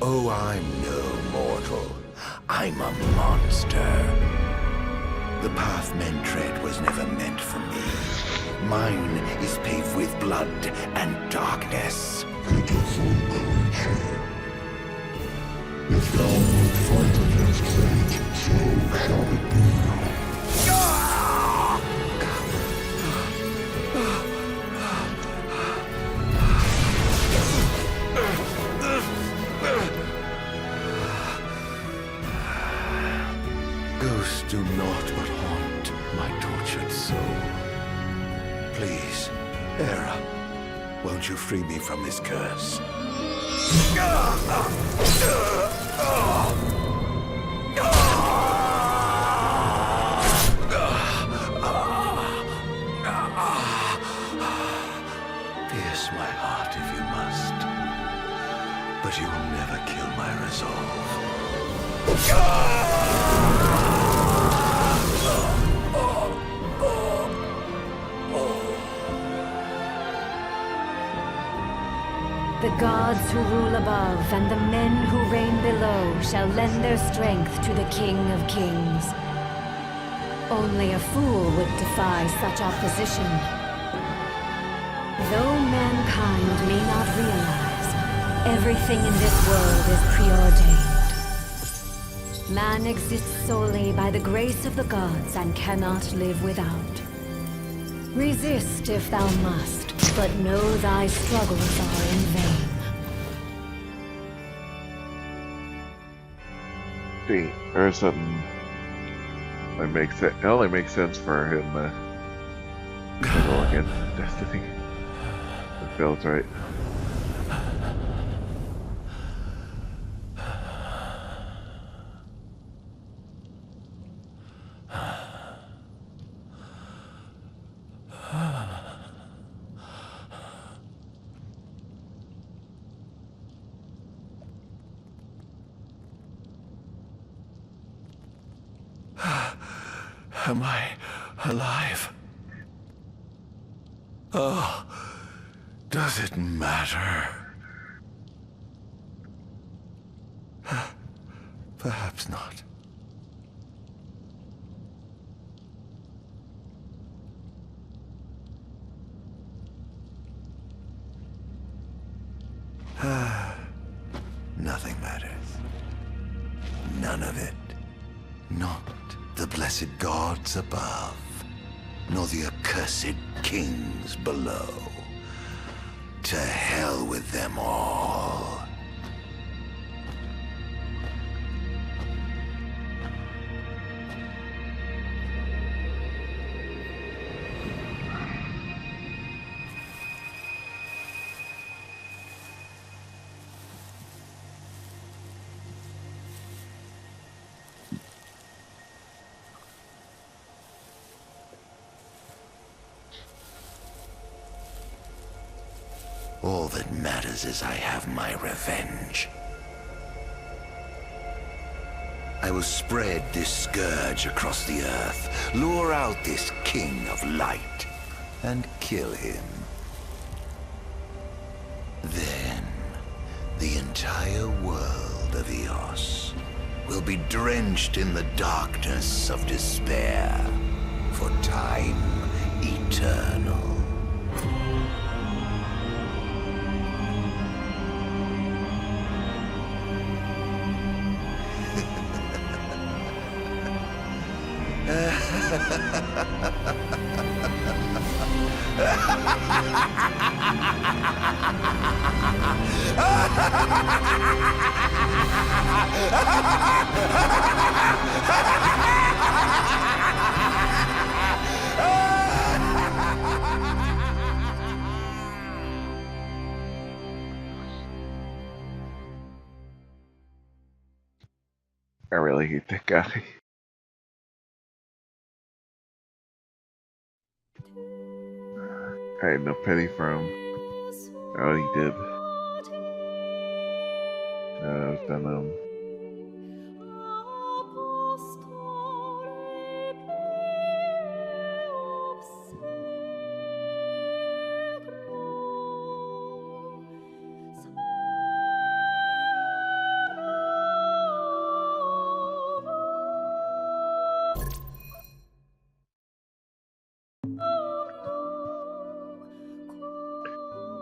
Oh, I'm no mortal. I'm a monster. The path men tread was never meant for me. Mine is paved with blood and darkness. Pitiful creature. If thou wilt fight against fate, so shall it be. Ghosts do naught but haunt my tortured soul. Please, Hera, won't you free me from this curse? Pierce my heart if you must, but you will never kill my resolve. The gods who rule above and the men who reign below shall lend their strength to the King of Kings. Only a fool would defy such opposition. Though mankind may not realize, everything in this world is preordained. Man exists solely by the grace of the gods and cannot live without. Resist if thou must, but know thy struggles are in vain. See, there's something that makes it only makes sense for him to go against destiny. It feels right. Am I alive? Oh, does it matter? Perhaps not. Nothing matters. None of it. Not the blessed gods above, nor the accursed kings below. To hell with them all. All that matters is I have my revenge. I will spread this scourge across the earth, lure out this king of light, and kill him. Then, the entire world of Eos will be drenched in the darkness of despair for time eternal. I really hate that guy. I had no pity for him. Oh, he did. No, it was done.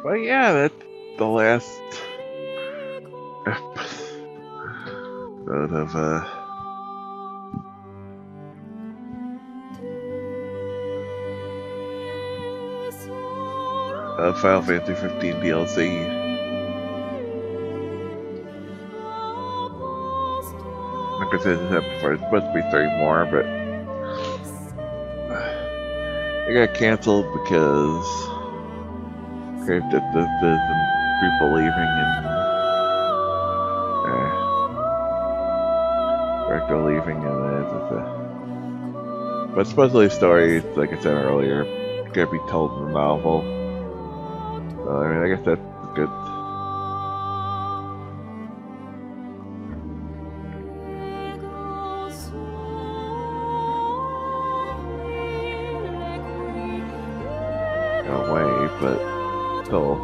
But yeah, that's the last episode of Final Fantasy 15 DLC. Like I said before, it's supposed to be 3 more, but it got canceled because people leaving and director leaving, and but supposedly the story, like I said earlier, gonna be told in the novel. So I mean, I guess that's good. In a way, but still.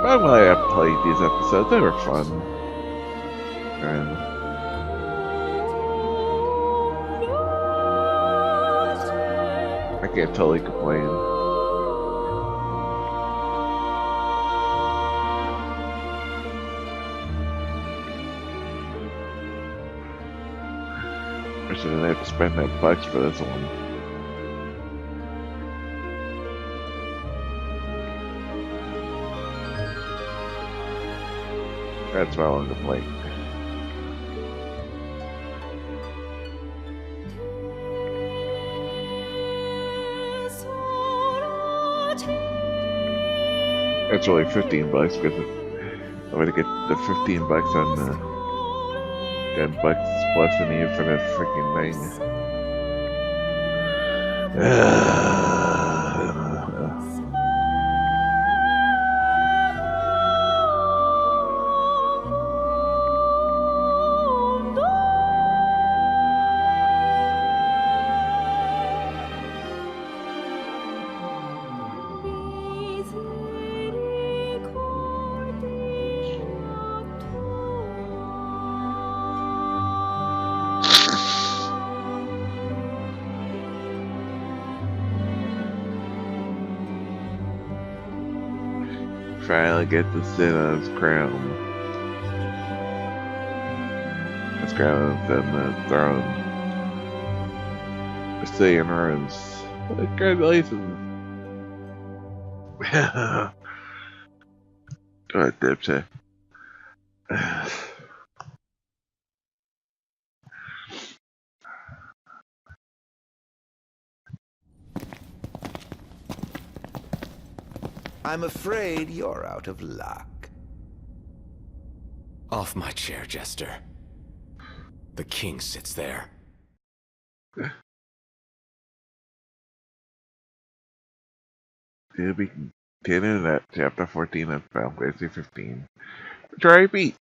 I'm glad I played these episodes. They were fun. And I can't totally complain. I shouldn't have to spend that bucks for this one. That's why I wanted to play. It's only $15 because I'm gonna get the $15 on the $10 plus in here for that freaking thing. Finally get to sit on his crown. His crown on the throne. The city in ruins. Congratulations. What dipshit. I'm afraid you're out of luck. Off my chair, Jester. The king sits there. To be continued at chapter 14 of Final Fantasy 15. Try beat.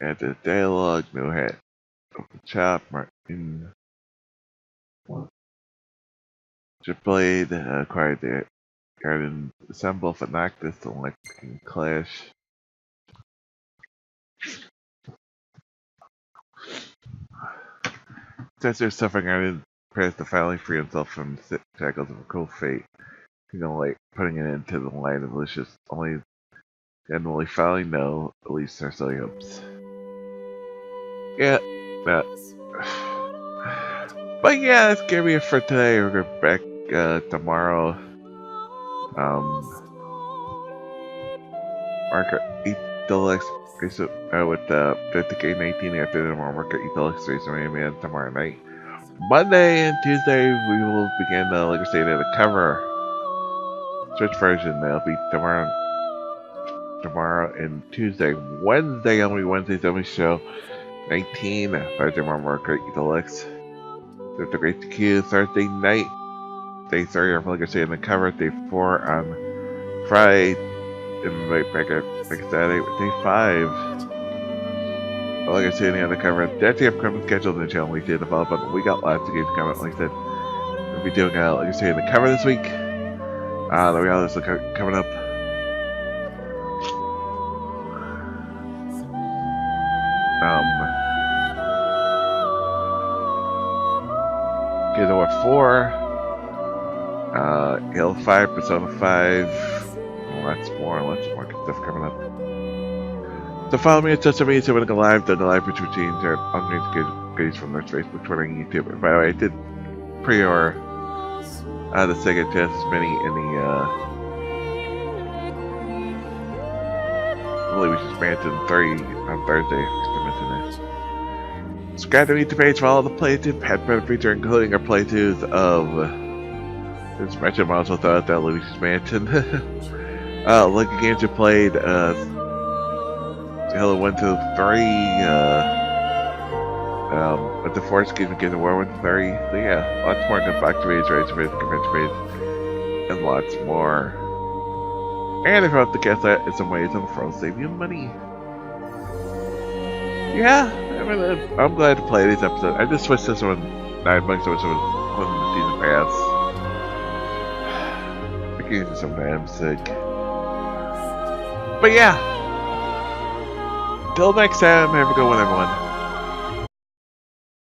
Add the dialogue, no hat. Open chop, Martin. Blade, acquired the Ardyn assemble for Noctis, the Electric Clash. Since they're suffering, Ardyn prepares to finally free himself from the shackles of a cruel fate. You know, like putting it into the line of Lucius. Only then will he finally know, at least our silly hopes. Yeah, but yeah, that's gonna be it for today. We're gonna be back tomorrow. Marker Deluxe with 50K19 after the Marker Deluxe Race Man tomorrow night. Monday and Tuesday we will begin like I said, the cover Switch version. That'll be tomorrow and Tuesday. Wednesday only show 19 Thursday Marker Deluxe. There's the Great Q Thursday night. Day 3 like I said in the cover. Day 4 on Friday. And right back at next Saturday with Day 5. Well, like I said, on the cover, that's the upcoming schedule in the channel. We did develop, but we got lots of games coming. Like I said, we'll be doing, like I said, in the cover this week. We got this coming up. Gears of War 4. Halo 5, Persona 5. Lots more good stuff coming up. So follow me on social media, so when I go live, the live which routines are unrated goodies from their Facebook, Twitter, and YouTube. And by the way, I did pre-order the Sega Genesis Mini in the Luigi's Mansion 3 on Thursday. Subscribe to the YouTube page for all the playthroughs, pad feature, including our playthroughs of this mentioned, might as well throw out that Luigi's Mansion. Look at games you played, Halo 1 to 3, with the Force games we Gears of War 1 to 3. So yeah, lots more good box raids, convention raids, and lots more. And if you want to guess that, it's some ways on the front save you money. Yeah, I mean, I'm glad to play these episodes. I just switched this one $9, which was one of the season pass. I can't do something, I'm sick. But yeah, till next time, have a good one, everyone.